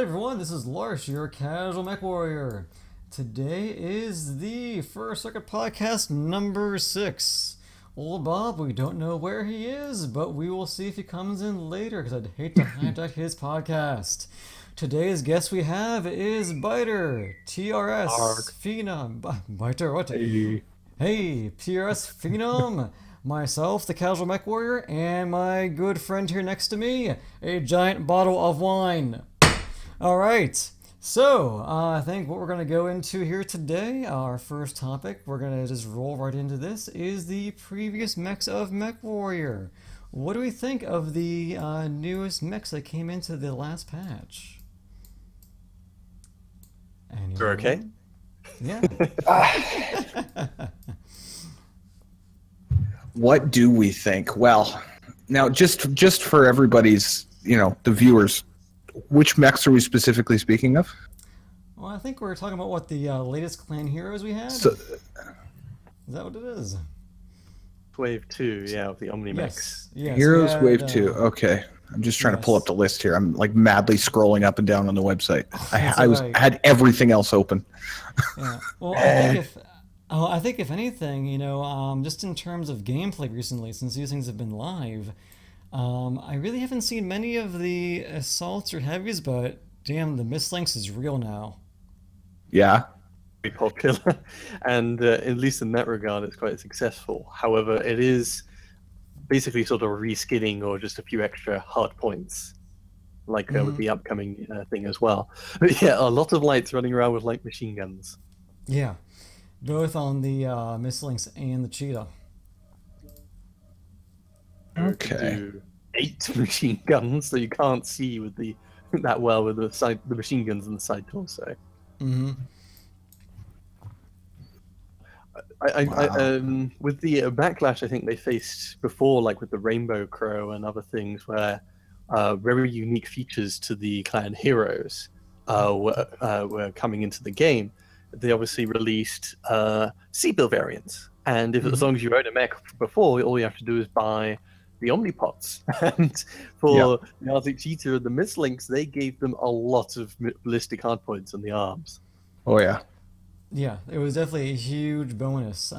everyone, this is Larsh, your casual mech warrior. Today is the First Circuit Podcast number 6. Old Bob, we don't know where he is, but we will see if he comes in later, because I'd hate to hijack his podcast. Today's guest we have is Biter, TRS, Phenom, Biter, what? Hey, TRS, Phenom, myself, the casual mech warrior, and my good friend here next to me, a giant bottle of wine. Alright, so I think what we're going to go into here today, our first topic, we're going to just roll right into this, is the previous mechs of Mech Warrior. What do we think of the newest mechs that came into the last patch? Anyone? You're okay? Yeah. What do we think? Well, now just for everybody's, the viewers, which mechs are we specifically speaking of? Well, I think we're talking about what the latest clan heroes we had. Is that what it is? Wave 2, yeah, of the Omni mechs. Yes, Heroes Wave 2. Okay. I'm just trying to pull up the list here. I'm like madly scrolling up and down on the website. I had everything else open. Yeah. Well, I think if anything, just in terms of gameplay recently, since these things have been live, I really haven't seen many of the assaults or heavies, but damn, the Mislinks is real now. Yeah. Very popular, and at least in that regard, it's quite successful. However, it is basically sort of reskilling or just a few extra hard points, like with the upcoming thing as well. But yeah, a lot of lights running around with light machine guns. Yeah, both on the Mislinks and the Cheetah. Okay. 8 machine guns, so you can't see with that well with the machine guns and the side torso. Mm-hmm. With the backlash I think they faced before, like with the Rainbow Crow and other things, where very unique features to the clan heroes were coming into the game, they obviously released C-Bill variants. And as long as you own a mech before, all you have to do is buy the Omnipods. And for the Arctic Cheetah and the Mislinks, they gave them a lot of ballistic hardpoints on the arms. Oh, yeah. Yeah, it was definitely a huge bonus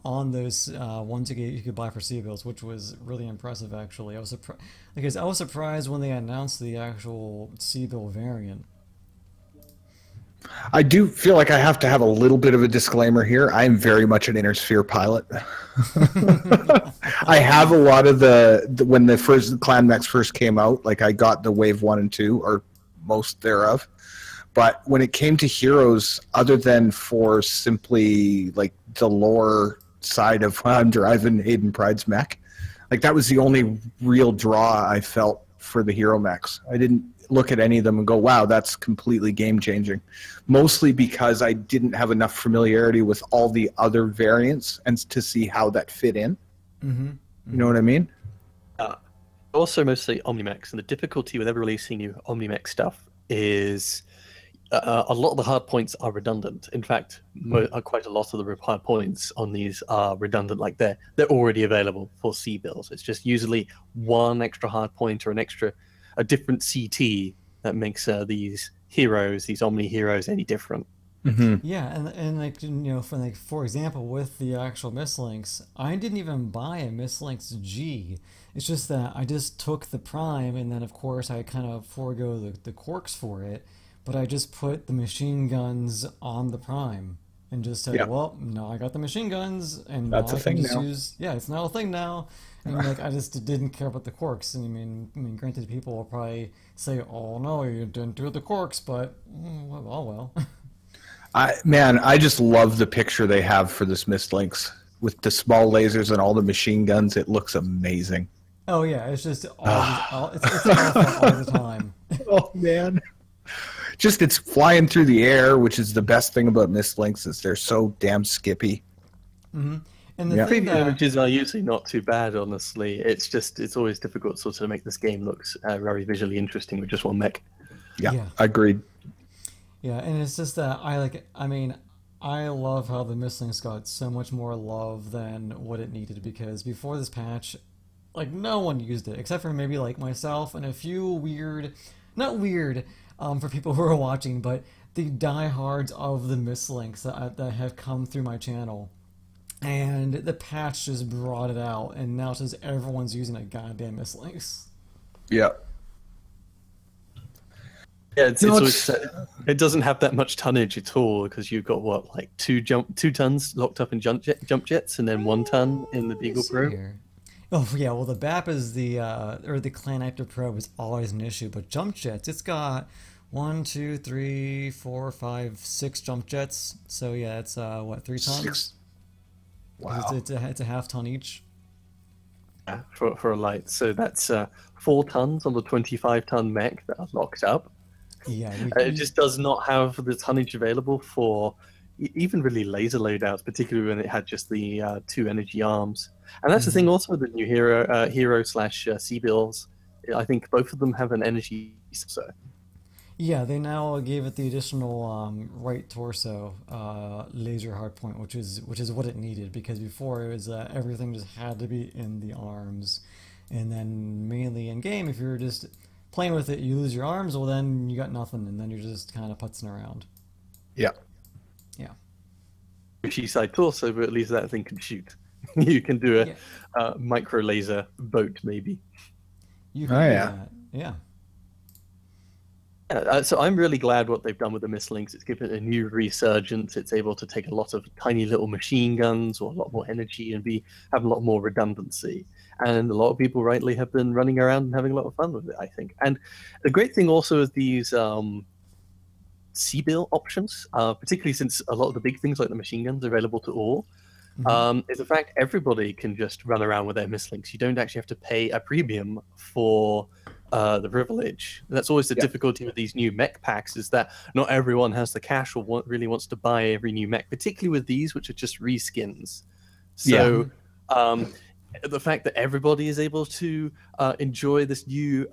on those ones you could buy for C-Bills, which was really impressive, actually. I was surprised when they announced the actual C-Bill variant. I do feel like I have to have a little bit of a disclaimer here. I am very much an inner sphere pilot. I have a lot of when the first clan mechs first came out, like I got the wave 1 and 2, or most thereof. But when it came to heroes, other than for simply like the lore side of I'm driving Hayden Pride's mech, like that was the only real draw I felt for the hero mechs. I didn't look at any of them and go, wow, that's completely game changing. Mostly because I didn't have enough familiarity with all the other variants and to see how that fit in. Mm-hmm. You know what I mean? Also mostly Omnimex, and the difficulty with ever releasing new Omnimex stuff is a lot of the hard points are redundant. In fact, quite a lot of the hard points on these are redundant. Like they're already available for C-Bills. It's just usually one extra hard point or a different CT that makes these heroes, these Omni heroes, any different. Mm-hmm. Yeah, and like for example, with the actual Mislinks, I didn't even buy a Mislinks G. It's just that I just took the Prime, and then of course I kind of forego the Quarks for it. But I just put the machine guns on the Prime and just said, well, now I got the machine guns, and that's now a I can thing just now. Yeah, it's now a thing now. And like I just didn't care about the Quarks. And I mean, granted, people will probably say, "Oh no, you didn't do the Quarks," but well. I just love the picture they have for this Mislinks with the small lasers and all the machine guns. It looks amazing. Oh yeah, it's just it's all the time. Oh man. Just it's flying through the air, which is the best thing about Mislinks, is they're so damn skippy. Mm-hmm. And the thing images are usually not too bad, honestly. It's always difficult sort of to make this game look very visually interesting with just one mech. Yeah, agreed. Yeah, and it's just that I love how the Mislinks got so much more love than what it needed, because before this patch, like no one used it except for maybe like myself and a few weird, not weird, for people who are watching, but the diehards of the mislinks that have come through my channel. And the patch just brought it out, and now it says everyone's using a goddamn mislinks. Yeah. Yeah, it doesn't have that much tonnage at all because you've got what, like 2 tons locked up in jump jets, and then 1 ton in the Beagle Pro. Oh yeah, well the BAP is the Clan Active Pro is always an issue, but jump jets, it's got 1, 2, 3, 4, 5, 6 jump jets. So yeah, it's what, 3 tons? 6. Wow. It's a half ton each. Yeah, for a light. So that's 4 tons on the 25-ton mech that are locked up. Yeah, it just does not have the tonnage available for even really laser loadouts, particularly when it had just the 2 energy arms. And that's the thing also with the new hero slash C-bills. I think both of them have an energy. So yeah, they now gave it the additional right torso laser hardpoint, which is what it needed, because before it was everything just had to be in the arms, and then mainly in game, if you're just playing with it, you lose your arms, well then you got nothing, and then you're just kind of putzing around. Yeah. Yeah. Which side torso, but at least that thing can shoot. You can do a micro laser boat, maybe. You can do that. Yeah. So I'm really glad what they've done with the mislinks. It's given it a new resurgence. It's able to take a lot of tiny little machine guns or a lot more energy and have a lot more redundancy. And a lot of people rightly have been running around and having a lot of fun with it, I think. And the great thing also is these C-bill options, particularly since a lot of the big things like the machine guns are available to all, is the fact everybody can just run around with their mislinks. You don't actually have to pay a premium for the privilege. That's always the difficulty with these new mech packs, is that not everyone has the cash or really wants to buy every new mech, particularly with these, which are just reskins. So the fact that everybody is able to enjoy this new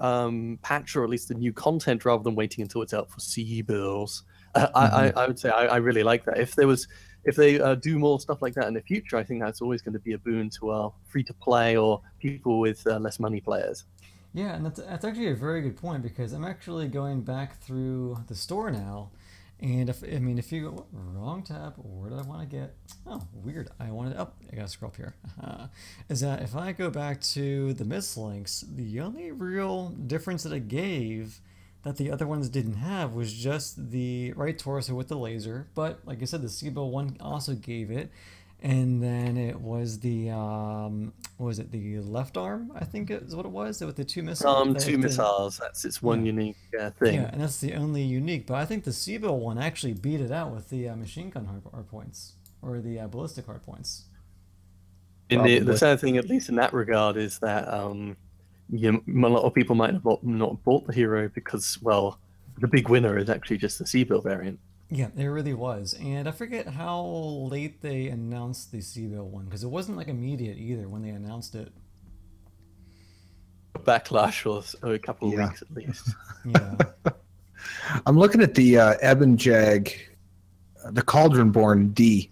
patch, or at least the new content, rather than waiting until it's out for C-bills, I would say I really like that. If they do more stuff like that in the future, I think that's always going to be a boon to our free-to-play or people with less money players. Yeah, and that's actually a very good point, because I'm actually going back through the store now, and if you go wrong tab, where did I want to get? Oh, weird. I gotta scroll up here. Is that if I go back to the mislinks, the only real difference that it gave that the other ones didn't have was just the right torso with the laser. But like I said, the C-bill one also gave it. And then it was the was it the left arm? I think is what it was, with the 2 missiles. 2 missiles. That's its one unique thing. Yeah, and that's the only unique. But I think the C-bill one actually beat it out with the machine gun hard points, or the ballistic hard points. The sad thing, at least in that regard, is that a lot of people might have not bought the hero because, well, the big winner is actually just the C-bill variant. Yeah, it really was. And I forget how late they announced the C-bill one, because it wasn't like immediate either when they announced it. Backlash was a couple of weeks at least. Yeah. I'm looking at the Ebon Jag, the Cauldron-born D.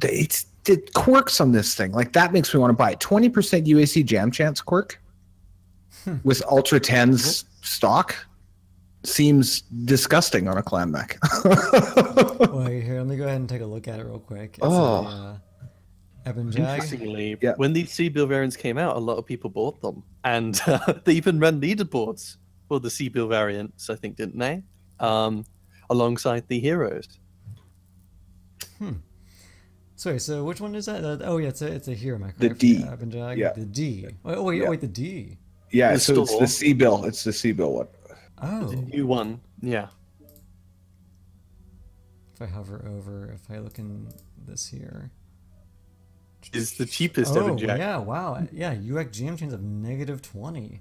It's the quirks on this thing. Like, that makes me want to buy it. 20% UAC jam chance quirk with Ultra 10's stock. Seems disgusting on a clan mech. Wait, here, let me go ahead and take a look at it real quick. It's Ebon Jag. Interestingly, when these C-bill variants came out, a lot of people bought them, and they even ran leaderboards for the C-bill variants, I think, didn't they? Alongside the heroes. Sorry, so which one is that? Oh yeah, it's a hero mech. The D. Ebon Jag. Yeah. The D. Oh wait, the D. Yeah, so it's the C-bill. It's the C-bill one. Oh. The new one, yeah. If I hover over, if I look in this here, is the cheapest Ebon Jag. Yeah, wow, yeah. UX jam chains of -20.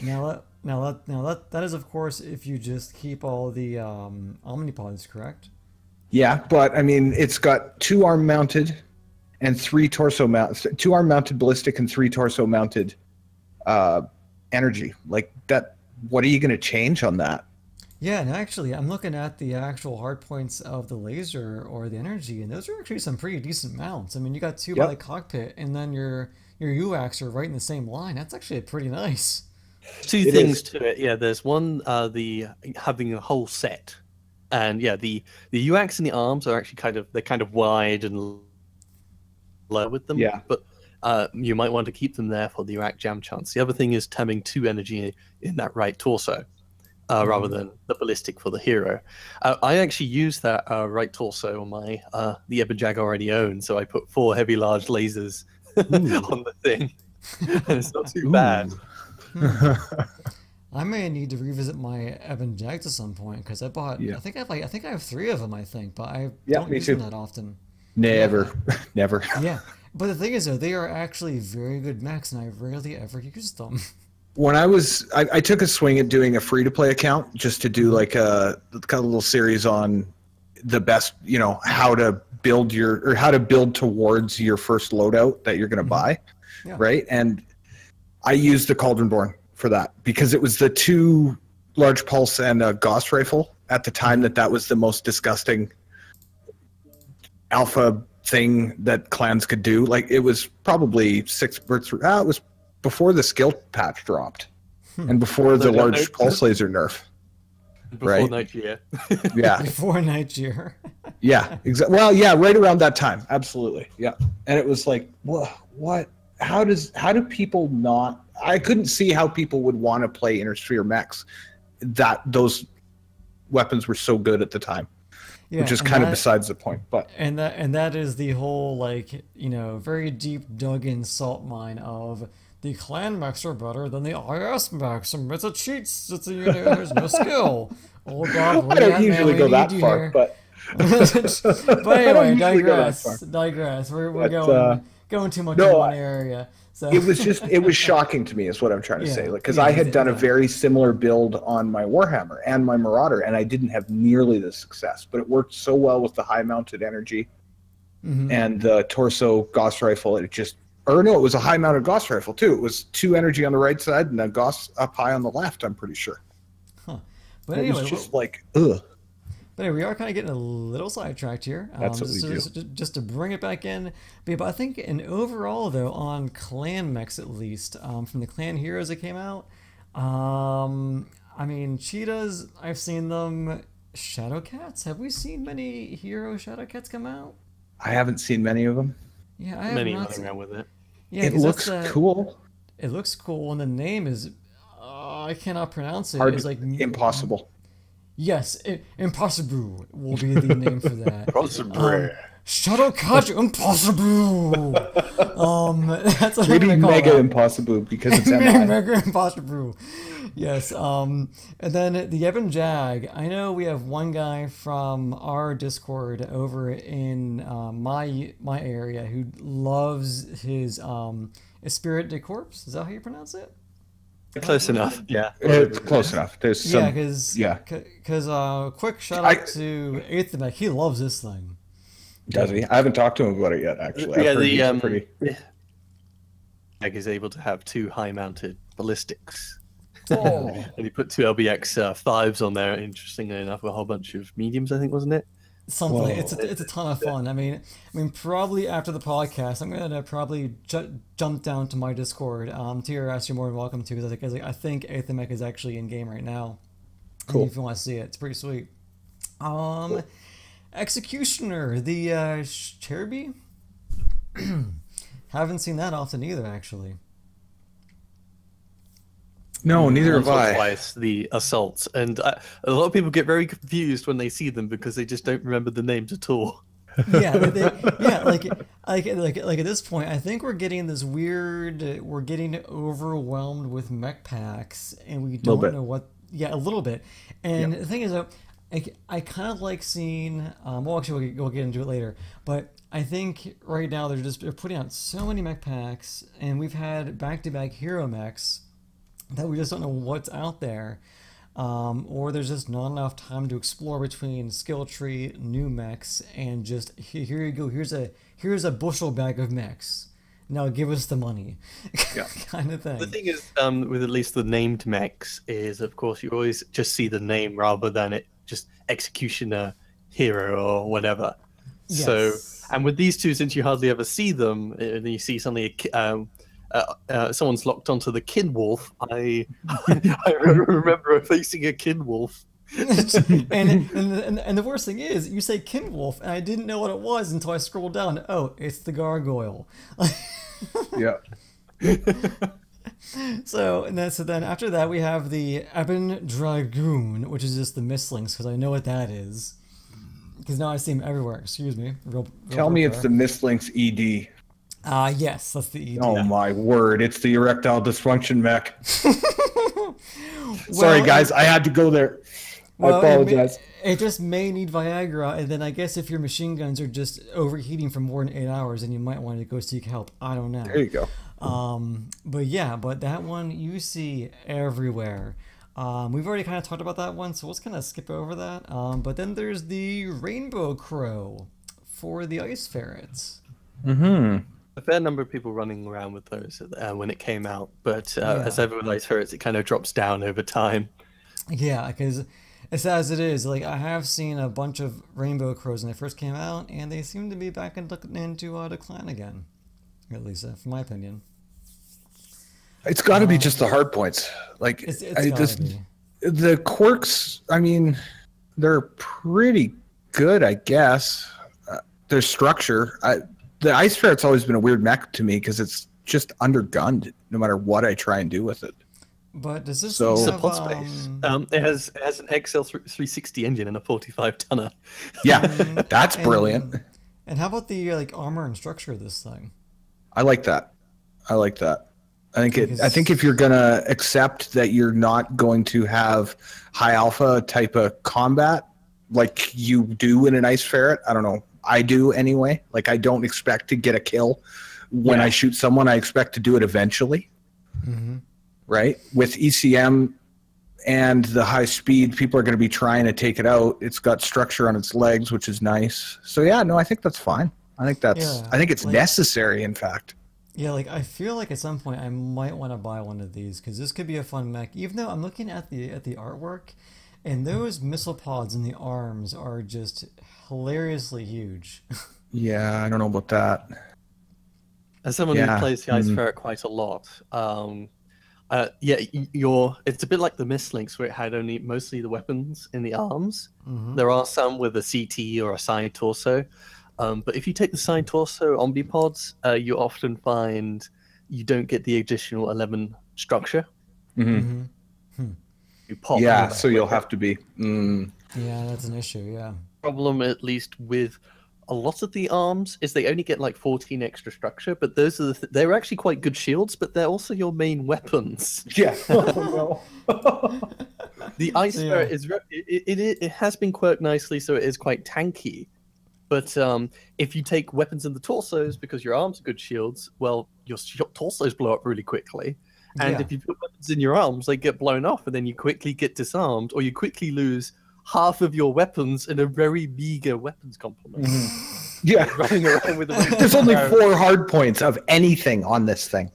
Now that is of course if you just keep all the omnipods, correct? Yeah, but I mean, it's got 2 arm mounted and 3 torso mounted, 2 arm mounted ballistic and 3 torso mounted energy. Like that. What are you going to change on that? Yeah, and actually, I'm looking at the actual hard points of the laser or the energy, and those are actually some pretty decent mounts. I mean, you got 2 by the cockpit, and then your UACs are right in the same line. That's actually pretty nice. Two It things is. to it. Yeah, there's one, the having a whole set, and yeah, the UX and the arms are actually kind of wide and low with them. Yeah. But you might want to keep them there for the UX jam chance. The other thing is having 2 energy in that right torso, rather than the ballistic for the hero. I actually use that right torso on my the Ebonjag I already own, so I put 4 heavy large lasers on the thing, and it's not too bad. I may need to revisit my Ebon Jags at some point because I bought. Yeah. I think I have 3 of them. I think, but I Yeah, don't me use too. them that often. Never, never. Yeah, but the thing is though, they are actually very good mechs, and I rarely ever use them. When I took a swing at doing a free-to-play account just to do like a kind of little series on the best, how to build how to build towards your first loadout that you're going to buy, Yeah. right? And I used the Cauldronborn for that because it was the 2 large pulse and a Gauss rifle at the time that was the most disgusting alpha thing that clans could do. Like it was probably 6 birds. It was before the skill patch dropped and before the large pulse laser nerf. Before Right. Nigeria. Yeah. Before Nigeria. Yeah. Exactly. Well, yeah, right around that time. Absolutely. Yeah. And it was like, what? How do people not? I couldn't see how people would want to play Intersphere mechs. Those weapons were so good at the time, Yeah, which is and kind of that- besides the point. But And that is the whole very deep dug in salt mine of the clan mechs are better than the IS mechs, and it's a cheat. There's no skill. Oh God, I don't usually go that far. But but anyway, usually go that far. digress. We're But, going too much no, in one area. So it was shocking to me is what I'm trying to Yeah, say, because yeah, I had done a yeah. very similar build on my Warhammer and my Marauder, and I didn't have nearly the success, but it worked so well with the high mounted energy and the torso Gauss rifle. It was a high mounted Gauss rifle too. It was 2 energy on the right side and a Gauss up high on the left, I'm pretty sure. But It anyway, was just like, ugh. But anyway, we are kind of getting a little sidetracked here. That's what we do. Just to bring it back in. But I think overall, though, on clan mechs at least, from the clan heroes that came out, cheetahs, I've seen them. Shadowcats, have we seen many hero Shadowcats come out? I haven't seen many of them. Yeah, I have Many not running around with it. Yeah, It 'cause looks that's, cool. It looks cool, and the name is I cannot pronounce it. Hard, It's like impossible. Yes, Impossible will be the name for that. Impossible. Shadowcat Impossible. That's what Maybe I'm gonna call Mega that. Impossible because it's MI. Mega Impossible. Yes. And then the Ebon Jag. I know we have one guy from our Discord over in my area who loves his Spirit de Corpse. Is that how you pronounce it? Close enough. Yeah. It's close enough. There's some. Yeah, because quick shout out to Aethermech. He loves this thing. Does he? I haven't talked to him about it yet. Actually, Yeah, I've heard the he's pretty. Mag is able to have 2 high-mounted ballistics, Oh. and he put 2 LBX 5s on there. Interestingly enough, a whole bunch of mediums, I think, wasn't it? Something. Whoa. It's a ton of fun. I mean, probably after the podcast, I'm gonna probably jump down to my Discord. TRS, you're more than welcome to, because I think Aethermech is actually in game right now. Cool. If you want to see it, it's pretty sweet. Executioner, the Cherby. Haven't seen that often either, actually. No, neither have Once or I. Twice the assaults, and a lot of people get very confused when they see them because they just don't remember the names at all. Yeah, like at this point, I think we're getting this weird. We're getting overwhelmed with mech packs, and we don't bit. know what. Yeah, a little bit. And the thing is, I kind of like seeing. Well, actually, we'll get into it later. But I think right now they're putting out so many mech packs, and we've had back-to-back hero mechs that we just don't know what's out there. Or there's just not enough time to explore between skill tree, new mechs, and just here you go. Here's a bushel bag of mechs. Now give us the money, kind of thing. The thing is, with at least the named mechs, is of course you always just see the name rather than it just executioner, hero, or whatever. Yes. So, and with these two, since you hardly ever see them, and you see suddenly someone's locked onto the kin wolf, I remember facing a kin wolf. and the worst thing is, you say kin wolf, and I didn't know what it was until I scrolled down. Oh, it's the gargoyle. Yeah. So then after that we have the Ebon Dragoon, which is just the Mistlings, because I know what that is. Because now I see them everywhere. Excuse me. Tell me it's the Mislinks ED. Yes, that's the ED. Oh my word, it's the erectile dysfunction mech. Sorry guys, I had to go there. I apologize. It just may need Viagra, and then I guess if your machine guns are just overheating for more than 8 hours, then you might want to go seek help. I don't know. There you go. But that one you see everywhere. We've already kind of talked about that one, so let's kind of skip over that. But then there's the Rainbow Crow for the Ice Ferrets. Mm-hmm. A fair number of people running around with those when it came out, but as ever with Ice Ferrets, it kind of drops down over time. Yeah, because it's as it is. Like, I have seen a bunch of Rainbow Crows when they first came out, and they seem to be back into decline again. At least, from my opinion. It's got to be just the hard points. Like, the quirks, I mean, they're pretty good, I guess. Their structure. The Ice Ferret's always been a weird mech to me because it's just undergunned no matter what I try and do with it. But does this have, pod space? It has an XL 360 engine and a 45-tonner. Yeah, that's brilliant. And how about the armor and structure of this thing? I like that. I think if you're gonna accept that you're not going to have high alpha type of combat like you do in an Ice Ferret, I don't know. I do anyway. Like, I don't expect to get a kill when I shoot someone. I expect to do it eventually. Mm-hmm. Right? With ECM and the high speed, people are going to be trying to take it out. It's got structure on its legs, which is nice. So yeah, no, I think that's fine. I think it's necessary, in fact. Yeah, I feel like at some point I might want to buy one of these because this could be a fun mech. Even though I'm looking at the artwork, and those missile pods in the arms are just hilariously huge. Yeah, I don't know about that. As someone who plays the Ice Ferret quite a lot, it's a bit like the Mislinks where it had mostly the weapons in the arms. Mm-hmm. There are some with a CT or a side torso. But if you take the side torso omnipods, you often find you don't get the additional 11 structure. Mm-hmm. You pop. Yeah, so you'll have to be. Yeah, that's an issue. Yeah. Problem, at least with a lot of the arms, is they only get 14 extra structure, but those are they're actually quite good shields, but they're also your main weapons. Yeah. Oh, no. The Ice Ferret it has been quirked nicely, so it is quite tanky. But if you take weapons in the torsos because your arms are good shields, well, your torsos blow up really quickly. And if you put weapons in your arms, they get blown off, and then you quickly get disarmed, or you quickly lose half of your weapons in a very meager weapons complement. Mm-hmm. Yeah. Running around with There's only 4 hard points of anything on this thing.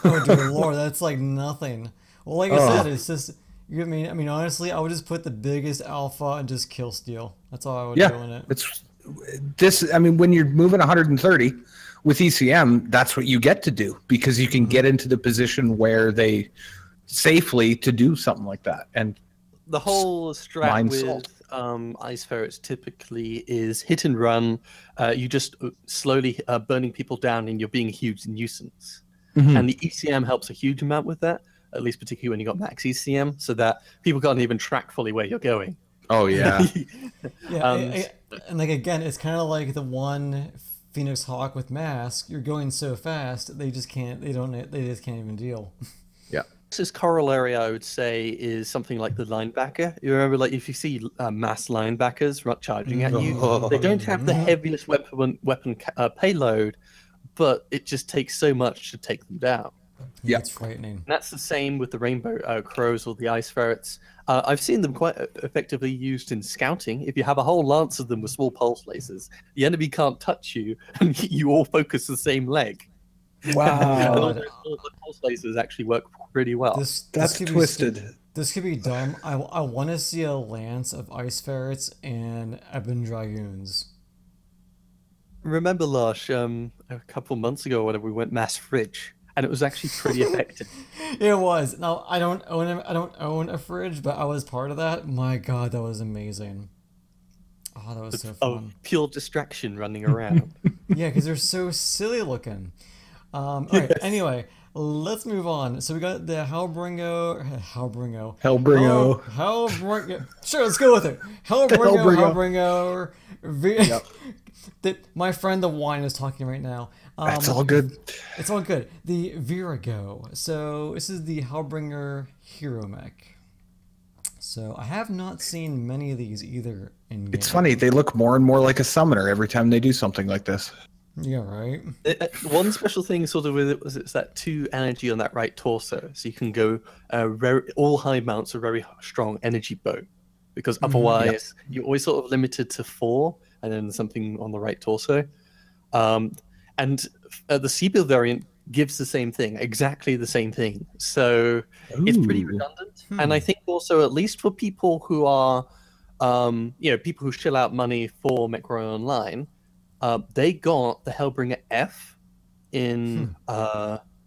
Oh, dear Lord, that's nothing. Well, like I said, it's just... I mean, honestly, I would just put the biggest alpha and just kill steal. That's all I would do in it. When you're moving 130 with ECM, that's what you get to do because you can get into the position where they safely to do something like that. And the whole strat with Ice Ferrets typically is hit and run. You just slowly burning people down, and you're being a huge nuisance. Mm-hmm. And the ECM helps a huge amount with that, at least particularly when you got max ECM, so that people can't even track fully where you're going. Oh yeah. And again, it's kind of like the one Phoenix Hawk with mask. You're going so fast, they just can't. They just can't even deal. Yeah. This corollary, I would say, is something like the linebacker. You remember, if you see mass linebackers charging at you, they don't have the heaviest weapon payload, but it just takes so much to take them down. Yeah, it's frightening. And that's the same with the Rainbow Crows or the Ice Ferrets. I've seen them quite effectively used in scouting. If you have a whole lance of them with small pulse lasers, the enemy can't touch you, and you all focus the same leg. Wow. And all the pulse lasers actually work pretty well. That's twisted. This could be dumb. I want to see a lance of Ice Ferrets and Ebon Dragoons. Remember, Larsh, a couple months ago, whenever we went mass fridge, and it was actually pretty effective. It was. Now I don't own a fridge, but I was part of that. My God, that was amazing. Oh, that was so fun. Pure distraction running around. Yeah, because they're so silly looking. All right. Anyway, let's move on. So we got the Hellbringo. Sure, let's go with it. Hellbringo. Yep. My friend the wine is talking right now. That's all good. It's all good. The Virago. So this is the Hellbringer hero mech. So I have not seen many of these either in game. It's funny, they look more and more like a summoner every time they do something like this. Yeah, right. One special thing sort of with it was it's that 2 energy on that right torso, so you can go all high mounts are very strong energy bow, because otherwise you're always sort of limited to 4 and then something on the right torso. And the C-Build variant gives the same thing, exactly the same thing. So it's pretty redundant. And I think also, at least for people who are, people who shell out money for MechWarrior Online, they got the Hellbringer F in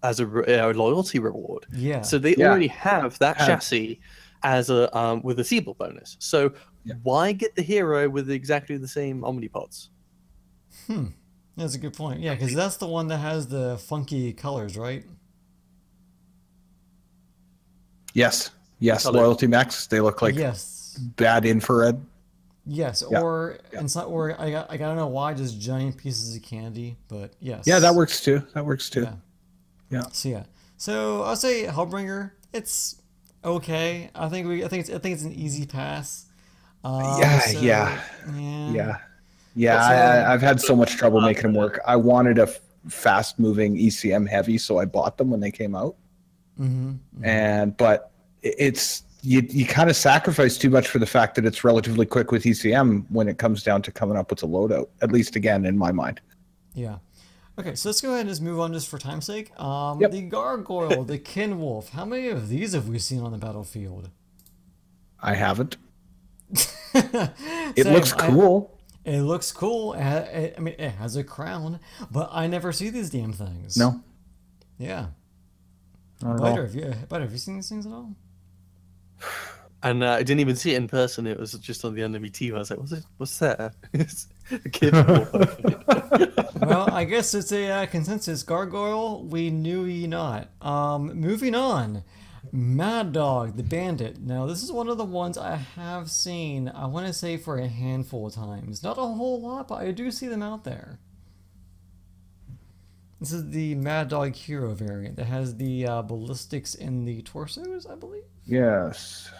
as a loyalty reward. Yeah. So they already have that chassis as a with a C-Build bonus. So why get the hero with exactly the same Omnipods? That's a good point. Yeah, because that's the one that has the funky colors, right? Yes. Loyalty mechs. They look like bad infrared. Yes, or it's not. Or I don't know why, just giant pieces of candy, but yes. Yeah, that works too. Yeah. So I'll say Hellbringer. It's okay. I think it's an easy pass. I've had so much trouble making them work. I wanted a fast-moving ECM heavy, so I bought them when they came out. But it's you kind of sacrifice too much for the fact that it's relatively quick with ECM when it comes down to coming up with a loadout. At least, again, in my mind. Yeah. Okay, so let's go ahead and just move on just for time's sake. The Gargoyle, the Kinwolf. How many of these have we seen on the battlefield? I haven't. It looks cool. It looks cool. I mean, it has a crown, but I never see these damn things. No. Yeah. Biter, have you seen these things at all? And I didn't even see it in person. It was just on the enemy team. I was like, what's that? It's a kid. Well, I guess it's a consensus. Gargoyle, we knew ye not. Moving on. Mad Dog, the Bandit. Now, this is one of the ones I have seen, I want to say, for a handful of times. Not a whole lot, but I do see them out there. This is the Mad Dog Hero variant that has the ballistics in the torsos, I believe. Yes.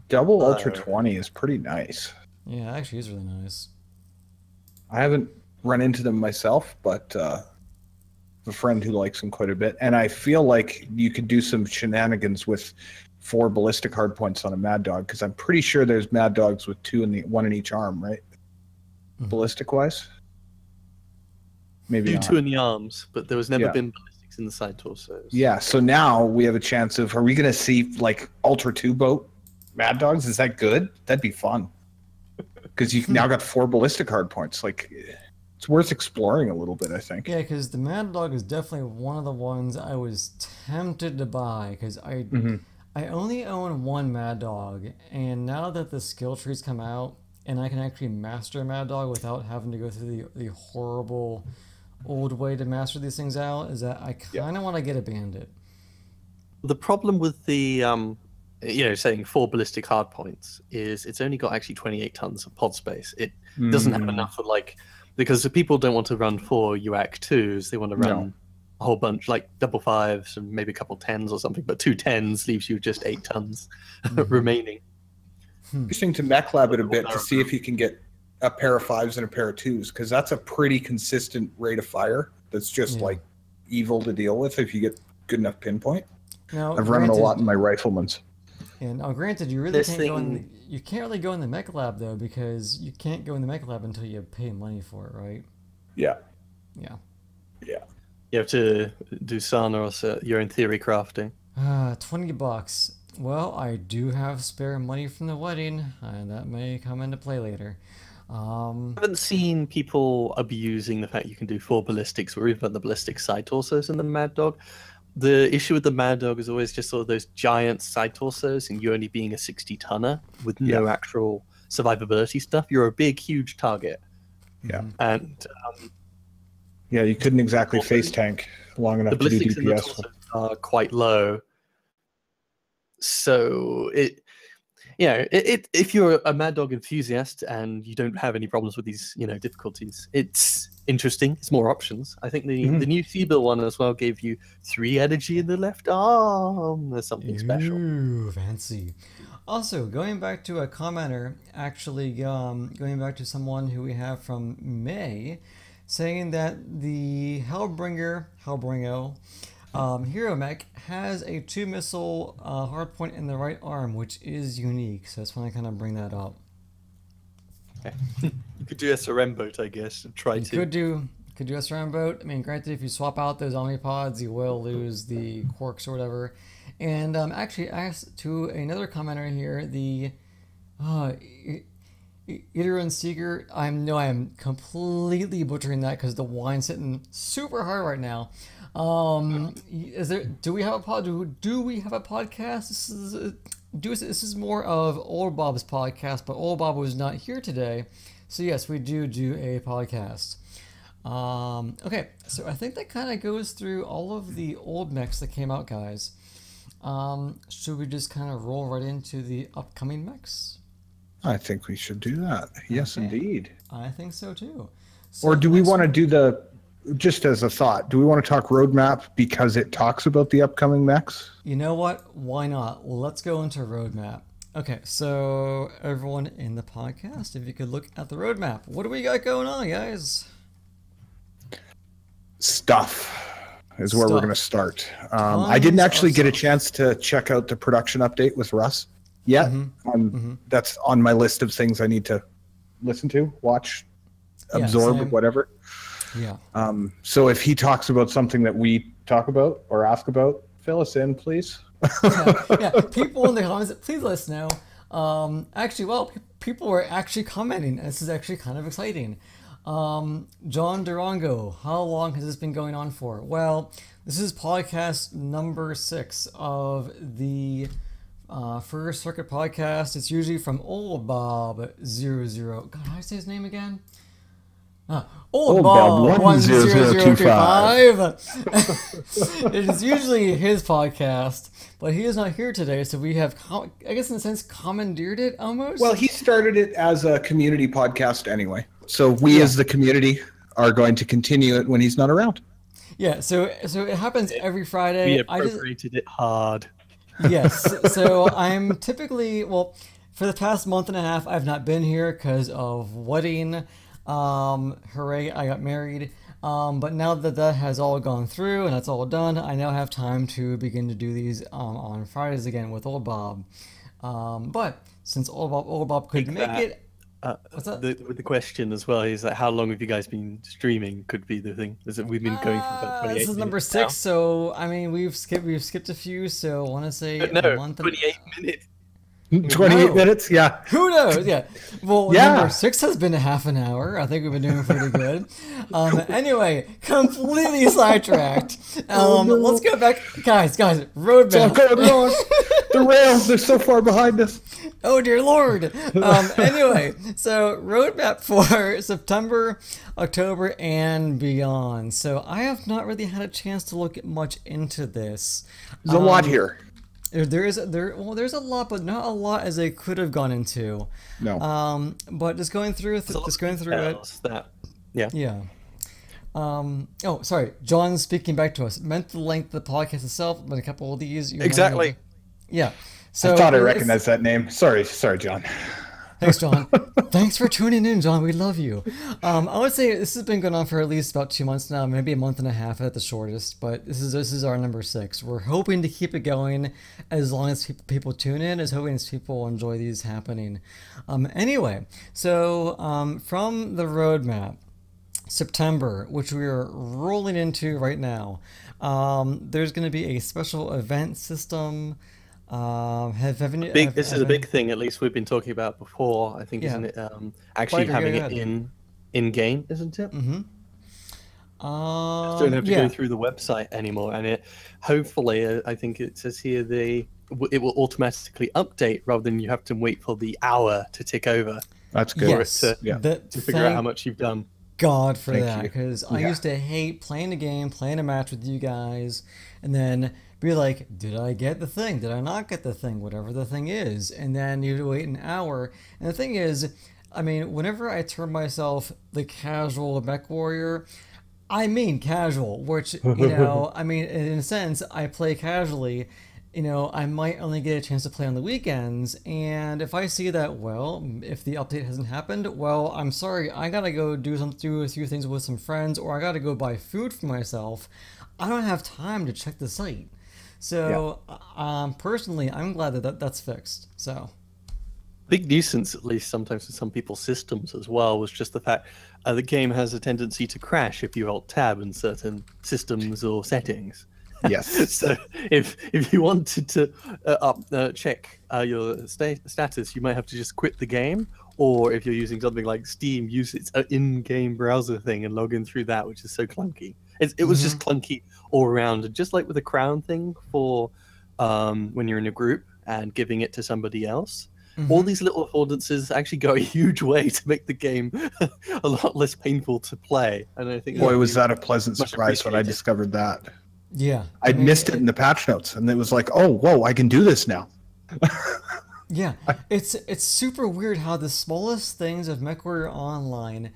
Double Ultra 20 is pretty nice. Yeah, it actually is really nice. I haven't run into them myself, but a friend who likes them quite a bit, and I feel like you could do some shenanigans with 4 ballistic hardpoints on a Mad Dog, because I'm pretty sure there's Mad Dogs with 1 in each arm, right? Ballistic wise, maybe 2 in the arms, but there was never been ballistics in the side torsos. Yeah, so now we have a chance of, are we going to see like Ultra 2 boat Mad Dogs? Is that good? That'd be fun, because you've now got 4 ballistic hardpoints. Like, it's worth exploring a little bit, I think. Yeah, because the Mad Dog is definitely one of the ones I was tempted to buy, because I only own 1 Mad Dog, and now that the skill trees come out, and I can actually master Mad Dog without having to go through the horrible old way to master these things out, is that I kind of want to get a Bandit. The problem with the saying 4 ballistic hardpoints is it's only got actually 28 tons of pod space. It doesn't have enough for, like, because the people don't want to run 4 UAC 2s. They want to run a whole bunch, like double 5s and maybe a couple 10s or something. But 2 10s leaves you just 8 tons remaining. Interesting to mech lab it a bit to see if you can get a pair of 5s and a pair of 2s, because that's a pretty consistent rate of fire. That's just like evil to deal with if you get good enough pinpoint. Now, I've run it a lot in my rifleman's. And granted, you really you can't really go in the mech lab though, because you can't go in the mech lab until you pay money for it, right? Yeah. Yeah. Yeah. You have to do Sana or you're in theory crafting. $20. Well, I do have spare money from the wedding, and that may come into play later. I haven't seen people abusing the fact you can do 4 ballistics or even the ballistic side torsos in the Mad Dog. The issue with the Mad Dog is always just sort of those giant side torsos, and you only being a 60-tonner with no actual survivability stuff. You're a big, huge target. Yeah. And yeah, you couldn't exactly face tank long enough to do ballistics in the DPS. torso are quite low. So if you're a Mad Dog enthusiast and you don't have any problems with these, difficulties, it's interesting. It's more options. I think the new Feeble one as well gave you 3 energy in the left arm. There's something special. Ooh, fancy. Also, going back to a commenter, actually going back to someone who we have from May, saying that the Hellbringer Hero Mech has a 2-missile hardpoint in the right arm, which is unique. So that's when I kind of bring that up. Okay. You could do SRM boat, I guess, and try to. Could do SRM boat. I mean, granted, if you swap out those Omnipods, you will lose the Quarks or whatever. And actually, asked to another commenter here, the Iteran Seeger. I am completely butchering that because the wine's hitting super hard right now. Do we have a podcast? This is more of Old Bob's podcast, but Old Bob was not here today, so yes, we do a podcast. Okay, so I think that kind of goes through all of the old mechs that came out, guys. Should we just kind of roll right into the upcoming mechs? I think we should do that. Yes, Okay. indeed. I think so too. So Or do we want to do just as a thought, do we want to talk roadmap because it talks about the upcoming mechs? You know what? Why not? Let's go into roadmap. Okay, so everyone in the podcast, if you could look at the roadmap, what do we got going on, guys? Stuff is where we're Stuff. going to start. I didn't actually get a chance to check out the production update with Russ yet. That's on my list of things I need to listen to, watch, absorb, same. whatever. Yeah. So if he talks about something that we talk about or ask about, fill us in, please. Yeah, people in the comments, please let us know. People were actually commenting. This is actually kind of exciting. John Durango, how long has this been going on for? Well, this is podcast number 6 of the First Circuit podcast. It's usually from Old Bob 00. God, how do I say his name again? Old Bob 10025. It is usually his podcast, but he is not here today, so we have, I guess in a sense, commandeered it almost. Well, he started it as a community podcast anyway. So we as the community are going to continue it when he's not around. Yeah, so it happens every Friday. We appropriated it hard. Yes, so I'm typically, for the past month and a half, I've not been here because of wedding. Hooray, I got married. But now that has all gone through and that's all done, I now have time to begin to do these on Fridays again with Old Bob. But since Old Bob couldn't make it, what's that? With the question as well, is like, how long have you guys been streaming? Could be the thing. Is that we've been going for about 28 This is number 6, now. so I mean we've skipped a few, so I want to say a month. 28 minutes. 28 minutes, yeah. Who knows? Yeah. Well, Yeah. number 6 has been a half an hour. I think we've been doing pretty good. Anyway, completely sidetracked. Let's go back, guys. Roadmap. The rails, they're so far behind us. Oh dear Lord. Anyway, so roadmap for September, October, and beyond. So I have not really had a chance to look much into this. There's a lot here. There's a lot, but not a lot as they could have gone into. No. But just going through it. Yeah. Yeah. Oh, sorry. John's speaking back to us. Meant the length of the podcast itself, but a couple of these. Exactly. Yeah. So I thought I recognized that name. Sorry, John. Thanks, John. Thanks for tuning in, John. We love you. I would say this has been going on for at least about 2 months now, maybe a month and a half at the shortest. But this is our number 6. We're hoping to keep it going as long as people tune in, as hoping as people enjoy these happening. Anyway, so from the roadmap, September, which we are rolling into right now, there's going to be a special event system. This is a big thing. At least we've been talking about before. I think, isn't it? Actually having it in game, isn't it? Mm-hmm. Don't have to go through the website anymore, and it hopefully, I think it says here it will automatically update rather than you have to wait for the hour to tick over. That's good. Yes, to figure out how much you've done. God for that, because I used to hate playing a game, playing a match with you guys, and then be like, did I get the thing? Did I not get the thing? Whatever the thing is. And then you'd wait an hour. And the thing is, I mean, whenever I term myself the casual mech warrior, I mean casual, which, you know, I mean, in a sense, I play casually. You know, I might only get a chance to play on the weekends, and if I see that, well, if the update hasn't happened, well, I'm sorry, I gotta go do a few things with some friends, or I gotta go buy food for myself. I don't have time to check the site. So, personally, I'm glad that that's fixed. So, big nuisance, at least sometimes in some people's systems as well, was just the fact the game has a tendency to crash if you alt tab in certain systems or settings. Yes. So if you wanted to check your status, you might have to just quit the game, or if you're using something like Steam, use its in-game browser thing and log in through that, which is so clunky. It was just clunky all around, and just like with the crown thing for when you're in a group and giving it to somebody else. All these little affordances actually go a huge way to make the game a lot less painful to play. And I think, boy, was that a pleasant surprise when I discovered that. Yeah, I'd missed it in the patch notes, and it was like, oh, whoa, I can do this now. Yeah, it's super weird how the smallest things of MechWarrior Online,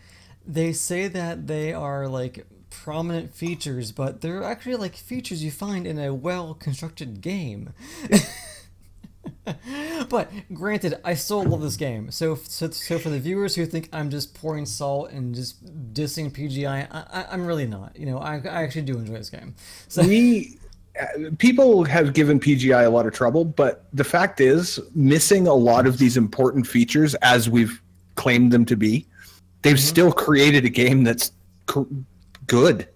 they say that they are like prominent features, but they're actually like features you find in a well-constructed game. But granted, I still love this game. So for the viewers who think I'm just pouring salt and just dissing PGI, I'm really not. You know, I actually do enjoy this game. So people have given PGI a lot of trouble, but the fact is, missing a lot of these important features as we've claimed them to be, they've still created a game that's good.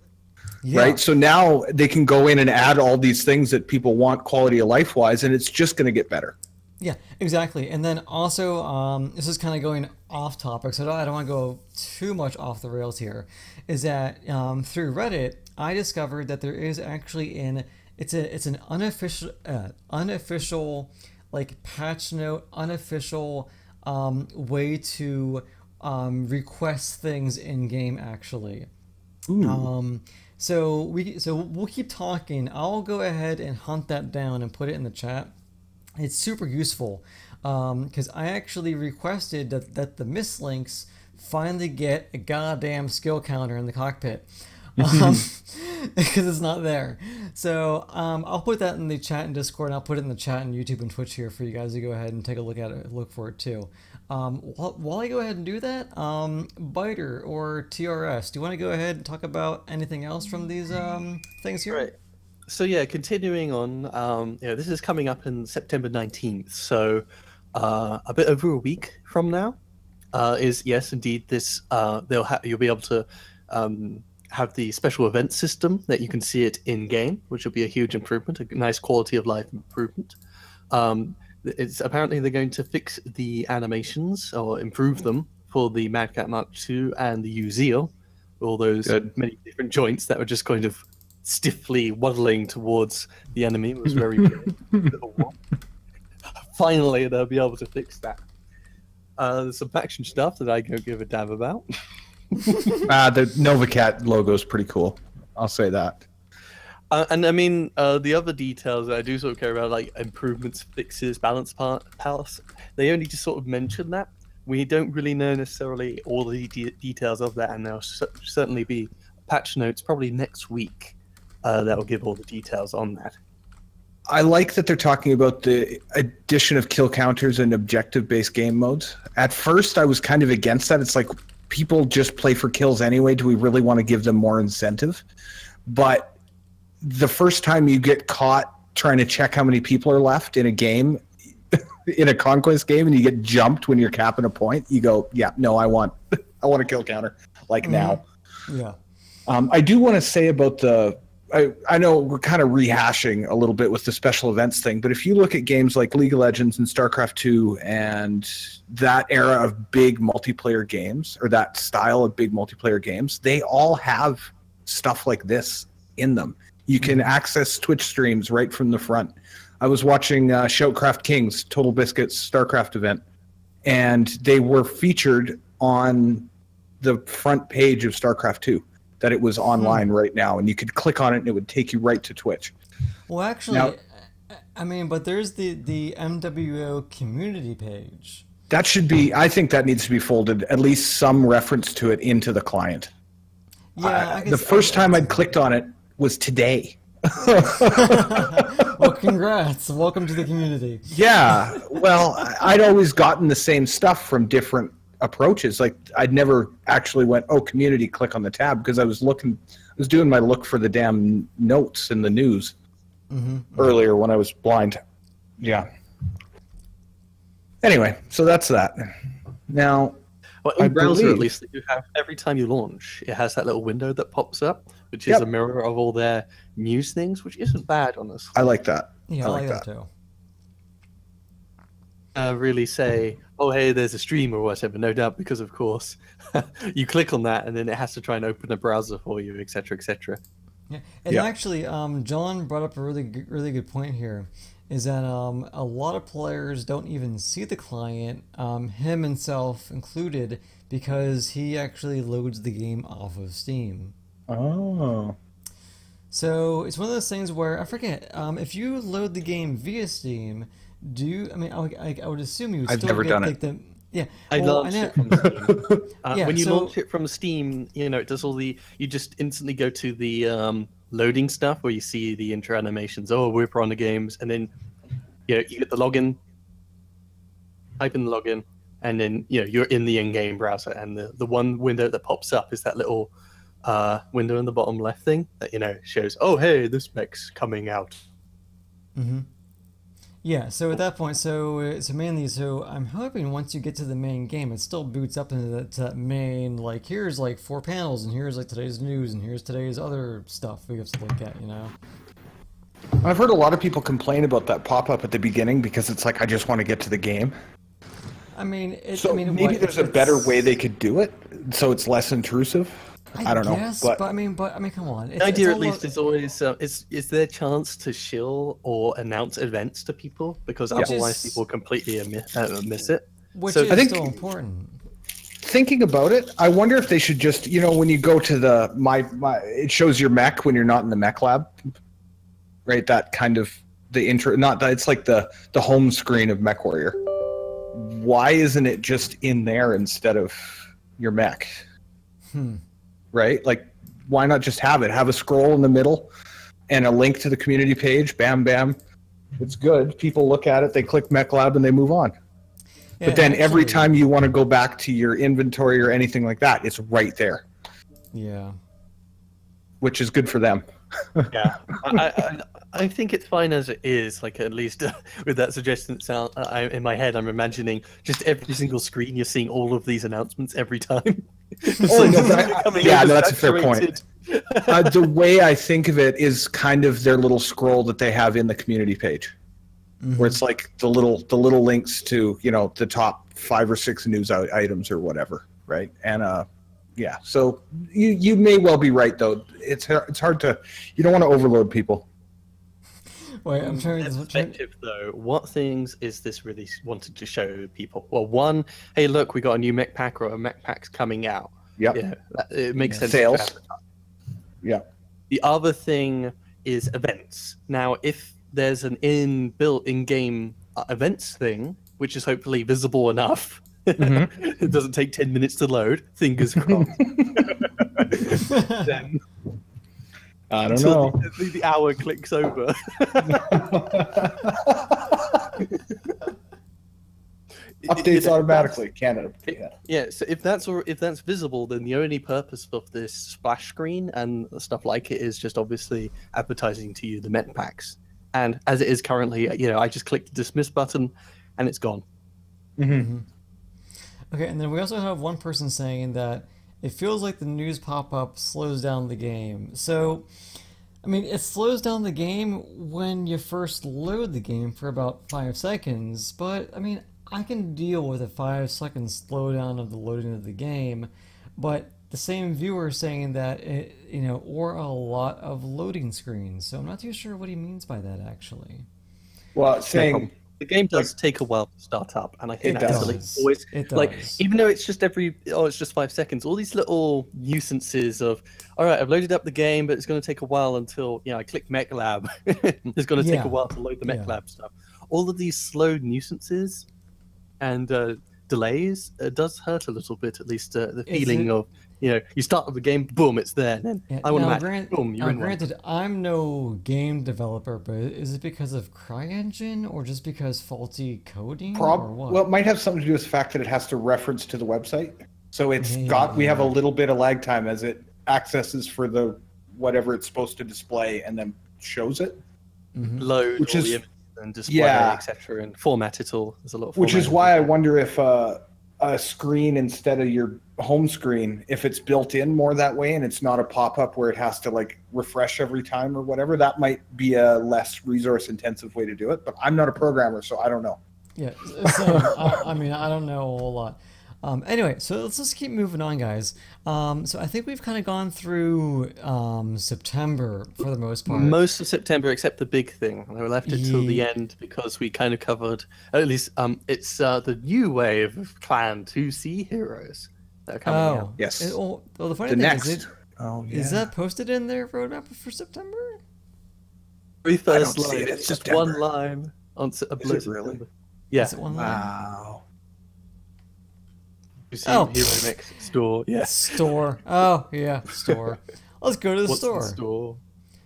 Yeah. Right, so now they can go in and add all these things that people want quality of life wise, and it's just going to get better. Yeah, exactly. And then also, this is kind of going off topic, so I don't want to go too much off the rails here. Is that through Reddit, I discovered that there is actually it's an unofficial like patch note, unofficial way to request things in game actually. So we'll keep talking. I'll go ahead and hunt that down and put it in the chat. It's super useful because I actually requested that the mislinks finally get a goddamn skill counter in the cockpit because it's not there. So I'll put that in the chat and Discord, and I'll put it in the chat and YouTube and Twitch here for you guys to go ahead and take a look at it, look for it too. While I go ahead and do that, Biter or TRS, do you want to go ahead and talk about anything else from these things here? Right. So yeah, continuing on, this is coming up in September 19th, so a bit over a week from now is, yes, indeed, this you'll be able to have the special event system that you can see it in game, which will be a huge improvement, a nice quality of life improvement. It's apparently they're going to fix the animations or improve them for the Mad Cat Mark II and the Uzeal, all those many different joints that were just kind of stiffly waddling towards the enemy. It was very weird. Finally, they'll be able to fix that. There's some faction stuff that I don't give a damn about. The NovaCat logo is pretty cool. I'll say that. And I mean, the other details that I do sort of care about, like improvements, fixes, balance palace, they only just sort of mention that. We don't really know necessarily all the details of that, and there'll certainly be patch notes probably next week that will give all the details on that. I like that they're talking about the addition of kill counters and objective-based game modes. At first, I was kind of against that. It's like, people just play for kills anyway. Do we really want to give them more incentive? But the first time you get caught trying to check how many people are left in a game, in a conquest game, and you get jumped when you're capping a point, you go, yeah, no, I want a kill counter, like now. Yeah. I do want to say about the I know we're kind of rehashing a little bit with the special events thing, but if you look at games like League of Legends and StarCraft 2 and that era of big multiplayer games, or that style of big multiplayer games, they all have stuff like this in them. You can access Twitch streams right from the front. I was watching Shoutcraft Kings, Total Biscuits StarCraft event, and they were featured on the front page of StarCraft 2. That it was online right now, and you could click on it and it would take you right to Twitch. Well, actually, now, I mean, but there's the MWO community page. That should be, I think that needs to be folded, at least some reference to it into the client. Yeah, the first time I'd clicked on it was today. Well, congrats. Welcome to the community. Yeah, well, I'd always gotten the same stuff from different approaches. Like I'd never actually went, oh, community, click on the tab, because I was doing my look for the damn notes in the news earlier when I was blind. Yeah. Anyway, so that's that. Now, well, in browser at least, you have every time you launch, it has that little window that pops up, which is a mirror of all their news things, which isn't bad, honestly. I like that. Yeah, I like that too. Really say, oh, hey, there's a stream or whatever, no doubt, because of course you click on that and then it has to try and open a browser for you, etc., etc. Yeah, and actually, John brought up a really good point here, is that a lot of players don't even see the client, him himself included, because he actually loads the game off of Steam. Oh. So it's one of those things where, I forget, if you load the game via Steam, I would assume you would I've still never get done like it. the I launched it from Steam. When you so, launch it from Steam, you know, it does all the. You just instantly go to the loading stuff where you see the intro animations. Oh, we're on the games, and then you get the login, type in the login, and then you're in the in-game browser, and the one window that pops up is that little window in the bottom left thing that shows. Oh, hey, this mech's coming out. Mm-hmm. Yeah, so at that point, so I'm hoping once you get to the main game, it still boots up into that main, like, here's like 4 panels, and here's like today's news, and here's today's other stuff we have to look at, I've heard a lot of people complain about that pop-up at the beginning because it's like, I just want to get to the game. I mean, maybe there's a better way they could do it, so it's less intrusive. I don't know, but I mean, come on. The idea, at least, is always is there a chance to shill or announce events to people, because otherwise people completely miss it. Which is still important. Thinking about it, I wonder if they should just, when you go to the it shows your mech when you're not in the mech lab, right? That kind of the intro, not that, it's like the home screen of MechWarrior. Why isn't it just in there instead of your mech? Right? Like, why not just have a scroll in the middle and a link to the community page? Bam, bam. It's good. People look at it, they click Mech Lab, and they move on. Yeah, but then every time you want to go back to your inventory or anything like that, it's right there. Yeah. Which is good for them. Yeah. I think it's fine as it is, like, at least with that suggestion sound in my head, I'm imagining just every single screen you're seeing all of these announcements every time. That's a fair point. The way I think of it is kind of their little scroll that they have in the community page, where it's like the little links to the top 5 or 6 news items or whatever, right? And so you may well be right, though. It's hard to, you don't want to overload people. Wait, I'm trying to perspective, though. What things is this really wanted to show people? Well, one, hey, look, we got a new mech pack, or a mech pack's coming out. Yep. Yeah, it makes sense. Sales. Yeah. The other thing is events. Now, if there's an in-game events thing, which is hopefully visible enough, it doesn't take 10 minutes to load. Fingers crossed. Then, I don't know. The hour clicks over. Updates automatically. Canada. Yeah. So if that's visible, then the only purpose of this splash screen and stuff like it is just obviously advertising to you the mech packs. And as it is currently, I just click the dismiss button, and it's gone. Okay, and then we also have one person saying that it feels like the news pop-up slows down the game. So I mean, it slows down the game when you first load the game for about 5 seconds, but I mean, I can deal with a 5 second slowdown of the loading of the game, but the same viewer saying that or a lot of loading screens. So I'm not too sure what he means by that actually. Well, saying the game does take a while to start up, and I think It that's does. always It like, does. even though it's just it's just 5 seconds. All these little nuisances of, all right, I've loaded up the game, but it's going to take a while until I click Mech Lab. It's going to take a while to load the Mech Lab stuff. All of these slow nuisances and delays does hurt a little bit, at least the feeling of you start up the game, boom, it's there, and then I want to match, boom, you're in granted, one. I'm no game developer, but is it because of CryEngine or just because faulty coding or what? Well, it might have something to do with the fact that it has to reference to the website. So we have a little bit of lag time as it accesses for the whatever it's supposed to display and then shows it. Load which all is, the images and display it, etc., and format it all. There's a lot of which is why I wonder if a screen instead of your home screen, if it's built in more that way and it's not a pop-up where it has to like refresh every time or whatever, that might be a less resource intensive way to do it. But I'm not a programmer, so I don't know. Yeah, same. I mean, I don't know a whole lot. Anyway, so let's just keep moving on, guys. So I think we've kind of gone through September for the most part. Most of September, except the big thing. We left it till the end because we kind of covered, at least it's the new wave of Clan 2C heroes that are coming out. Yes. Well, the funny The thing next. is that posted in their roadmap for September? Very first I don't see line, it. it's just September. one line on Is it really? Yeah. Is it one line? Wow. You see Hero Mix store. Yes. Store. Oh, yeah, store. Let's go to the What's store. the store?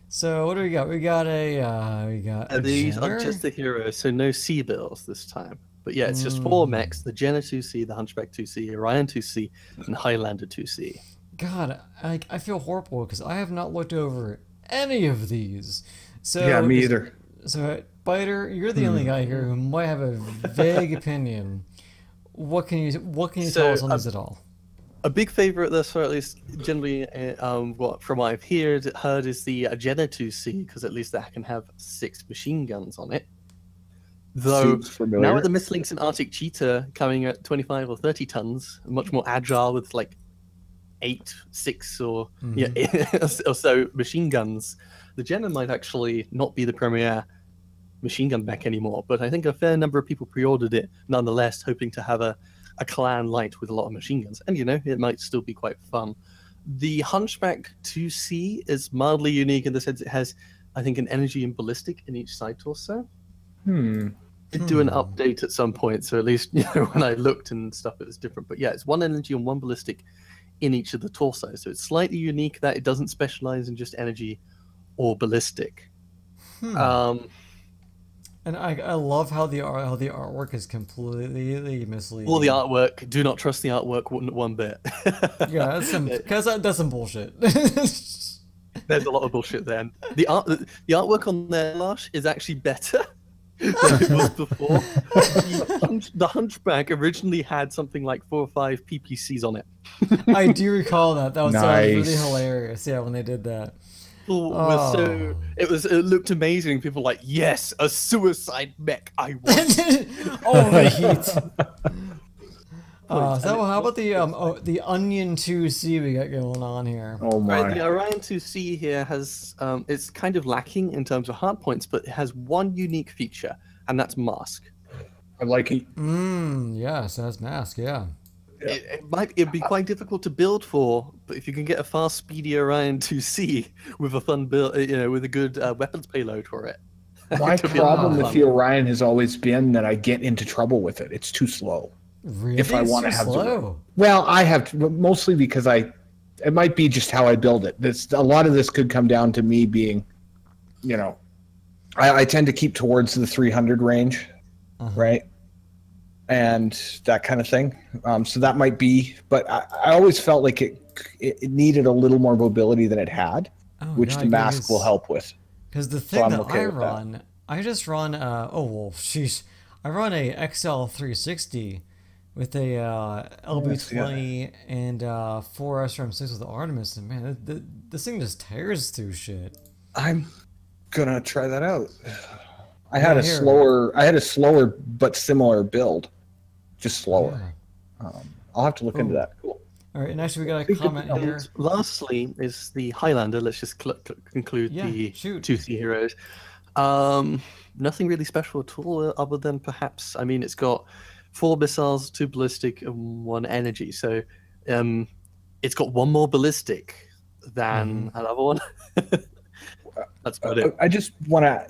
So what do we got? We got a These Jenner? are just the heroes, so no C bills this time. But yeah, it's just 4 mechs: the Jenner 2C, the Hunchback 2C, Orion 2C, and Highlander 2C. God, I feel horrible because I have not looked over any of these. So Yeah, me either. So Biter, you're the only guy here who might have a vague opinion. What can you tell us on this at all? A big favorite thus far, at least generally, from what I've heard is the Jenner 2C, because at least that can have 6 machine guns on it. Though Seems familiar. now with the Mislinks and Arctic Cheetah coming at 25 or 30 tons, much more agile with like 8, 6 or or so machine guns, the Jenner might actually not be the premier machine gun mech anymore. But I think a fair number of people pre-ordered it nonetheless, hoping to have a clan light with a lot of machine guns, and it might still be quite fun. The Hunchback 2C is mildly unique in the sense it has, I think, an energy and ballistic in each side torso. Did do an update at some point, so at least when I looked and stuff, it was different. But yeah, it's 1 energy and 1 ballistic in each of the torsos, so it's slightly unique that it doesn't specialize in just energy or ballistic. And I love how the artwork is completely misleading. All the artwork, do not trust the artwork one bit. Yeah, that's some bullshit. There's a lot of bullshit there. And the artwork on there, Larsh, is actually better than it was before. The Hunchback originally had something like 4 or 5 PPCs on it. I do recall that. That was Nice. really hilarious. Yeah, when they did that. It looked amazing. People were like, yes, a suicide mech. I want. Oh, the heat. So how about the Onion 2C we got going on here? Oh my. Right, the Orion 2C here has it's kind of lacking in terms of hard points, but it has one unique feature, and that's mask. I like it. Yes, that's mask. Yeah. It'd be quite difficult to build for, but if you can get a fast, speedy Orion 2C with a fun build, with a good weapons payload for it. My problem with the Orion has always been that I get into trouble with it. It's too slow. Really? If I want to have slow. Well, I have to, mostly because it might be just how I build it. A lot of this could come down to me being, I tend to keep towards the 300 range, right? And that kind of thing. So that might be, but I always felt like it needed a little more mobility than it had, which the mask will help with. Because the thing that I run, I just run, I run a XL360 with a LB20 and 4 SRM6 with the Artemis, and man, this thing just tears through shit. I'm gonna try that out. I Yeah, had a here. slower but similar build, just slower. Yeah. I'll have to look into Oh. that. Cool. All right, and actually we got a See, good to comment know. here. And lastly is the Highlander. Let's just conclude Yeah, the shoot. 2C heroes. Nothing really special at all, other than perhaps, I mean, it's got 4 missiles, 2 ballistic, and 1 energy. So, it's got 1 more ballistic than another one. That's about it. I just want to.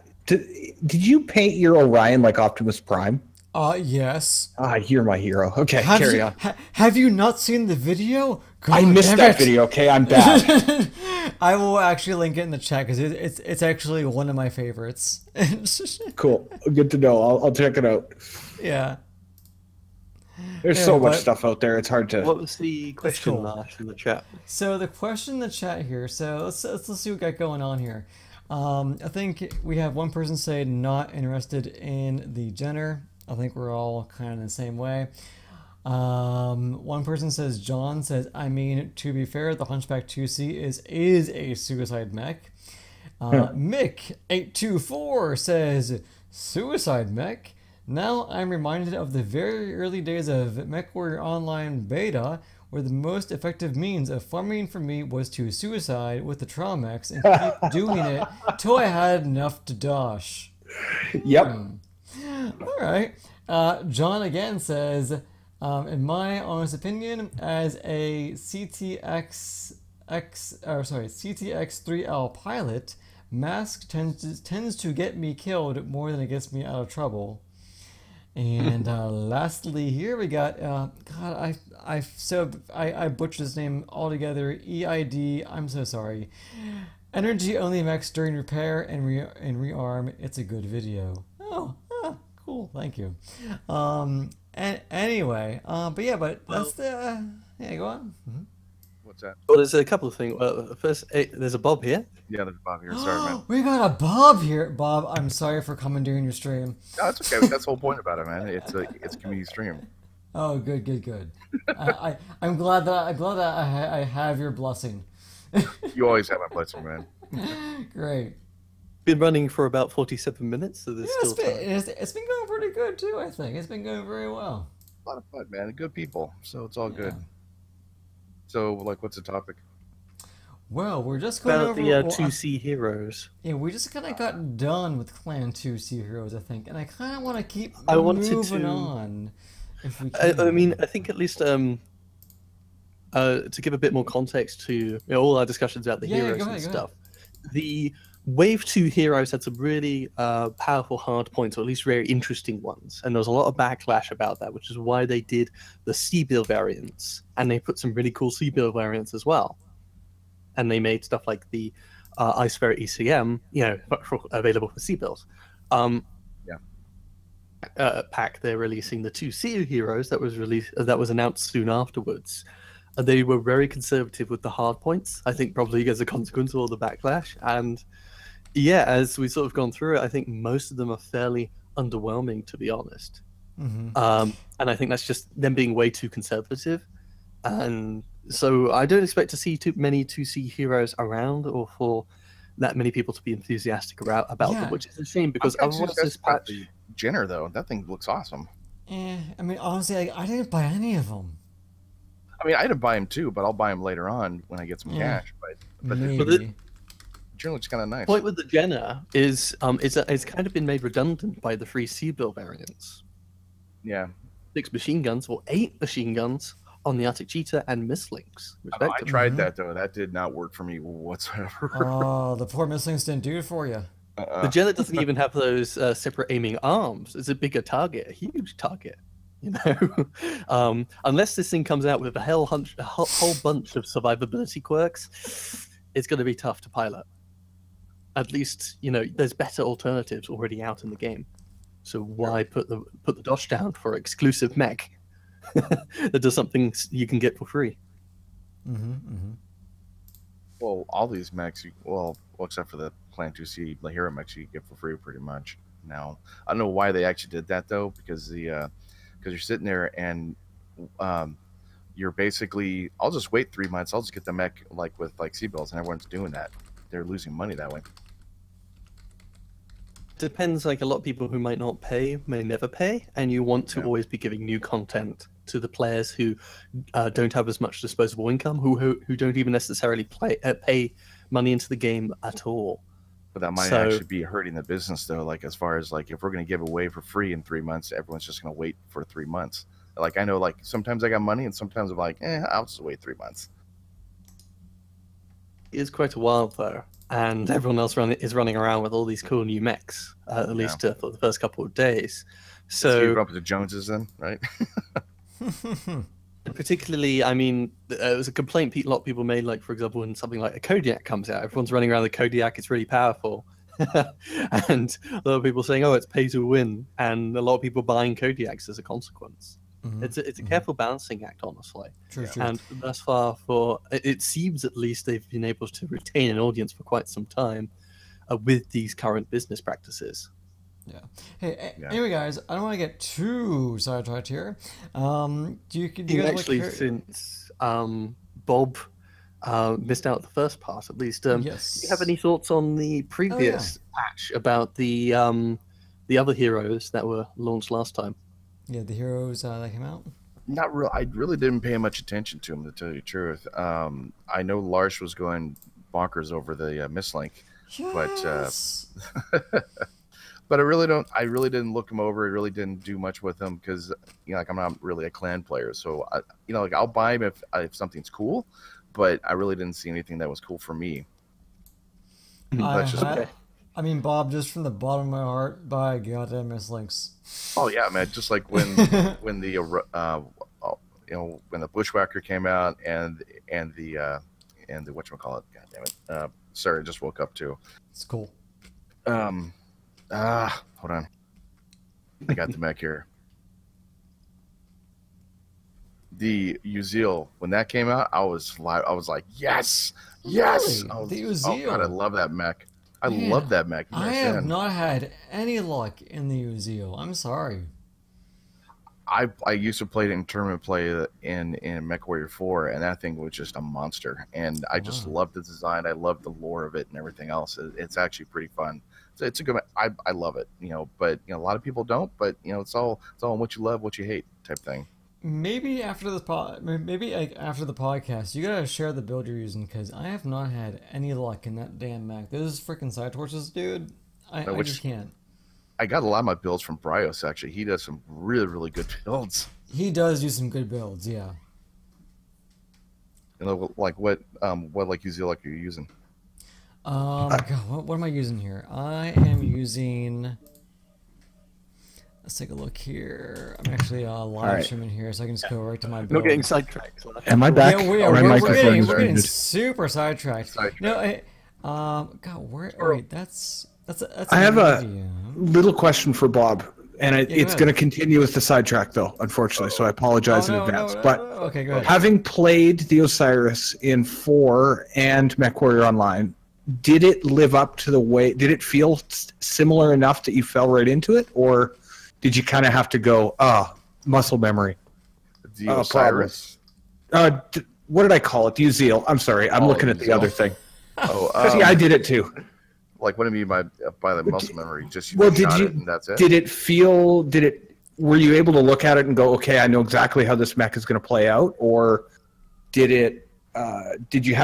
Did you paint your Orion like Optimus Prime? Yes. You're my hero. Okay, carry on. Have you not seen the video? God, I missed damn that it. video. Okay, I'm bad. I will actually link it in the chat because it's actually one of my favorites. Cool. Good to know. I'll check it out. Yeah. There's Yeah, so much but- stuff out there. It's hard to. What was the question, cool. Larsh, in the chat? So the question in the chat here. So let's see what we got going on here. I think we have one person say not interested in the Jenner. I think we're all kind of the same way. One person says, John says, I mean, to be fair, the Hunchback 2C is a suicide mech. Mick824 says, suicide mech? Now I'm reminded of the very early days of MechWarrior Online Beta, where the most effective means of farming for me was to suicide with the Traumex and keep doing it till I had enough to dosh. Yep. All right. John again says, in my honest opinion, as a CTX3L pilot, Mask tends to get me killed more than it gets me out of trouble. And lastly, here we got God. I butchered his name altogether. EID. I'm so sorry. Energy only mechs during repair and rearm. It's a good video. Oh, cool. Thank you. And anyway, but that's the yeah. Go on. Mm-hmm. What's that? Well, there's a couple of things. Well, first, there's a Bob here. Yeah, there's Bob here. Sorry, man. We got a Bob here. Bob, I'm sorry for coming during your stream. No, it's okay. That's the whole point about it, man. It's a community stream. Oh, good. I'm glad that I have your blessing. You always have my blessing, man. Great. Been running for about 47 minutes, so there's Yeah, still time. it's been going pretty good too. I think it's been going very well. A lot of fun, man. Good people, so it's all good. Yeah. So, like, what's the topic? Well, we're just going About over the well, 2C heroes. yeah, we just kind of got done with Clan 2C Heroes, I think, and I kind of want to keep wanted moving to- on. If we can. I mean, I think at least to give a bit more context to all our discussions about the Yeah, heroes go ahead, and go stuff, the Wave 2 heroes had some really powerful hard points, or at least very interesting ones, and there was a lot of backlash about that, which is why they did the C-Bill variants, and they put some really cool C-Bill variants as well. And they made stuff like the Ice Ferret ECM, available for C-Bills. Pack, they're releasing the 2C heroes that was announced soon afterwards. And they were very conservative with the hard points, I think probably as a consequence of all the backlash. And yeah, as we've sort of gone through it, I think most of them are fairly underwhelming, to be honest. Mm-hmm. And I think that's just them being way too conservative. And so I don't expect to see too many 2C heroes around, or for that many people to be enthusiastic about Yeah. them, which is a shame, because I'm kinda otherwise this obsessed about patch... the Jenner, though. That thing looks awesome. I mean, honestly, I didn't buy any of them. I mean, I didn't buy him too, but I'll buy him later on when I get some Yeah. cash. But Maybe. Jenner looks kind of nice. point with the Jenner is it's kind of been made redundant by the free C-Bill variants. Yeah. 6 machine guns, or 8 machine guns on the Arctic Cheetah and Mistlinks, I respectively. tried that, though. That did not work for me whatsoever. Oh, the poor Misslings didn't do it for you. The Jenner doesn't even have those separate aiming arms. It's a bigger target, a huge target. Unless this thing comes out with a whole bunch of survivability quirks, it's going to be tough to pilot. At least, there's better alternatives already out in the game. So why put the dosh down for exclusive mech that does something you can get for free? Well, all these mechs, well, except for the Clan 2C, the hero mechs, you get for free pretty much now. I don't know why they actually did that, though, because you're sitting there and you're basically, I'll just wait 3 months, I'll just get the mech with C-Bills, and everyone's doing that. They're losing money that way. depends. Like a lot of people who might not pay may never pay, and you want to always be giving new content to the players who don't have as much disposable income, who don't even necessarily pay money into the game at all. But that might actually be hurting the business, though. Like as far as like if we're going to give away for free in 3 months, everyone's just going to wait for 3 months. Like I know, like sometimes I got money, and sometimes I'm like, I'll just wait 3 months. It is quite a while though, and everyone else is running around with all these cool new mechs, at least for the first couple of days. So you go up with the Joneses then, right? Particularly, I mean, it was a complaint a lot of people made, like, for example, when something like a Kodiak comes out, everyone's running around the Kodiak, it's really powerful. And a lot of people saying, oh, it's pay to win, and a lot of people buying Kodiaks as a consequence. It's a careful balancing act, honestly. True. And thus far, it seems at least they've been able to retain an audience for quite some time with these current business practices. Yeah. Hey, anyway, guys, I don't want to get too sidetracked here. Do you guys actually, since Bob missed out the first part, at least, yes. Do you have any thoughts on the previous patch about the other heroes that were launched last time? Yeah, the heroes that came out. Not real. I really didn't pay much attention to them, to tell you the truth. I know Larsh was going bonkers over the Mistlink, yes. but I really didn't look him over. I really didn't do much with him because like I'm not really a clan player. So like I'll buy him if something's cool, but I really didn't see anything that was cool for me. That's just okay. I mean, Bob, just from the bottom of my heart, buy goddamn Mislinks. Oh yeah, man! Just like when when the when the Bushwhacker came out and the whatchamacallit, god damn it! Sorry, I just woke up too. It's cool. Hold on. I got the mech here. The Uzil, when that came out, I was like, yes, yes. Really? The Uzil. Oh god, I love that mech. I love that mech. I have not had any luck in the Uzil. I'm sorry. I used to play it in tournament play in MechWarrior 4, and that thing was just a monster. And I just love the design. I love the lore of it and everything else. It's actually pretty fun. So it's a good. I love it. But a lot of people don't. But it's all on what you love, what you hate type thing. Maybe after the podcast, you gotta share the build you're using, because I have not had any luck in that damn mech. Those freaking side torches, dude. I just can't. I got a lot of my builds from Bryos. Actually, he does some really, really good builds. He does do some good builds, yeah. Like what like Uzil like you're using? God, what am I using here? I am using. Let's take a look here. I'm actually live streaming here, so I can just go right to my build. Not getting sidetracked. Am I back? Yeah, we're getting super sidetracked. God, wait, that's I have a little question for Bob, and it's going to continue with the sidetrack, though, unfortunately, so I apologize in advance. Okay, go ahead. Having played the Osiris in 4 and MechWarrior Online, did it live up to the way? Did it feel similar enough that you fell right into it, or did you kind of have to go, muscle memory? The Osiris. What did I call it? The Uzil. I'm sorry. I'm looking at the other thing. See, I did it too. Like, what do you mean by the muscle memory? Just shot it and that's it? Did it feel? Were you able to look at it and go, okay, I know exactly how this mech is going to play out, or did it? Did you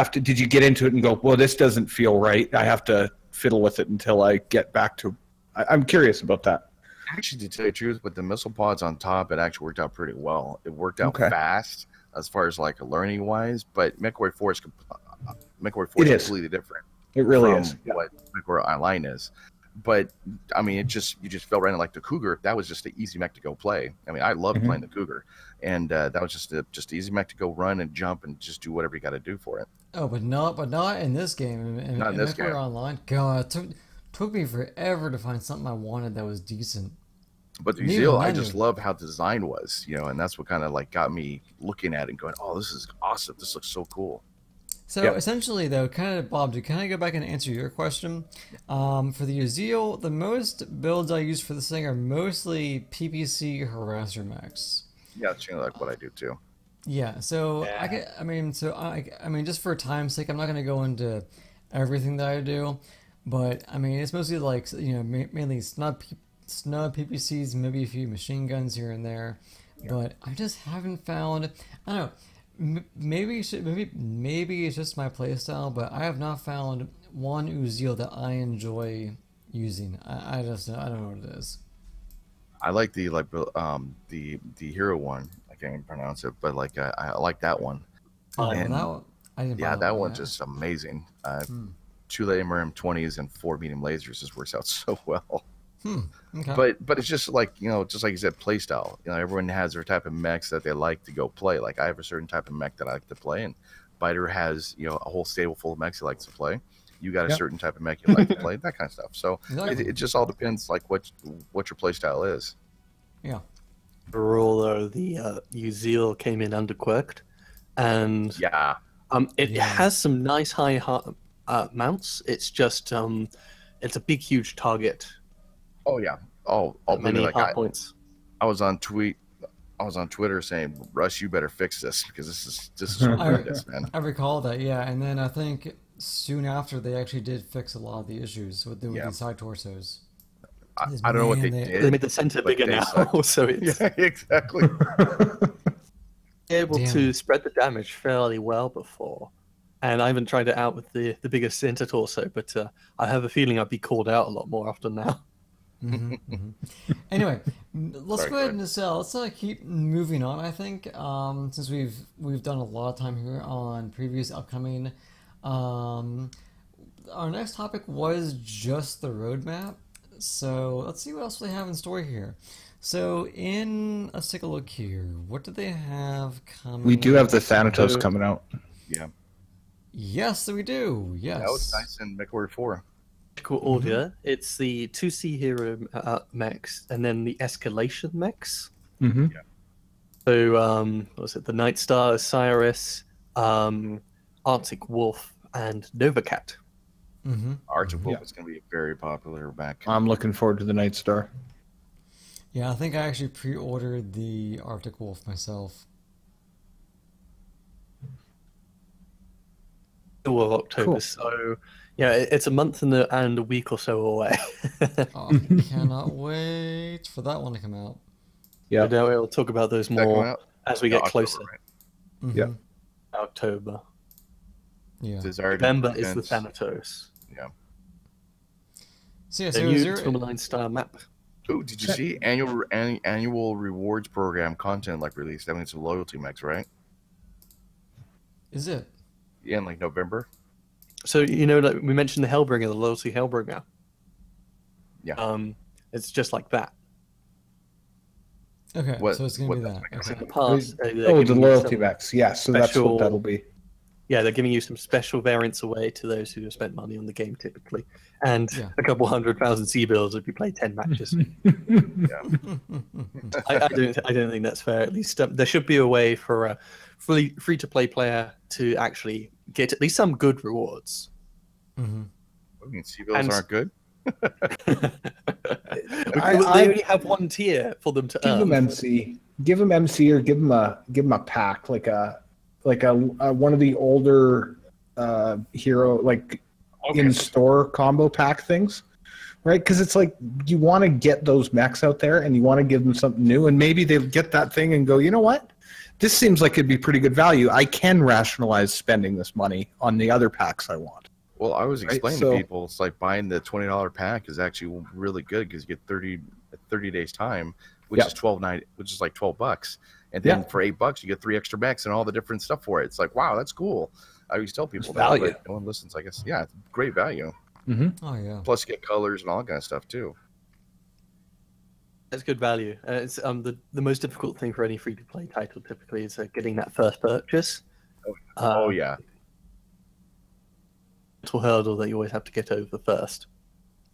get into it and go, well, this doesn't feel right. I have to fiddle with it until I get back to. I'm curious about that. Actually, to tell you the truth, with the missile pods on top, it actually worked out pretty well. It worked out fast as far as like learning wise, but MechWarrior 4 is completely different. It really is. What MechWarrior Online is. But I mean, you just fell right in like the Cougar. That was just an easy mech to go play. I mean, I loved playing the Cougar, and that was just easy mech to go run and jump and just do whatever you got to do for it. Oh, but not in this game. Not in this game. Online. God, it took me forever to find something I wanted that was decent. But the Uzil, I just love how design was, and that's what kind of like got me looking at it and going, "Oh, this is awesome! This looks so cool." So essentially, though, kind of Bob, to kind of go back and answer your question, for the Uzil, the most builds I use for this thing are mostly PPC harasser mechs. Yeah, it's like what I do too. Yeah, so I mean, just for time's sake, I'm not going to go into everything that I do, But I mean, it's mostly like mainly snub PPCs, maybe a few machine guns here and there. Yeah. But I just haven't found. I don't know. Maybe it's just my playstyle, but I have not found one Uziel that I enjoy using. I don't know what it is. I like the hero one. I can't even pronounce it, but like I like that one. And that one, that one's just amazing. 2 layer M20s and 4 medium lasers just works out so well. Okay. But it's just like just like you said, play style. Everyone has their type of mechs that they like to go play. Like I have a certain type of mech that I like to play, and Biter has a whole stable full of mechs he likes to play. You got a certain type of mech you like to play, that kind of stuff. So it just all depends like what your play style is. Yeah. Overall, though, the Uziel came in underquirked, and it has some nice high mounts. It's just it's a big, huge target. Oh yeah. Many like hot points. I was on Twitter saying, "Rush, you better fix this because this is horrendous, man." I recall that, yeah, and then I think soon after they actually did fix a lot of the issues with the side torsos. I don't know what they did. They made the center bigger now, so it's exactly able to spread the damage fairly well before. And I haven't tried it out with the bigger center torso, but I have a feeling I'd be called out a lot more often now. Anyway, let's go ahead and let's keep moving on. I think since we've done a lot of time here on previous upcoming. Our next topic was just the roadmap. So let's see what else they have in store here. So let's take a look here. What do they have coming? We do have the Thanatos coming out. Yeah. Yes, we do. Yes. That was nice in MechWarrior 4. Cool order. It's the 2C hero mechs and then the escalation mechs. Yeah. So what was it? The Night Star, Osiris, Arctic Wolf, and Novacat. Arctic Wolf is going to be a very popular mech. I'm looking forward to the Night Star. Yeah, I think I actually pre-ordered the Arctic Wolf myself. Of October, cool. So yeah, it's a month and a week or so away. I cannot wait for that one to come out. Yeah, we'll talk about those more as we get closer. Right? Yeah, October. Yeah, November is the Thanatos. Yeah. So yeah, the new Tourmaline Star map. Oh, did you see annual rewards program content like released? That means some loyalty mechs, right? Is it? Yeah, in like November. So like we mentioned the Hellbringer, the loyalty Hellbringer. Yeah. It's just like that. Okay, so it's gonna be that. Okay. In the past, the loyalty mechs. Yeah, so that's what that'll be. Yeah, they're giving you some special variants away to those who have spent money on the game typically, and a couple 100,000 C-bills if you play 10 matches. I don't think that's fair. At least there should be a way for a free-to-play player to actually get at least some good rewards. I mean, C-bills aren't good. They only have one tier for them to earn. Give them MC. Give them MC, or give them a pack like a one of the older hero in-store combo pack things, right? Because it's like you want to get those mechs out there and you want to give them something new, and maybe they'll get that thing and go, you know what? This seems like it'd be pretty good value. I can rationalize spending this money on the other packs I want. Well, I was explaining to people, it's like buying the $20 pack is actually really good because you get 30 days time, which is which is like $12. And then for $8, you get 3 extra mechs and all the different stuff for it. It's like, wow, that's cool. I always tell people that, value. But no one listens. I guess, it's great value. Oh yeah. Plus, you get colors and all that kind of stuff too. That's good value. It's the most difficult thing for any free-to-play title typically is getting that first purchase. Oh yeah. Mental hurdle that you always have to get over first.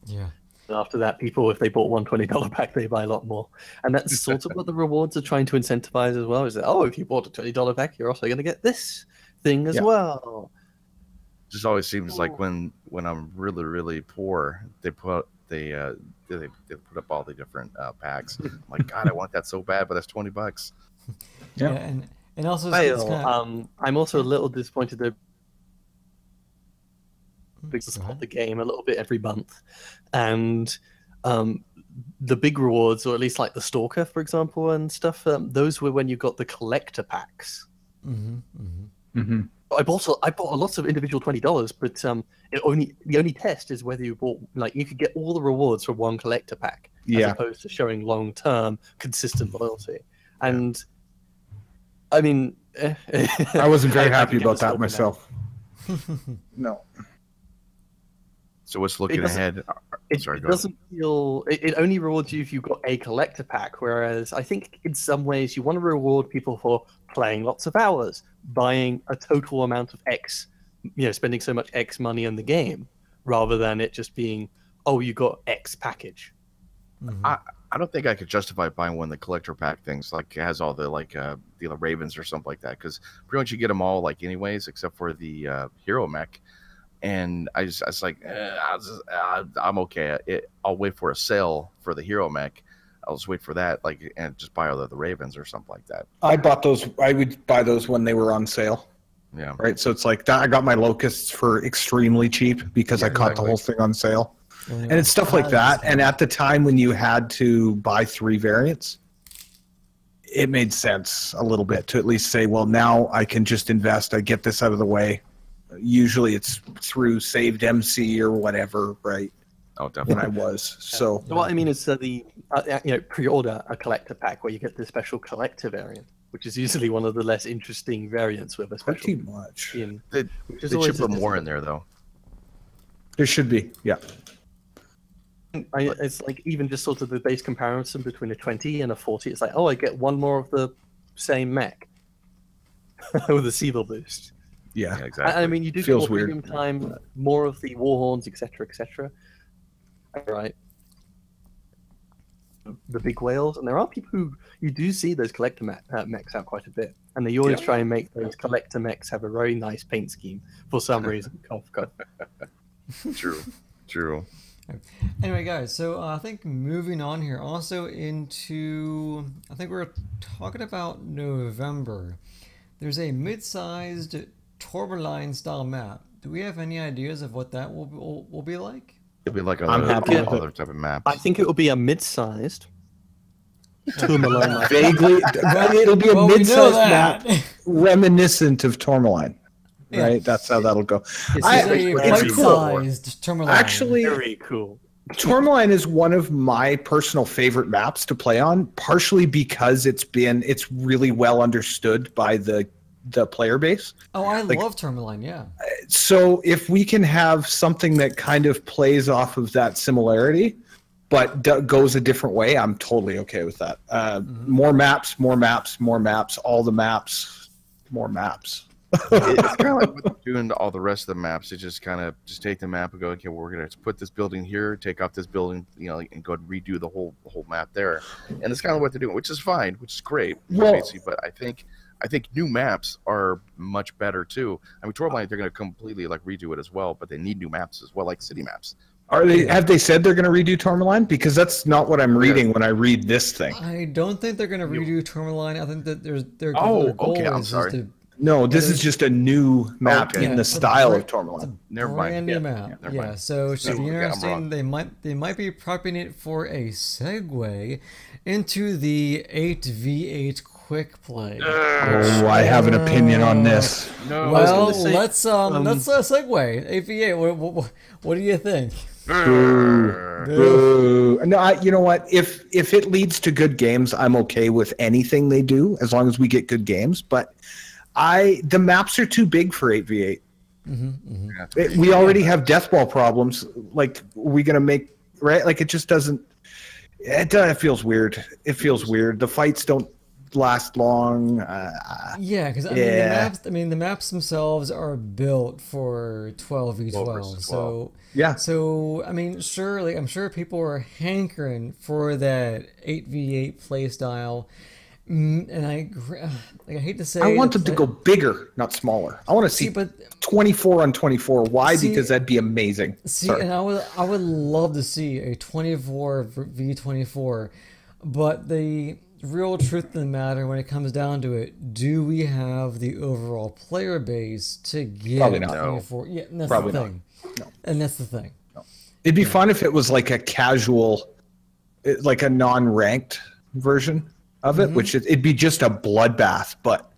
Yeah. And after that, people, if they bought one $20 pack, they buy a lot more. And that's sort of what the rewards are trying to incentivize as well. Is that, if you bought a $20 pack, you're also going to get this thing as well. Just always seems like when I'm really, really poor, they put up all the different packs. I'm like, God, I want that so bad, but that's $20. Yeah, and also it's I'm also a little disappointed though. to support the game a little bit every month, and the big rewards, or at least like the Stalker, for example, and stuff. Those were when you got the collector packs. I bought a lot of individual $20, but the only test is whether you bought, like, you could get all the rewards from one collector pack, as opposed to showing long-term consistent loyalty. And I mean, I wasn't very happy about that myself. No. So what's looking ahead? It doesn't feel. It only rewards you if you've got a collector pack. Whereas I think in some ways you want to reward people for playing lots of hours, buying a total amount of X, spending so much X money on the game, rather than it just being, oh, you got X package. I don't think I could justify buying one of the collector pack things, like it has all the the Ravens or something like that, because pretty much you get them all like anyways, except for the hero mech. And I was like, I'm okay. I'll wait for a sale for the hero mech. I'll just wait for that, and just buy all the Ravens or something like that. I bought those. I would buy those when they were on sale. Yeah. Right. So it's like that. I got my Locusts for extremely cheap because I caught the whole thing on sale. And it's stuff like that. And at the time when you had to buy 3 variants, it made sense a little bit to at least say, well, now I can just invest. I get this out of the way. Usually it's through saved MC or whatever, right? Oh, definitely. When I was. So what I mean is the pre-order a collector pack where you get the special collector variant, which is usually one of the less interesting variants with a special. pretty much. They should put more in there, though. There should be, yeah. It's like even just sort of the base comparison between a 20 and a 40. It's like, oh, I get one more of the same mech with a Seaver boost. Yeah, exactly. I mean, you do Feels get more weird. premium time, more of the Warhorns, etc., etc. Right. The big whales, and there are people who you do see those collector mechs out quite a bit, and they always try and make those collector mechs have a very nice paint scheme for some reason. True. Anyway, guys, so I think moving on here, also into, I think we're talking about November. There's a mid-sized Tourmaline style map. Do we have any ideas of what that will be like? It'll be like I'm happy with other type of maps. I think it will be a mid-sized Tourmaline. Vaguely, it'll be a Well, we know mid-sized that. map reminiscent of Tourmaline. Right, that's how that'll go. It's cool. bite-sized Tourmaline. Actually, Very cool. Tourmaline is one of my personal favorite maps to play on, partially because it's really well understood by the player base. Oh, I love Tourmaline, yeah. So if we can have something that kind of plays off of that similarity, but goes a different way, I'm totally okay with that. More maps, all the maps, more maps. It's kind of like what they're doing to all the rest of the maps. They just kind of take the map and go, okay, well, we're gonna put this building here, take off this building, and go and redo the whole map there. And it's kind of what they're doing, which is fine, which is great. Well, but I think new maps are much better too. I mean, Tourmaline, they're gonna completely redo it as well, but they need new maps as well, like city maps. Have they said they're going to redo Tourmaline? Because that's not what I'm reading when I read this thing. I don't think they're going to redo Tourmaline. I think that their Oh, goal okay, I'm is sorry. to No, this is just a new map in the style of Tourmaline. Never brand mind. new map. never Yeah, mind. so it should be Okay, I'm interesting. wrong. They might be prepping it for a segue into the 8v8 quick play. Oh, I have an opinion on this. No. Well, gonna say, let's segue 8v8. What do you think? Boo. No, you know what? If it leads to good games, I'm okay with anything they do as long as we get good games. But the maps are too big for 8v8. We already have death ball problems. Like, are we gonna make right? Like, it just doesn't. It feels weird. It feels weird. The fights don't last long. Yeah, because the maps themselves are built for 12v12. So yeah. So I mean, surely I'm sure people are hankering for that 8v8 play style. And I hate to say, I want them to go bigger, not smaller. I want to see 24 on 24. Why? Because that'd be amazing. And I would love to see a 24v24, but the real truth of the matter, when it comes down to it, do we have the overall player base to get Probably not. 24? Yeah, that's Probably the not. thing. And that's the thing. It'd be fun if it was like a casual, like a non-ranked version of it, which it'd be just a bloodbath, but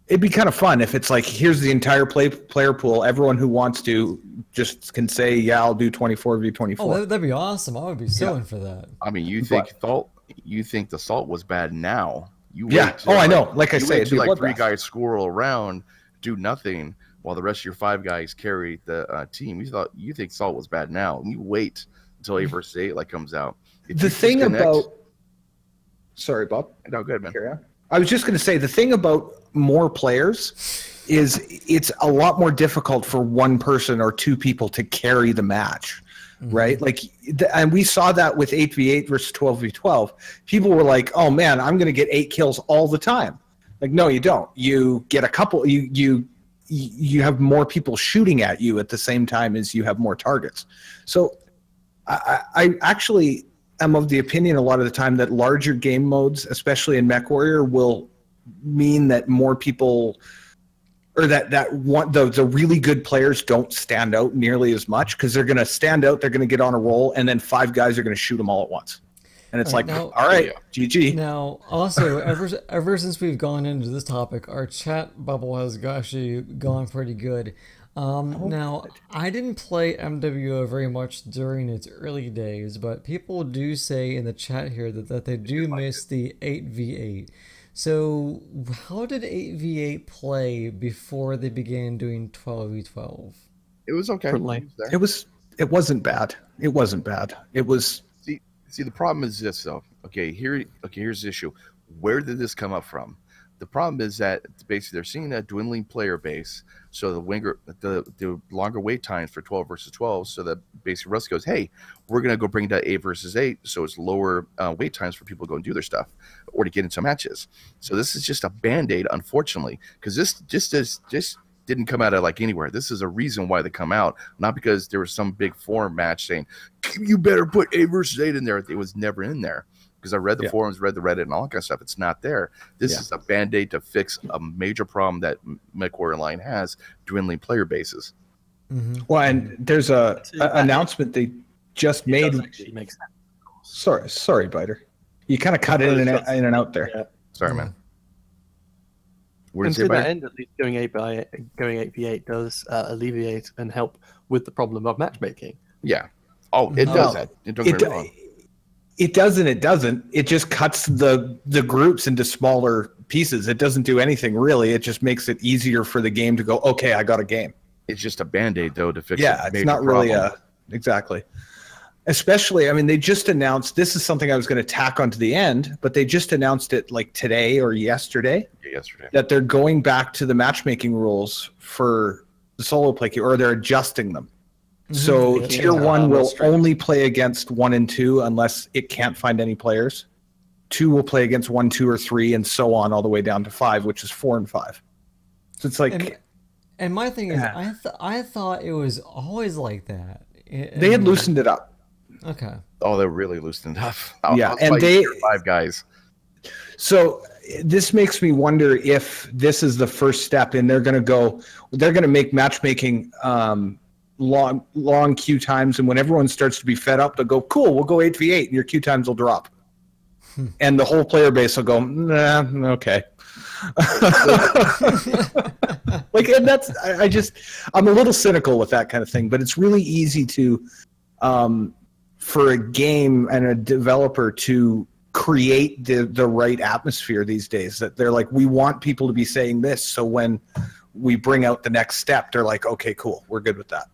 it'd be kind of fun if it's like, here's the entire player pool. Everyone who wants to just can say, yeah, I'll do 24v24. Oh, that'd be awesome. I would be so in for that. I mean, you think the salt was bad now. You I know. Like I say, it'd be like 3 guys squirrel around, do nothing, while the rest of your 5 guys carry the team. You think salt was bad now, and you wait until 8 versus 8 like comes out. The thing about, sorry, Bob. No, good man. Carry on. I was just going to say the thing about more players is it's a lot more difficult for one person or 2 people to carry the match, right? Like, and we saw that with 8v8 versus 12v12. People were like, "Oh man, I'm going to get 8 kills all the time." Like, no, you don't. You get a couple. You have more people shooting at you at the same time as you have more targets. So, I actually am of the opinion a lot of the time that larger game modes, especially in MechWarrior, will mean that more people, or that the really good players don't stand out nearly as much, because they're going to stand out, they're going to get on a roll, and then 5 guys are going to shoot them all at once. And it's like, all right, GG. Now, also, ever since we've gone into this topic, our chat bubble has actually gone pretty good. Now, I didn't play MWO very much during its early days, but people do say in the chat here that they do miss the 8v8. So, how did 8v8 play before they began doing 12v12? It was okay. It wasn't bad. It wasn't bad. It was. See, the problem is this, though. Here's the issue. Where did this come up from? The problem is that basically they're seeing a dwindling player base, so the longer wait times for 12 versus 12, so that basically Russ goes, hey, we're going to go bring that 8 versus 8, so it's lower wait times for people to go and do their stuff or to get into matches. So this is just a Band-Aid, unfortunately, because this just didn't come out of like anywhere. This is a reason why they come out, not because there was some big forum match saying, you better put 8 versus 8 in there. It was never in there. Because I read the forums, read the Reddit, and all that kind of stuff. It's not there. This is a Band-Aid to fix a major problem that MechWarrior Online has, dwindling player bases. Well, and there's an announcement they just made. Sorry, Biter. You kind of cut in and out there. Yeah. Sorry, man. And to that end, at least going 8v8 does alleviate and help with the problem of matchmaking. Yeah. Oh, it does that. Don't get me wrong. It does and it doesn't. It just cuts the groups into smaller pieces. It doesn't do anything really. It just makes it easier for the game to go, okay, I got a game. It's just a Band-Aid, though, to fix it's not really exactly. Especially, I mean, they just announced, this is something I was going to tack onto the end, but they just announced it like today or yesterday. Yeah, yesterday. That they're going back to the matchmaking rules for the solo play queue, or they're adjusting them. So tier 1 will only play against 1 and 2 unless it can't find any players. 2 will play against 1, 2, or 3, and so on all the way down to 5, which is 4 and 5. So it's like, and my thing is, I thought it was always like that. They had loosened it up. Okay. Oh, they really loosened it up. And they 5 guys. So this makes me wonder if this is the first step, and they're going to make matchmaking long queue times, and when everyone starts to be fed up, they'll go, cool, we'll go 8v8 and your queue times will drop. And the whole player base will go, nah, okay. Like, and that's, I'm a little cynical with that kind of thing, but it's really easy to for a game and a developer to create the right atmosphere these days, that they're like, we want people to be saying this, so when we bring out the next step, they're like, okay, cool, we're good with that.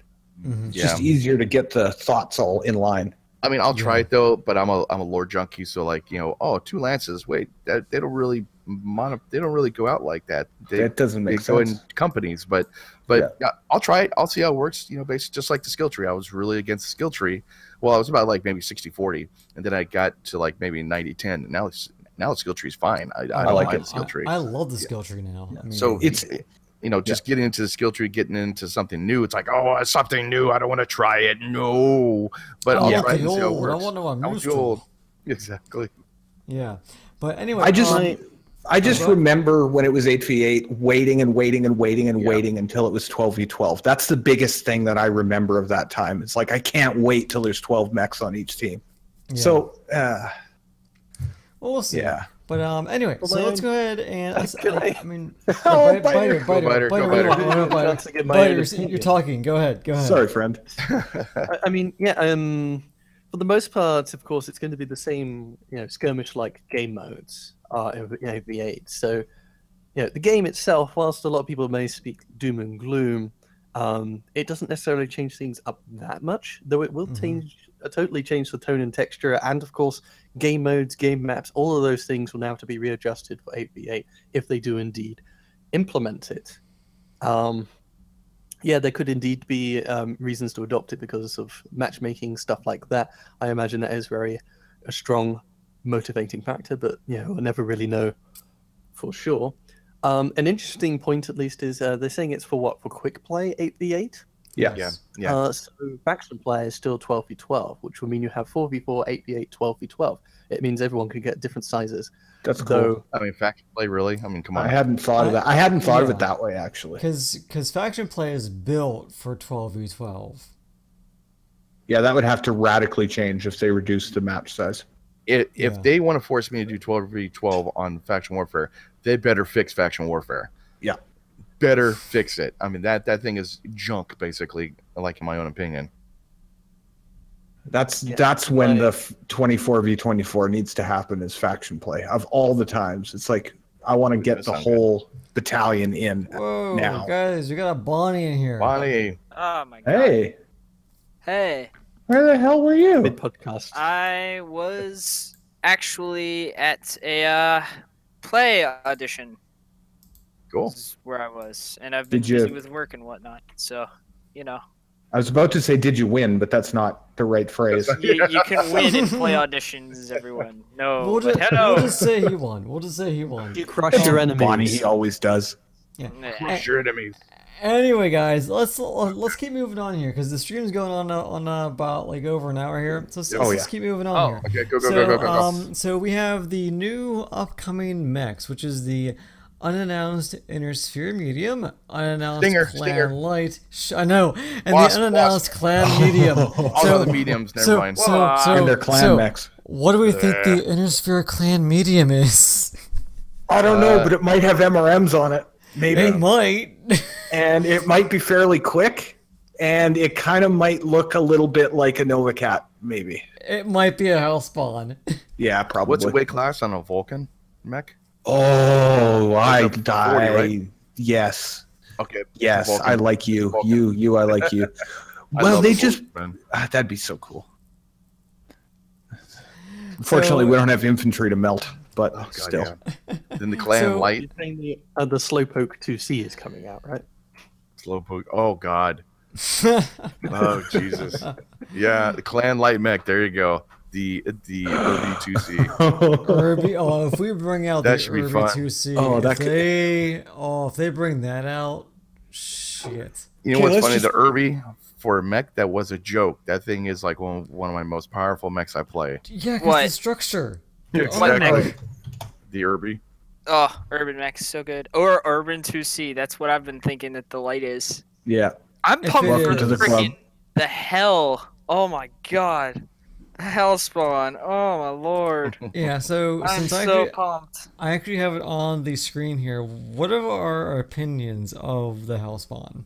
It's just easier to get the thoughts all in line. I mean, I'll try it though, but I'm a lore junkie, so like, 2 lances. Wait, they don't really go out like that. That doesn't make sense. They go in companies, but yeah, I'll try it. I'll see how it works. Basically just like the skill tree. I was really against the skill tree. Well, I was about like maybe 60-40, and then I got to like maybe 90-10. Now the skill tree is fine. I don't like the skill tree. I love the skill tree now. I mean, so it's. Just getting into the skill tree, getting into something new. It's like, oh, it's something new. I don't want to try it. No, but I'll try it and see how it works. I want to know. Old. Exactly. Yeah, but anyway, I just I just remember when it was 8v8, waiting and waiting and waiting and waiting until it was 12v12. That's the biggest thing that I remember of that time. It's like, I can't wait till there's 12 mechs on each team. Yeah. So, well, we'll see. Yeah. But anyway, so let's go ahead and I mean, Oh, Biter, you're talking. Go ahead. Sorry, friend. I mean, yeah. For the most part, of course, it's going to be the same, skirmish-like game modes in V8. So, the game itself, whilst a lot of people may speak doom and gloom, it doesn't necessarily change things up that much. Though it will totally change the tone and texture, and of course, game modes, game maps, all of those things will now have to be readjusted for 8v8 if they do indeed implement it. Yeah, there could indeed be reasons to adopt it because of matchmaking, stuff like that. I imagine that is a strong motivating factor, but we'll never really know for sure. An interesting point, at least, is they're saying it's for quick play 8v8. Yeah. So faction play is still 12v12, which will mean you have 4v4, 8v8, 12v12. It means everyone can get different sizes. That's cool. I mean, faction play, really? I mean, come on. I hadn't thought of that. I hadn't thought of it that way, actually. Because faction play is built for 12v12. Yeah, that would have to radically change if they reduce the match size. If they want to force me to do 12v12 on faction warfare, they better fix faction warfare. Yeah. Better fix it. I mean, that thing is junk, basically, like in my own opinion. That's when the 24v24 needs to happen is faction play. Of all the times, it's like, I want to get the whole battalion in now. Guys, we got a Bonnie in here. Bonnie. Oh my god. Hey. Where the hell were you? Mid-podcast. I was actually at a play audition. Cool. This is where I was, and I've been busy with work and whatnot. So, I was about to say, did you win? But that's not the right phrase. you can win in play auditions, everyone. No, We'll hello. just say he won. You crush your enemies. Bonnie, he always does. Yeah. Crush your enemies. Anyway, guys, let's keep moving on here because the stream's going on about like over an hour here. So let's keep moving on here. Okay, go. So we have the new upcoming mechs, which is the unannounced Inner Sphere Medium, unannounced Clan Light. I know, and the unannounced Clan Medium. All the mediums, never mind. And their clan mechs. What do we think the Inner Sphere Clan Medium is? I don't know, but it might have MRMs on it. Maybe. It might. And it might be fairly quick, and it kind of might look a little bit like a Nova Cat, maybe. It might be a Hellspawn. Yeah, probably. What's the weight class on a Vulcan mech? Oh, I 40, die. right? Yes. Okay. Yes, Vulcan. I like you. Vulcan. You, I like you. I Well, love they the just... Vulcan, that'd be so cool. Unfortunately, we don't have infantry to melt, but still. Yeah. Then the Clan Light. You're saying the Slowpoke 2C is coming out, right? Slowpoke. Oh, God. Oh, Jesus. Yeah, the Clan Light mech. There you go. The OV2C. Irby, if we bring out That the should be Irby fun. 2C, if they bring that out, shit. You know what's funny? The Irby for a mech, that was a joke. That thing is like one of my most powerful mechs I play. Yeah, because the structure. Exactly. The Irby. Oh, Urban Mech is so good. Or Urban 2C. That's what I've been thinking that the light is. Yeah. I'm pumped for to the freaking the hell. Oh my god. Hellspawn. Oh my lord. Yeah, so I'm since so pumped. I actually have it on the screen here, what are our opinions of the Hellspawn?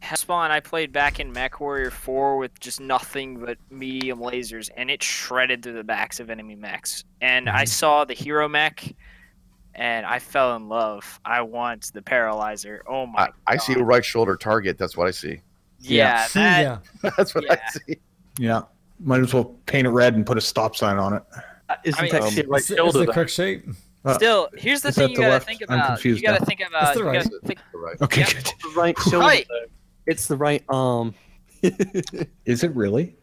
Hellspawn I played back in MechWarrior 4 with just nothing but medium lasers, and it shredded through the backs of enemy mechs. And I saw the hero mech, and I fell in love. I want the paralyzer. Oh my god. I see a right shoulder target. That's what I see. Yeah, that, That's what I see. Yeah. Might as well paint it red and put a stop sign on it. Isn't that shit right It's shoulder? the though? correct shape. Still, here's the Is thing that you the gotta left? think I'm about. confused You gotta now. think about. the You right. gotta think, Right. Okay, Yep. good. The right shoulder. Right. Though. It's the right arm. Is it really?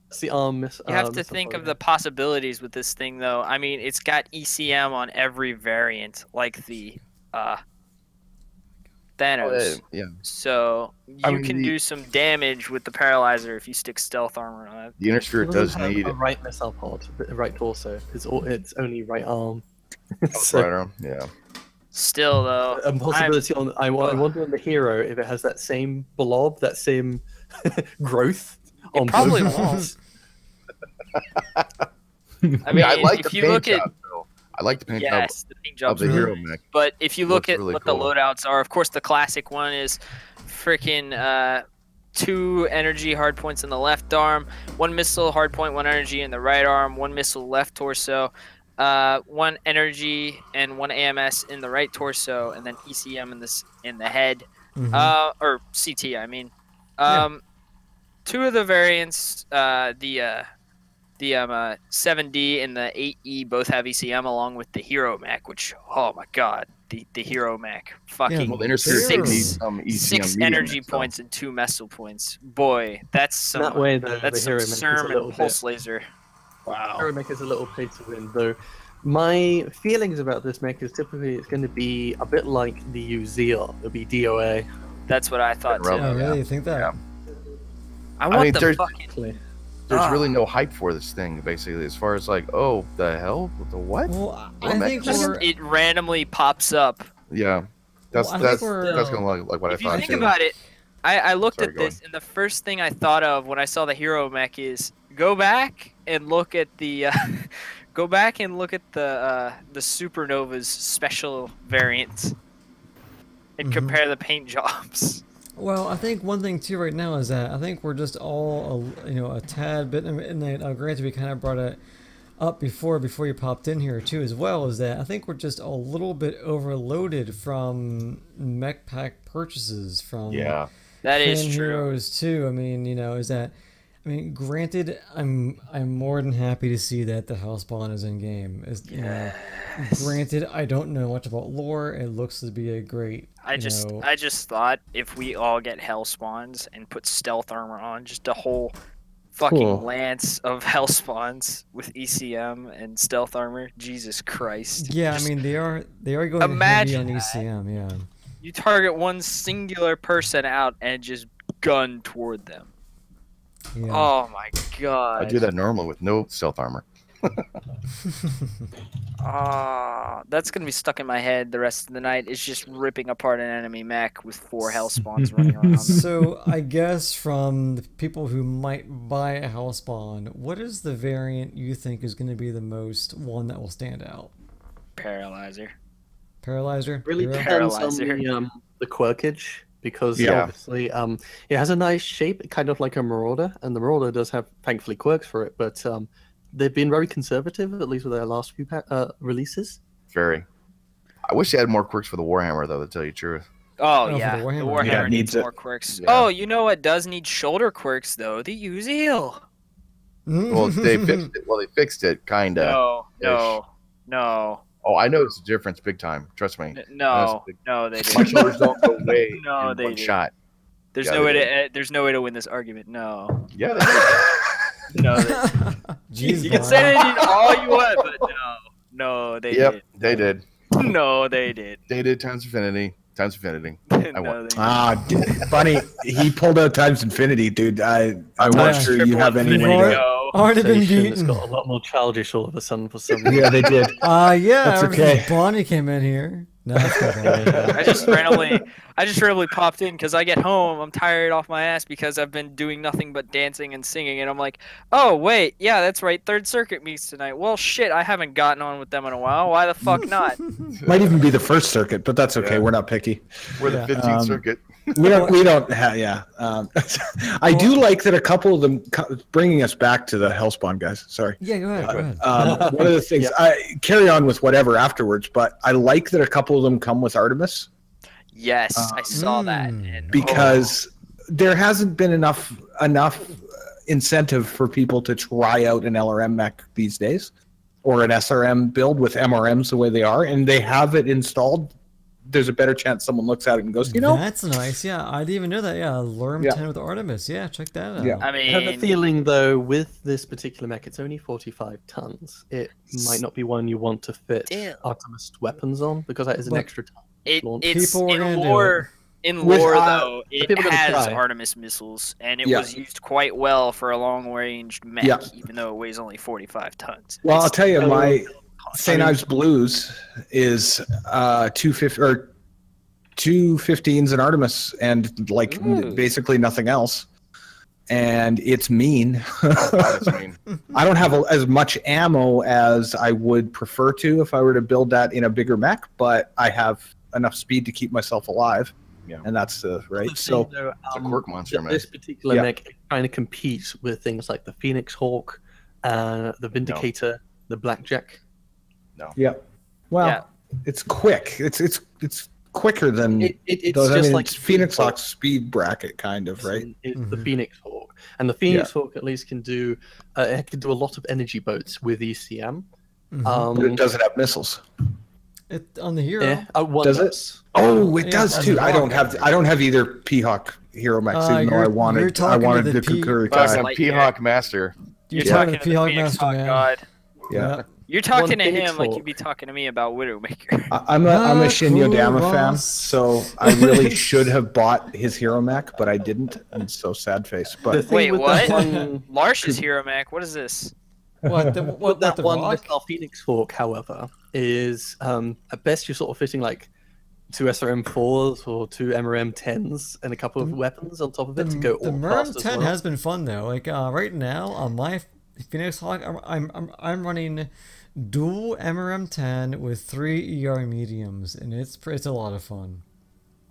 It's the arm. You have to think of the possibilities with this thing, though. I mean, it's got ECM on every variant, like the Thanos. Yeah. So you can do some damage with the paralyzer if you stick stealth armor on it. The Inner Sphere does need a right missile pod, the right torso. It's only right arm So, Right on. Yeah. Still though, a possibility on. I wonder on the hero if it has that same blob, that same growth. It on probably both won't. arms. I mean, I like if the you paint look at job, though. I like the paint yes, the paint job of job's the really hero nice. mech. But if you look Looks at really what cool. the loadouts are, of course, the classic one is freaking 2 energy hard points in the left arm, 1 missile hard point, 1 energy in the right arm, 1 missile left torso, 1 energy and 1 AMS in the right torso, and then ECM in the head, or CT. I mean, 2 of the variants, the 7D and the 8E both have ECM along with the hero mech, which, oh my god, the hero mech, fucking Well, the Intersphere six, needs 6 medium energy mech, so. points and 2 missile points. Boy, that's some That way, though, that's the some hero mech is a CERM little and bit. pulse laser. Wow. Hero mech is a little pay to win, though. My feelings about this mech is typically it's going to be a bit like the Uzeal. It'll be DOA. That's what I thought too. Oh, really? You think that? Yeah. I want mean, the there's- fucking. There's really no hype for this thing, basically, as far as like, oh, the hell, the what? Well, Well, I think just- we're. It randomly pops up. Yeah, that's Well, I that's think we're- that's gonna look like what If I you thought think too. about it, I looked Sorry, at go this, and the first thing I thought of when I saw the hero mech is go back and look at the the Supernova's special variants and compare the paint jobs. Well, I think one thing too right now is that I think we're just all a tad bit, and granted we kind of brought it up before you popped in here too as well, is that I think we're just a little bit overloaded from mech pack purchases from Yeah, That is fan true. heroes too. I mean, granted, I'm more than happy to see that the Hellspawn is in game. Granted, I don't know much about lore. It looks to be a great. I just thought if we all get hell spawns and put stealth armor on, just a whole fucking Cool. lance of hell spawns with ECM and stealth armor. Jesus Christ. Yeah, Just I mean they are going heavy imagine on that. ECM. Yeah. you target one singular person out and just gun toward them. Yeah. Oh my god. I do that normally with no stealth armor. That's gonna be stuck in my head the rest of the night. It's just ripping apart an enemy mech with 4 hell spawns running around them. So I guess from the people who might buy a hellspawn, what is the variant you think is going to be the most one that will stand out? Paralyzer. Paralyzer? Really Hero? depends on Paralyzer. the quirkage, because Yeah. obviously it has a nice shape, kind of like a Marauder, and the Marauder does have thankfully quirks for it, but they've been very conservative, at least with their last few releases. Very. I wish they had more quirks for the Warhammer, though, to tell you the truth. Oh, for yeah. the The Warhammer. Warhammer Yeah, it needs needs it. more quirks. Yeah. Oh, you know what does need shoulder quirks, though? The UDIMM. Well, they fixed it. Well, they fixed it, kind of. No. Oh, I noticed the difference big time. Trust me. No, they My didn't. shoulders don't go away No, in they one didn't. shot. There's Yeah, no way they to. There's no way to win this argument. No. Yeah, they did. No. Jeez, You can Vaughn. say they did all you want, but no, they Yep, did. they did. No, they did. They did times infinity. Times infinity. No, won. they didn't. Bunny, he pulled out times infinity, dude. I'm not Yeah. sure you Triple have any infinity. way to. No. Already been It's beaten. got a lot more childish all of a sudden for some reason. Yeah, they did. Yeah, That's ever since okay. Bonnie came in here. No, that's not bad. I just randomly popped in because I get home, I'm tired off my ass because I've been doing nothing but dancing and singing, and I'm like, oh wait, yeah, that's right, Third Circuit meets tonight. Well, shit, I haven't gotten on with them in a while. Why the fuck not? Might even be the first circuit, but that's okay. Yeah. We're not picky. We're the Yeah. 15th circuit. We don't have, yeah. I do like that a couple of them, bringing us back to the Hellspawn guys. Sorry. Yeah, go ahead. One of the things, I carry on with whatever afterwards, but I like that a couple of them come with Artemis Yes, I saw that. And, because there hasn't been enough incentive for people to try out an LRM mech these days, or an SRM build with MRMs the way they are, and they have it installed. There's a better chance someone looks at it and goes, That's nice. Yeah, I didn't even know that. Yeah, Lurm Yeah. 10 with Artemis. Yeah, check that out. Yeah. I I have a mean, feeling, though, with this particular mech, it's only 45 tons. It might not be one you want to fit Still. Artemis weapons on, because that is an But- extra ton. launch. it's People were in gonna do lore. In With, lore, though, it people are gonna has try. Artemis missiles, and it Yeah. was used quite well for a long-ranged mech, Yeah. even though it weighs only 45 tons. Well, I'll It's tell you, still my St. Ives Blues is 250 or 215s in Artemis and like basically nothing else. And it's mean. That's mean. I don't have as much ammo as I would prefer to if I were to build that in a bigger mech, but I have enough speed to keep myself alive. Yeah. And that's right. It's So a quirk monster, man. This particular mech kind of competes with things like the Phoenix Hawk, the Vindicator, the Blackjack. No. yeah. Well, Yeah. it's quick. It's quicker than It's those. just It's Phoenix Hawk. Hawk's speed bracket kind of, right? It's the Mhm. Phoenix Hawk, and the Phoenix Hawk at least can do it can do a lot of energy boats with ECM. Mhm. But it doesn't have missiles. It on the hero. Yeah, one Does it? does. Oh, it Yeah, does as too. a I don't Hawk. have either P-Hawk hero mechs, even though you're I wanted talking to the the P- Kukuri Buzz Kai. Light- P-Hawk Master. You're Yeah. talking The to the P-Hawk Phoenix Master Hawk Man. God. Yeah. You're talking to Phoenix him like Hawk. you'd be talking to me about Widowmaker. I'm a Shin Yodama fan, Ross. so I really should have bought his hero mech, but I didn't. I'm so sad face. The But thing Wait, with what? that one, Larsh's hero mech. What is this? What the with what that the one rock? missile Phoenix Hawk, however, is at best you're sort of fitting like 2 SRM4s or 2 MRM10s and a couple of weapons on top of it to go The all Merm fast as 10 well. has been fun though. Like right now on my Phoenix Hawk, I'm running dual MRM10 with 3 ER mediums, and it's a lot of fun.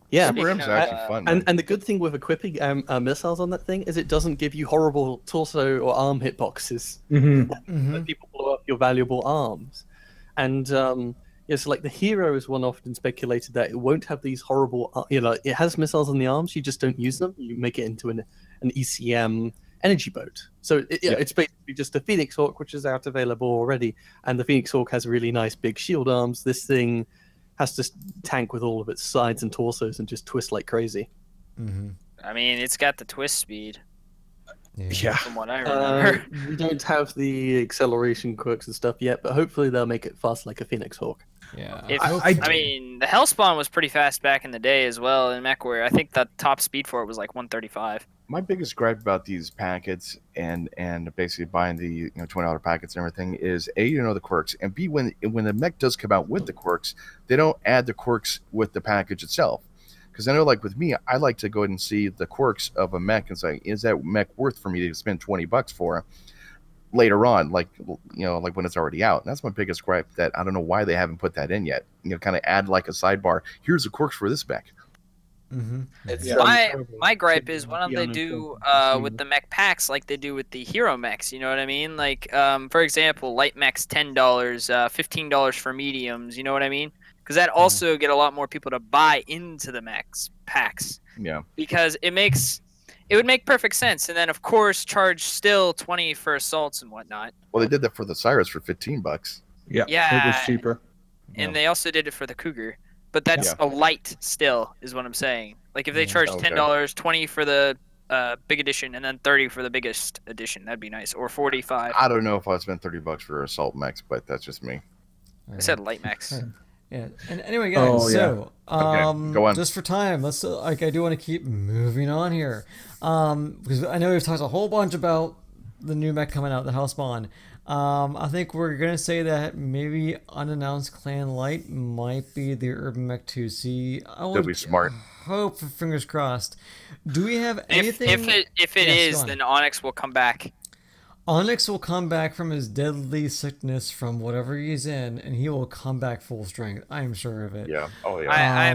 Yeah, Speaking MRM's of, actually fun. man. and the good thing with equipping missiles on that thing is it doesn't give you horrible torso or arm hitboxes. Mm-hmm. Where people blow up your valuable arms. And so like the hero is one often speculated that it won't have these horrible, it has missiles on the arms, you just don't use them. You make it into an ECM energy boat. So it's basically just the Phoenix Hawk, which is out available already. And the Phoenix Hawk has really nice big shield arms. This thing has to tank with all of its sides and torsos and just twist like crazy. Mm-hmm. I mean, it's got the twist speed, yeah, from what I remember. We don't have the acceleration quirks and stuff yet, but hopefully they'll make it fast like a Phoenix Hawk. Yeah. If, I- I mean, the Hellspawn was pretty fast back in the day as well in MechWarrior. I think the top speed for it was like 135. My biggest gripe about these packets and basically buying the $20 packets and everything is A, the quirks, and B, when the mech does come out with the quirks, they don't add the quirks with the package itself. Because I know, like with me, I like to go ahead and see the quirks of a mech and say, is that mech worth for me to spend $20 for later on, like when it's already out? And that's my biggest gripe, that I don't know why they haven't put that in yet. Kind of add like a sidebar. Here's the quirks for this mech. Mm-hmm. It's, My gripe is why don't they do with the mech packs like they do with the hero mechs? You know what I mean? Like, for example, light mechs $10, $15 for mediums. You know what I mean? Because that also get a lot more people to buy into the mechs packs. Yeah. Because it would make perfect sense, and then of course charge still 20 for assaults and whatnot. Well, they did that for the Cyrus for $15. yeah, it Yeah. was cheaper. And they also did it for the Cougar. But that's Yeah. a light still, is what I'm saying. Like if they Yeah. charged Okay. $10, 20 for the big edition, and then 30 for the biggest edition, that'd be nice. Or 45. I don't know if I spent $30 for assault mechs, but that's just me. I said light mechs. Yeah. And anyway, guys. Oh, yeah. So, Okay, go on. just for time, let's I do want to keep moving on here, because I know we've talked a whole bunch about the new mech coming out, the Hellspawn. I think we're gonna say that maybe unannounced Clan Light might be the Urban Mech 2C. They'll be smart. Hope, fingers crossed. Do we have If anything? it Yes, is, go on. then Onyx will come back. Onyx will come back from his deadly sickness from whatever he's in, and he will come back full strength. I am sure of it. Yeah. Oh yeah.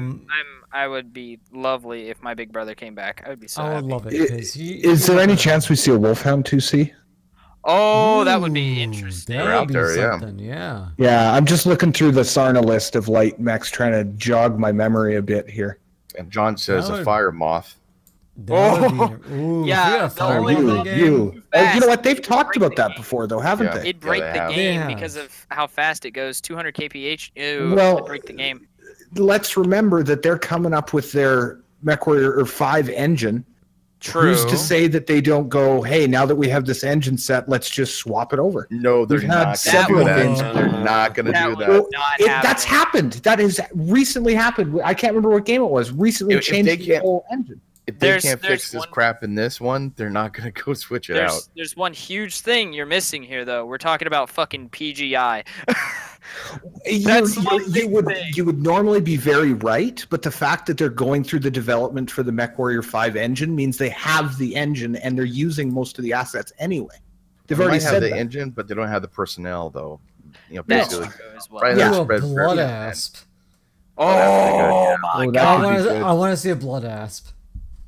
I would be lovely if my big brother came back. I would be so I would happy. love it because he. Is there any chance we see a Wolfhound 2C? Oh, that would be Ooh, interesting. That They're would out be there, yeah. something, yeah. Yeah, I'm just looking through the Sarna list of light mechs, trying to jog my memory a bit here. And John says That a would- fire moth. That would be, ooh, Yeah, if we got a the fire only in the thing- game. You. Oh, you know what? They've Fast. talked about that Break the before, though, haven't Yeah. they? It'd break they the have. They game have. because of how fast it goes. 200 kph. Ew, Well, it'd break the game. Let's remember that they're coming up with their MechWarrior 5 engine. True. Who's to say that they don't go, hey, now that we have this engine set, let's just swap it over? No, they're We've had not going to several do that. games- They're not going to That do would that. Well, not That's happen. happened. That has recently happened. I can't remember what game it was. Recently If they changed the can't- whole engine. If they There's- can't there's fix this one- crap in this one, they're not going to go switch it out. There's one huge thing you're missing here, though. We're talking about fucking PGI. That's one big you would normally be very right, but the fact that they're going through the development for the MechWarrior 5 engine means they have the engine and they're using most of the assets anyway. They've They already might have said the that. engine, but they don't have the personnel, though. You know, That's basically, true as well. right, Yeah. that's Ooh, a spread blood very- asp. Oh Oh, my that god! could be good. I want to see a blood asp.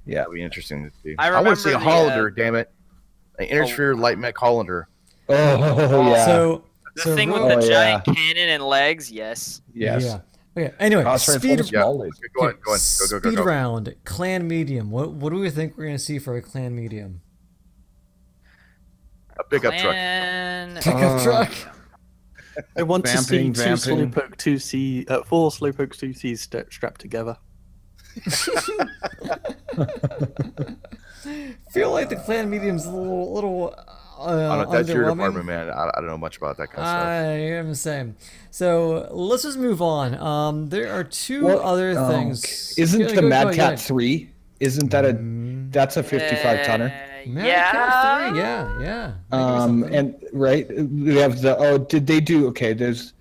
Yeah. That'd be interesting to see. I want to see a remember the, Hollander, damn it. An Intersphere light mech Hollander. Oh, yeah. So The thing with Oh, the yeah. giant cannon and legs, yes. Yes. yeah. Okay. Anyway, speed. Yeah. Small Okay, go on. Go. Speed round, clan medium. What do we think we're gonna see for a clan medium? A pickup truck. Clan- Pickup truck. I want to see Vamping. Slowpoke 2C, 4 Slowpoke 2Cs strapped together. Feel like the clan medium's a little That's your underwhelming. department, man. I don't know much about that kind of stuff. I am the same. So let's just move on. There are two Well, other things. Isn't Go- the go Mad ahead. Cat 3? Isn't that that's a 55 tonner? Mad Yeah. Cat 3, yeah. And right, we have the did they do there's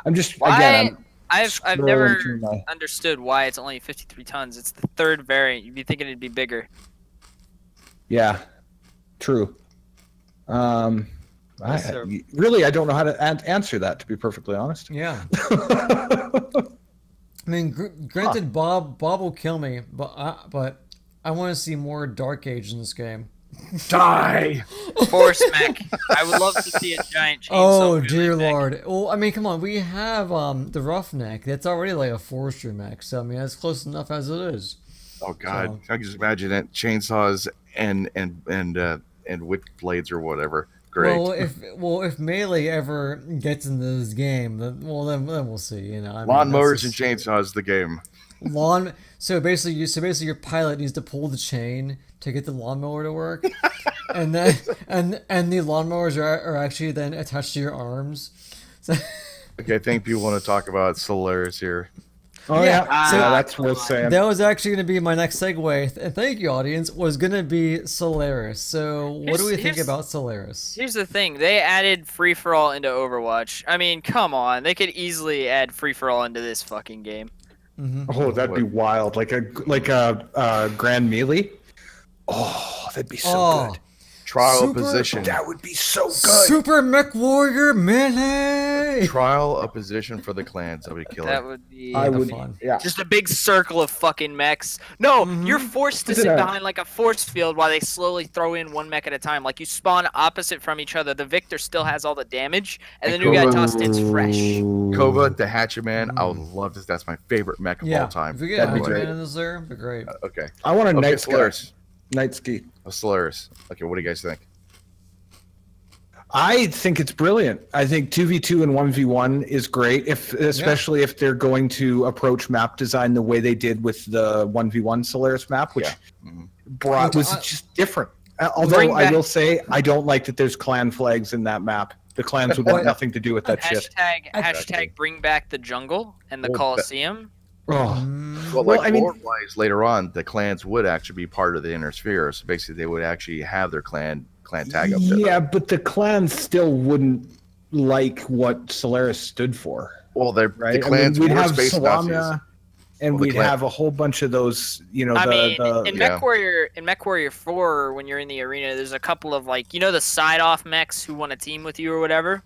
I'm just Why? again I've scrolling never through my- understood why it's only 53 tons. It's the third variant. You'd be thinking it'd be bigger. yeah, true. Yes, sir. Really, I don't know how to answer that, to be perfectly honest. Yeah. I mean, granted, Bob will kill me, but I want to see more Dark Age in this game. Die. Force mech. I would love to see a giant chainsaw. Oh melee dear mech. lord! Well, I mean, come on, we have the Roughneck. That's already like a forestry mech, so I mean, that's close enough as it is. Oh God, So- I can just imagine that chainsaws and whip blades or whatever. Great. Well, if Melee ever gets into this game, then we'll see. You know, I mean, Lawnmowers and that's just- chainsaws, the game. So basically, your pilot needs to pull the chain to get the lawnmower to work, and then and the lawnmowers are actually then attached to your arms. So, Okay, I think people want to talk about Solaris here. Oh Yeah, yeah, so- that's worth saying. that was actually going to be my next segue. And thank you, audience. Was going to be Solaris. So what do we think Here's- about Solaris? Here's the thing. They added free for all into Overwatch. I mean, come on. They could easily add free for all into this fucking game. Oh, that'd be wild, like a grand melee. Oh, that'd be so good. Trial Super- of position. That would be so good. Super Mech Warrior Melee. Trial of position for the clans. That would kill That it. would be I would, fun. yeah. just a big circle of fucking mechs. No, you're forced to Is it sit a- behind like a force field while they slowly throw in one mech at a time. Like you spawn opposite from each other. The victor still has all the damage, and the new guy tossed in's fresh. Kova, the Hatchet Man. I would love this. That's my favorite mech of Yeah, all time. if we get That'd be Hatchet great. Man in this there, it'd be great. Okay. I want a Okay, night ski. Solaris. Night ski. Solaris. Okay, what do you guys think? I think it's brilliant. I think 2v2 and 1v1 is great, especially if they're going to approach map design the way they did with the 1v1 Solaris map, which was just different. Although Bring I back- will say, I don't like that there's clan flags in that map. The clans would want nothing to do with that shit. Hashtag bring back the jungle and the Well, Coliseum. Oh. Well, Well, like I mean- lore-wise, later on, the clans would actually be part of the inner sphere. So basically, they would actually have their clan tag up there. Yeah, but the clans still wouldn't like what Solaris stood for. Well, they're Right? the clans we'd were have space Nazis. Salama, and Well, the we'd clan- have a whole bunch of those, you know, I mean, the in yeah. MechWarrior 4, when you're in the arena, there's a couple of like, the side-off mechs who want to team with you or whatever.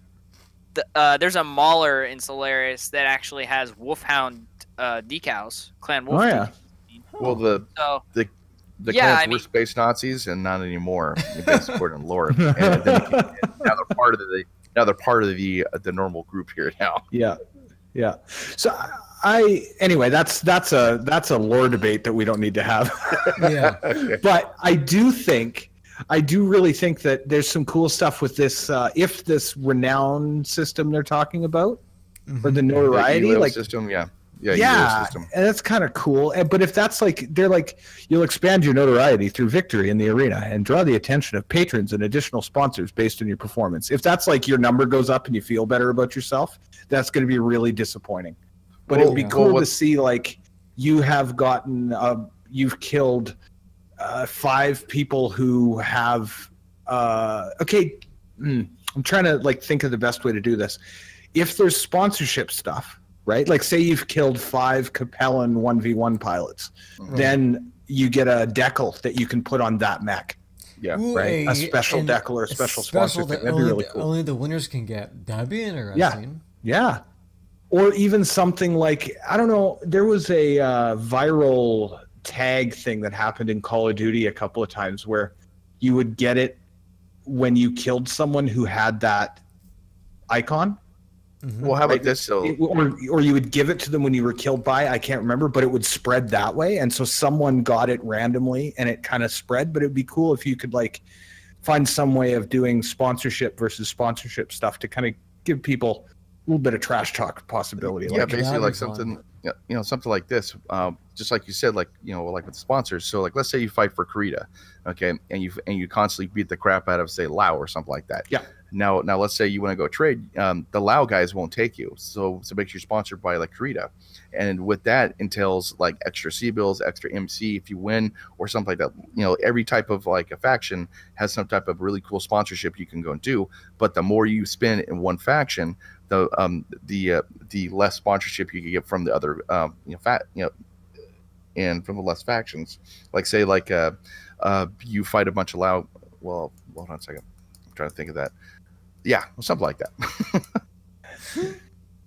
There's a Mauler in Solaris that actually has Wolfhound decals, Clan Wolf. Oh, yeah. Well, the So the Yeah, clans I were mean- space Nazis, and not anymore. Based according to lore, and then now they're part of the normal group here now. Yeah, yeah. So anyway, that's a lore debate that we don't need to have. Yeah. But I do really think that there's some cool stuff with this. If this renown system they're talking about, or the notoriety, Elo like system, yeah, yeah, Elo system. and that's kind of cool. But if that's like, they're like, you'll expand your notoriety through victory in the arena and draw the attention of patrons and additional sponsors based on your performance. If that's like your number goes up and you feel better about yourself, that's going to be really disappointing. But it would be Well, cool what- to see like you have gotten, you've killed 5 people who have. I'm trying to like think of the best way to do this. if there's sponsorship stuff, right? Like say you've killed 5 Capellan 1v1 pilots, then you get a decal that you can put on that mech. Yeah. Ooh, Right, a special decal or a special sponsor thing. that That'd be really cool. only the winners can get. That'd be interesting. Yeah. Or even something like, I don't know, there was a viral tag thing that happened in Call of Duty a couple of times where you would get it when you killed someone who had that icon. Well, how about this? So, Or you would give it to them when you were killed by, I can't remember, but it would spread that way. And so someone got it randomly and it kind of spread, but it'd be cool if you could like find some way of doing sponsorship versus sponsorship stuff to kind of give people a little bit of trash talk possibility. yeah, Like, basically that'd like be fun. something, you know, something like this. Just like you said, like, you know, like with the sponsors. So like, let's say you fight for Karita, okay, and you constantly beat the crap out of, say, Lao or something like that. Yeah. Now let's say you want to go trade. The Lao guys won't take you, so make sure you're sponsored by like Karita, and with that entails like extra C bills, extra MC if you win or something like that. You know, every type of like a faction has some type of really cool sponsorship you can go and do. But the more you spend in one faction, the less sponsorship you can get from the other and from the less factions. Like say like you fight a bunch of Lao. Well, hold on a second. I'm trying to think of that. Yeah, something like that.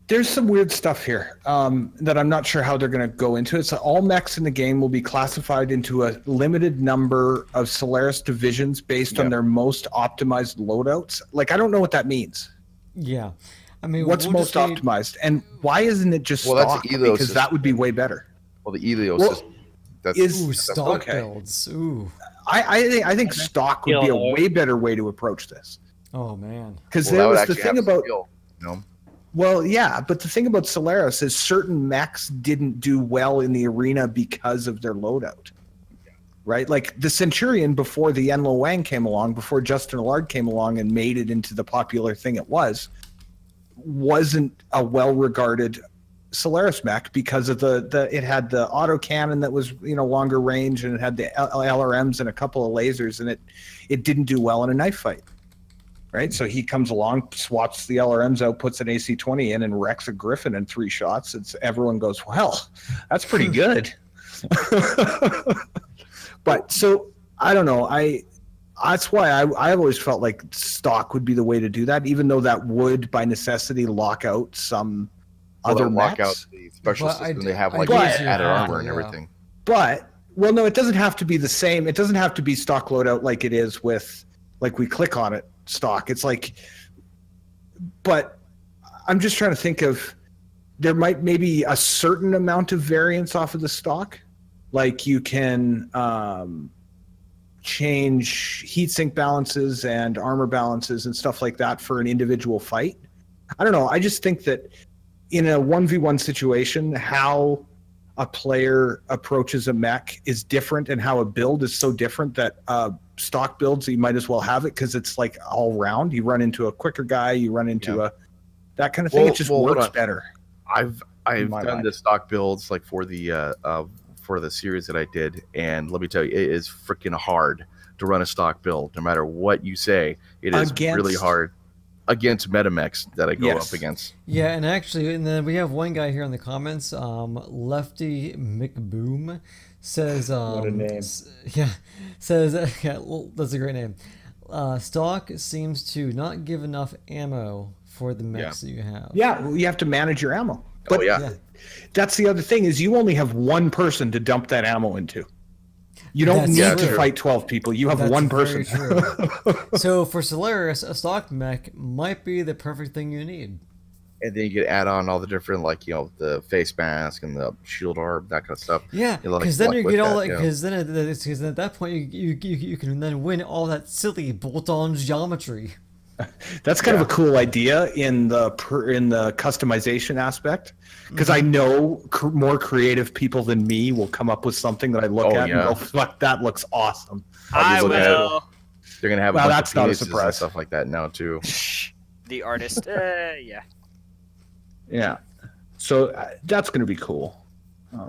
there's some weird stuff here that I'm not sure how they're going to go into. It's all mechs in the game will be classified into a limited number of Solaris divisions based on their most optimized loadouts. Like, I don't know what that means. Yeah. I mean, What's most optimized? And why isn't it just stock? That's Elo because that would be way better. Well, the Elo Well, system. That's, Ooh, that's stock okay. builds. Ooh. I think stock would be a way better way to approach this. Oh, man. Because Well, there was the thing about... skill, you know? Well, yeah, but the thing about Solaris is certain mechs didn't do well in the arena because of their loadout. Right? Like the Centurion before the Yen Lo Wang came along, before Justin Allard came along and made it into the popular thing it wasn't a well-regarded Solaris mech because of it had the autocannon that was, you know, longer range, and it had the LRMs and a couple of lasers, and it didn't do well in a knife fight. Right, so he comes along, swaps the LRMs out, puts an AC-20 in, and wrecks a Griffin in 3 shots. Everyone goes, well, that's pretty good. But so I don't know. That's why I've always felt like stock would be the way to do that, even though that would by necessity lock out some other mechs. Lock out the special system. They have like guess added armor and everything. But well, no, it doesn't have to be the same. It doesn't have to be stock loadout like it is with we click on it. Stock. It's like, but I'm just trying to think of, there might maybe a certain amount of variance off of the stock. Like you can change heatsink balances and armor balances and stuff like that for an individual fight. I don't know. I just think that in a 1v1 situation, how a player approaches a mech is different, and how a build is so different that stock builds, you might as well have it because it's like all round. You run into a quicker guy, you run into that kind of thing. It just works better. I've done the stock builds like for the series that I did, and let me tell you, it is freaking hard to run a stock build. No matter what you say, it is really hard against metamechs that I go up against. Yeah, and actually, and then we have one guy here in the comments, Lefty McBoom says, what a name. Says, yeah, well, that's a great name. Stock seems to not give enough ammo for the mechs that you have. Yeah, well, you have to manage your ammo. But yeah. That's the other thing, is you only have one person to dump that ammo into. You don't need to fight 12 people. You have one person. So for Solaris, a stock mech might be the perfect thing you need. And then you could add on all the different, like, you know, the face mask and the shield arm, that kind of stuff. Yeah, because then you get all that. Because then at that point you can then win all that silly bolt-on geometry. That's kind of a cool idea in the customization aspect, because I know more creative people than me will come up with something that I look at and go, "Fuck, that looks awesome." I will. They're gonna have a bunch of not a surprise and stuff like that now too. The artist, yeah. Yeah, so that's gonna be cool.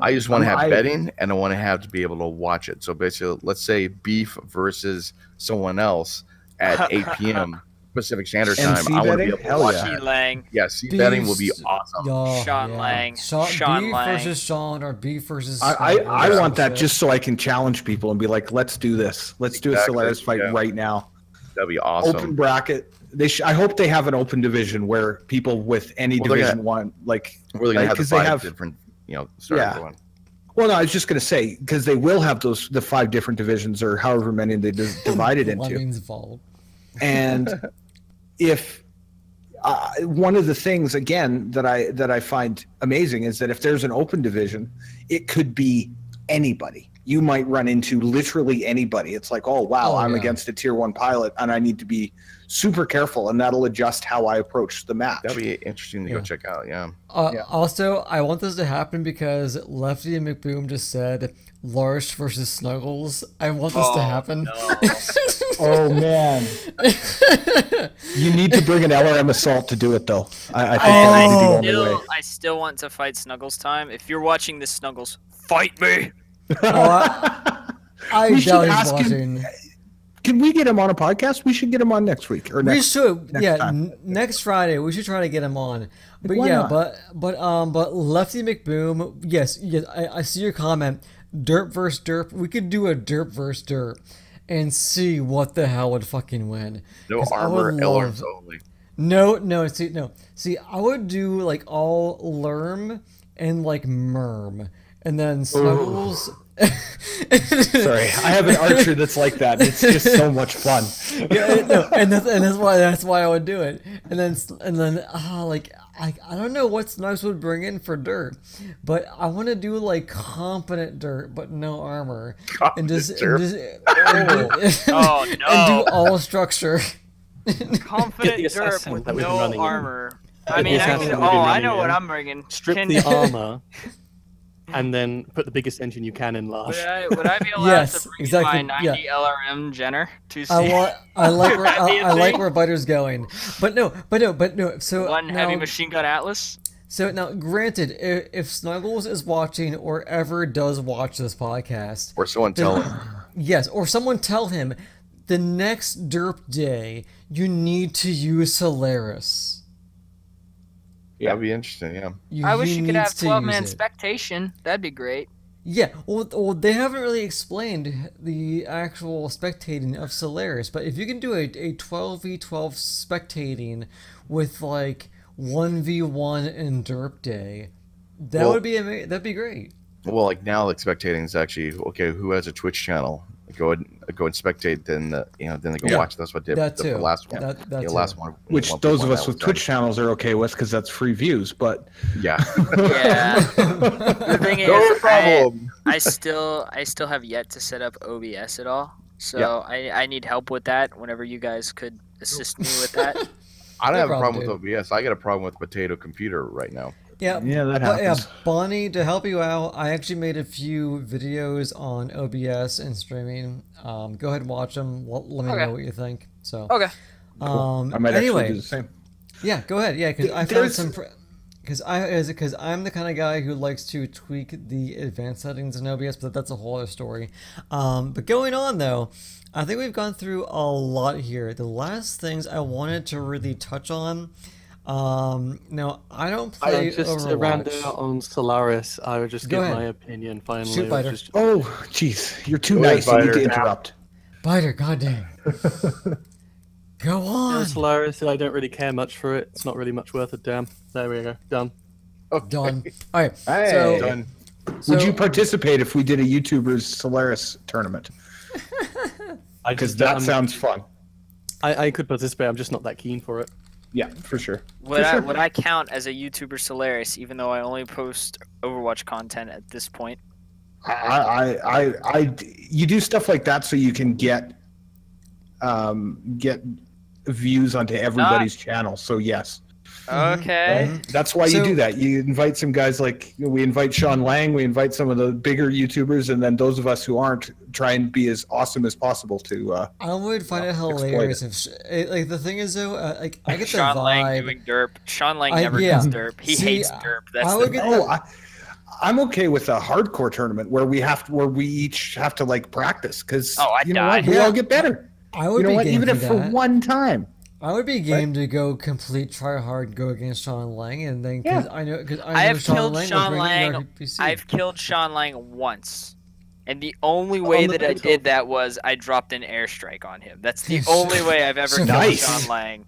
I just want to have betting, and I want to be able to watch it. So basically, let's say Beef versus someone else at 8 p.m. Pacific Standard MC Time. I want to be betting? able to Hell watch yeah. that. T Lang. Yeah, C betting will be awesome. Sean Lang. Sean Beef Lang. versus Sean or Beef versus. I want that just so I can challenge people and be like, let's do this. Let's do a Solaris fight right now. That'd be awesome. Open bracket. I hope they have an open division where people with any division want like. We're gonna have the because they have different, starting going. Well, no, I was just going to say because they will have the 5 different divisions or however many they divide it into. And if one of the things again that I find amazing is that if there's an open division, it could be anybody. You might run into literally anybody. It's like, oh wow, I'm against a tier 1 pilot, and I need to be super careful, and that'll adjust how I approach the match. That'd be interesting to go check out. Yeah. Also, I want this to happen because Lefty and McBoom just said Larsh versus Snuggles. I want this to happen. No. Oh man, you need to bring an LRM assault to do it though. I think that would be the only way. I still want to fight Snuggles time. If you're watching this, Snuggles, fight me. I We should doubt he's ask him- watching. Can we get him on a podcast? We should get him on next week or next. We should, next yeah. time. Next Friday, we should try to get him on. But why yeah, not? but Lefty McBoom, yes, I see your comment. Derp versus Derp. We could do a Derp versus Derp and see what the hell would fucking win. No 'Cause I armor, would LRMs love- only. No. See, I would do like all Lerm and like Merm, and then Snuggles. Sorry, I have an archer that's like that. It's just so much fun. Yeah, no, and that's why I would do it. And then like I don't know what Snugs would bring in for dirt, but I want to do like competent dirt but no armor, and do all structure. Confident the derp assassin with that we've been no running in. armor. I The mean, assassin that we've been I running know what in. I'm bringing. Strip the armor, and then put the biggest engine you can in Larsh. Would I be allowed Yes, to bring exactly, my 90 LRM Jenner to see I like where That'd be a I like thing. where Butter's going, but no. So one now, heavy machine gun Atlas? So now, granted, if Snuggles is watching or ever does watch this podcast, Or someone tell him. yes, or someone tell him, the next derp day you need to use Solaris. That'd be interesting. Yeah. I wish you could have needs to 12-man use it. spectation. That'd be great. Yeah, well, they haven't really explained the actual spectating of Solaris, but if you can do a 12v12 spectating with like 1v1 in derp day, that'd be great. Well, like now, like spectating is actually okay. Who has a Twitch channel? Go and spectate. Then then they go watch. That's what did That the too. last one. That the too. last one. Which those of us with Twitch channels are okay with because that's free views. But Yeah. Yeah. The thing is, No problem. I still have yet to set up OBS at all. So I need help with that. Whenever you guys could assist me with that. I don't No have a problem, problem with OBS. I got a problem with Potato Computer right now. Yeah, that but happens. Bonnie, to help you out, I actually made a few videos on OBS and streaming. Go ahead and watch them. Let me know what you think. So, Okay. I might actually anyway, do the same. yeah, go ahead. Yeah, because I found There's- some. Because I'm the kind of guy who likes to tweak the advanced settings in OBS, but that's a whole other story. But going on though, I think we've gone through a lot here. The last things I wanted to really touch on. Now I don't play I just to round Overwatch. it out on Solaris. I would just Go give ahead. my opinion finally. Shoot, of Biter. just- Oh, jeez, you're too Go nice. ahead, You need to Biter. interrupt. Biter, goddamn. Go on. Solaris, I don't really care much for it. It's not really much worth a damn. There we go. Done. Done. All right. Hey. So, Done. Would you participate if we did a YouTubers Solaris tournament? I Because just that sounds fun. I could participate. I'm just not that keen for it. Yeah, for sure. Would I count as a YouTuber Solaris, even though I only post Overwatch content at this point? You do stuff like that so you can get views onto everybody's channel. So yes, Okay. that's why So- you do that. You invite some guys like we invite Sean Lang, we invite some of the bigger YouTubers, and then those of us who aren't try and be as awesome as possible to. I would find it exploit hilarious if, like, the thing is though, like, I get the Sean vibe. Lang doing derp. Sean Lang never yeah. does derp. He See, hates derp. That's I would the get Oh, I'm okay with a hardcore tournament where we each have to like practice because Oh, I you know what, died. we Yeah. all get better. I would You know be what? game Even for if for that. one time. I would be game to go complete try hard, go against Sean Lang, and then because I know I have Sean killed Lang Sean will bring in Lang. RPC. I've killed Sean Lang once, and the only way that I did that was I dropped an airstrike on him. That's the only way I've ever killed Nice. Sean Lang.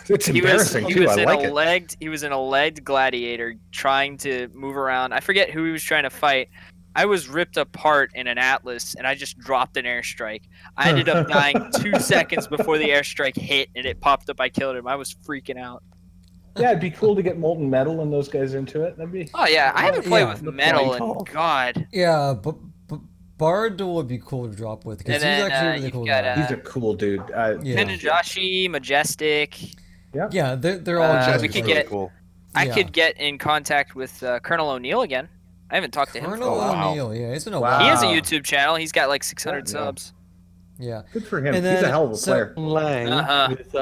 It's embarrassing He too. was I in like a it. legged. He was in a legged gladiator trying to move around. I forget who he was trying to fight. I was ripped apart in an Atlas, and I just dropped an airstrike. I ended up dying 2 seconds before the airstrike hit, and it popped up. I killed him. I was freaking out. Yeah, it'd be cool to get Molten Metal and those guys into it. That'd be. Oh yeah, I haven't played Yeah. with metal, and God. Yeah, but Bard would be cool to drop with because And he's then, actually really you've cool. got, guy. He's a cool dude. Yeah. Tenajashi, Majestic. Yeah, they're all. we really could cool. get- cool. I Yeah. could get in contact with Colonel O'Neill again. I haven't talked to him. Colonel For a while. O'Neill. Yeah, it's been a Wow. while. He has a YouTube channel. He's got like 600 Yeah. subs. Yeah. Good for him. And He's then- a hell of a so- player. Lang Uh-huh. with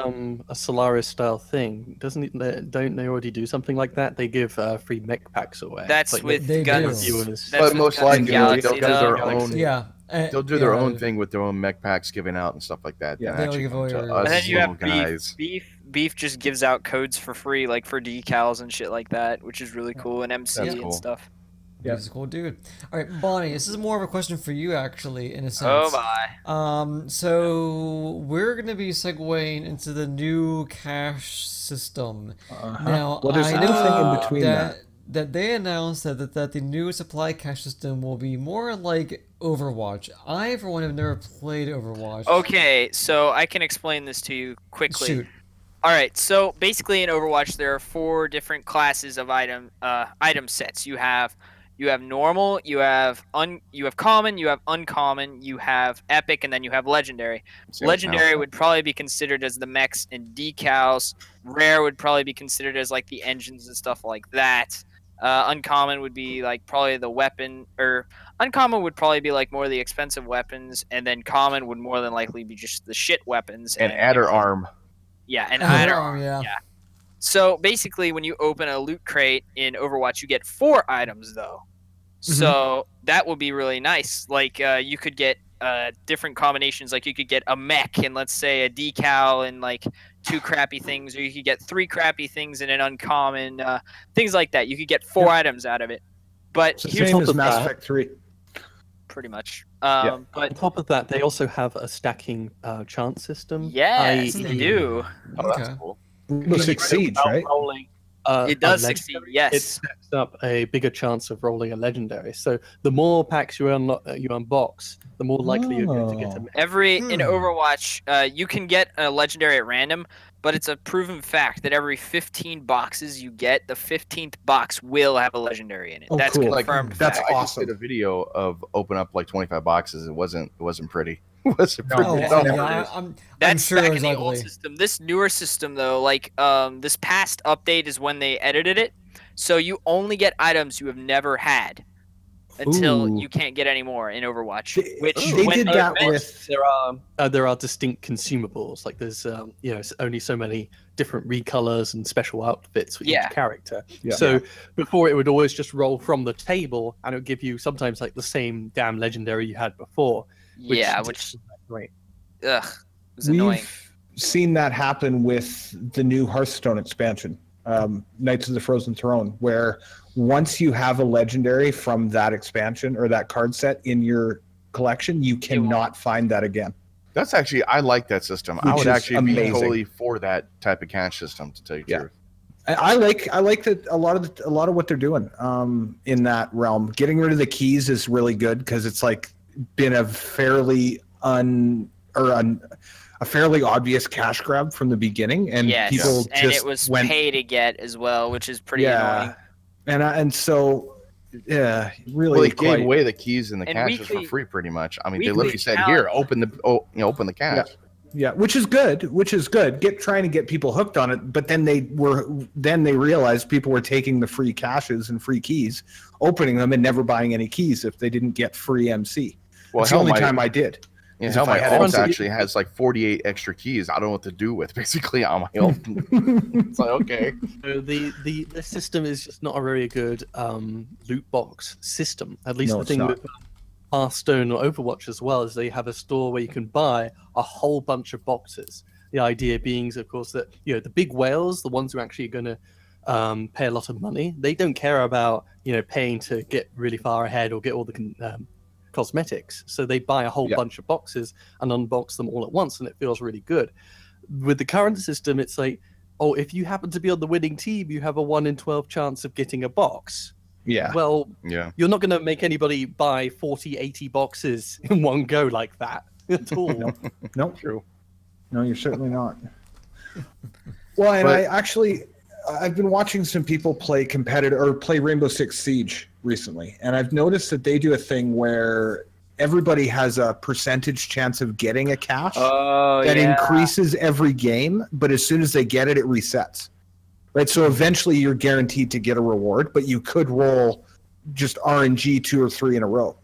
a Solaris style thing. Don't they already do something like that? They give free mech packs away. That's Like, with They guns. do. viewers. That's But with most Guns likely and they'll Galaxy, do their though. own. Yeah. They'll do their yeah. own thing with their own mech packs giving out and stuff like that. Yeah. and They'll actually give come away to your- us And then you little have guys. Beef just gives out codes for free, like for decals and shit like that, which is really cool, and MC That's and cool. stuff. Yeah. He's a cool dude. All right, Bonnie, this is more of a question for you, actually, in a sense. Oh my. So we're gonna be segueing into the new cash system. Now, Well, there's I another thing know in between that they announced that the new supply cash system will be more like Overwatch. I, for one, have never played Overwatch. Okay, so I can explain this to you quickly. Shoot. All right, so basically in Overwatch there are 4 different classes of item sets. You have normal, you have common, you have uncommon, you have epic, and then you have legendary. Legendary would probably be considered as the mechs and decals. Rare would probably be considered as like the engines and stuff like that. Uncommon would be like probably the weapon, or uncommon would probably be like more of the expensive weapons, and then common would more than likely be just the shit weapons. And adder arm. Yeah, and Adder adder arm, arm. yeah. So basically, when you open a loot crate in Overwatch, you get 4 items though. So that would be really nice. Like you could get different combinations. Like you could get a mech and let's say a decal and like 2 crappy things, or you could get 3 crappy things and an uncommon, things like that. You could get 4 items out of it. But It's the here's same top as of Mass that. Effect 3. pretty much. On But top of that, they also have a stacking chance system. yes, i.e., they do. Oh, that's Okay. cool. Rainbow Six Siege, right? Rolling. It does a succeed. legendary, Yes. It stacks up a bigger chance of rolling a legendary. So the more packs you unbox, the more likely you're going to get a Oh. In Overwatch, you can get a legendary at random, but it's a proven fact that every 15 boxes you get, the 15th box will have a legendary in it. Oh, That's cool. confirmed. That's fact. I just did a video of open up like 25 boxes. It wasn't pretty. It wasn't pretty. Oh, No, yeah, I'm That's sure back it in was the old ugly. system. This newer system, though, like this past update is when they edited it, so you only get items you have never had until Ooh. you can't get any more in Overwatch. They- Which they when did they that meant- with there are distinct consumables. Like there's only so many different recolors and special outfits for Yeah. each character. Yeah. So before it would always just roll from the table, and it would give you sometimes like the same damn legendary you had before. which Great. ugh, was annoying. We've seen that happen with the new Hearthstone expansion, Knights of the Frozen Throne, where once you have a legendary from that expansion or that card set in your collection, you cannot find that again. That's actually, I like that system. I Which would is actually be amazing. totally for that type of cash system, to tell you the Yeah. truth. I like that a lot of what they're doing in that realm. Getting rid of the keys is really good because it's like been a fairly a fairly obvious cash grab from the beginning, and Yes, people and just it was went pay to get as well, which is pretty annoying. and so yeah, really Well, they quite, gave away the keys and the And caches weekly- for free, pretty much. I mean, they weekly literally said, count- "Here, open the cash." yeah, which is good. Trying to get people hooked on it, but then they realized people were taking the free caches and free keys, opening them and never buying any keys if they didn't get free MC. Well, It's the only time I did. Yeah, As hell, if I my had alt MC. actually has like 48 extra keys. I don't know what to do with, basically, on my own. It's like, okay. So the system is just not a very good loot box system. At least No, the it's thing not. with Hearthstone or Overwatch as well is they have a store where you can buy a whole bunch of boxes. The idea being, of course, that the big whales, the ones who are actually going to pay a lot of money, they don't care about paying to get really far ahead or get all the cosmetics. So they buy a whole bunch of boxes and unbox them all at once, and it feels really good. With the current system, it's like, oh, if you happen to be on the winning team, you have a 1 in 12 chance of getting a box. Yeah. Well, you're not going to make anybody buy 40, 80 boxes in one go like that at all. No, true. No, you're certainly not. Well, and I've been watching some people play play Rainbow Six Siege recently, and I've noticed that they do a thing where everybody has a percentage chance of getting a cache that increases every game, but as soon as they get it, it resets. Right, so eventually you're guaranteed to get a reward, but you could roll just RNG 2 or 3 in a row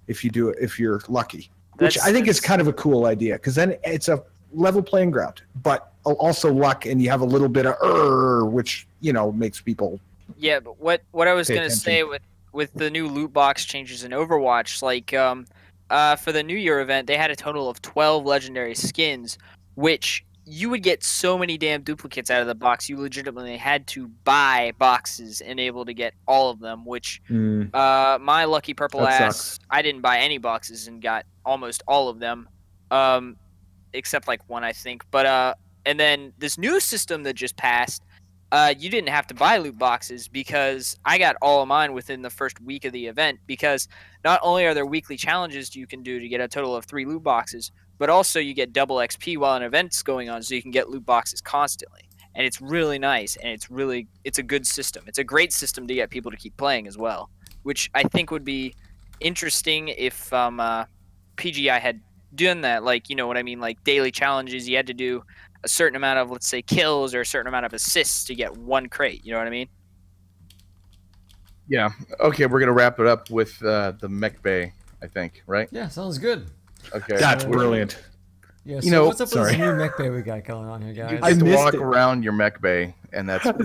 if you do it, if you're lucky. Which I think is kind of a cool idea, because then it's a level playing ground, but also luck, and you have a little bit of which makes people. Yeah, but what I was gonna say with the new loot box changes in Overwatch, like for the New Year event, they had a total of 12 legendary skins, which you would get so many damn duplicates out of the box. You legitimately had to buy boxes and able to get all of them, which my lucky purple ass, I didn't buy any boxes and got almost all of them, except like one, I think. But and then this new system that just passed, you didn't have to buy loot boxes, because I got all of mine within the first week of the event, because not only are there weekly challenges you can do to get a total of 3 loot boxes, but also you get double XP while an event's going on, so you can get loot boxes constantly. And it's really nice, and it's a good system. It's a great system to get people to keep playing as well, which I think would be interesting if PGI had done that. Like, you know what I mean? Like daily challenges, you had to do a certain amount of, let's say, kills or a certain amount of assists to get 1 crate. You know what I mean? Yeah. Okay, we're going to wrap it up with the mech bay, I think, right? Yeah, sounds good. Okay. That's brilliant. Yeah, so what's up with this new mech bay we got going on here, guys? You get to walk around your mech bay, and that's what?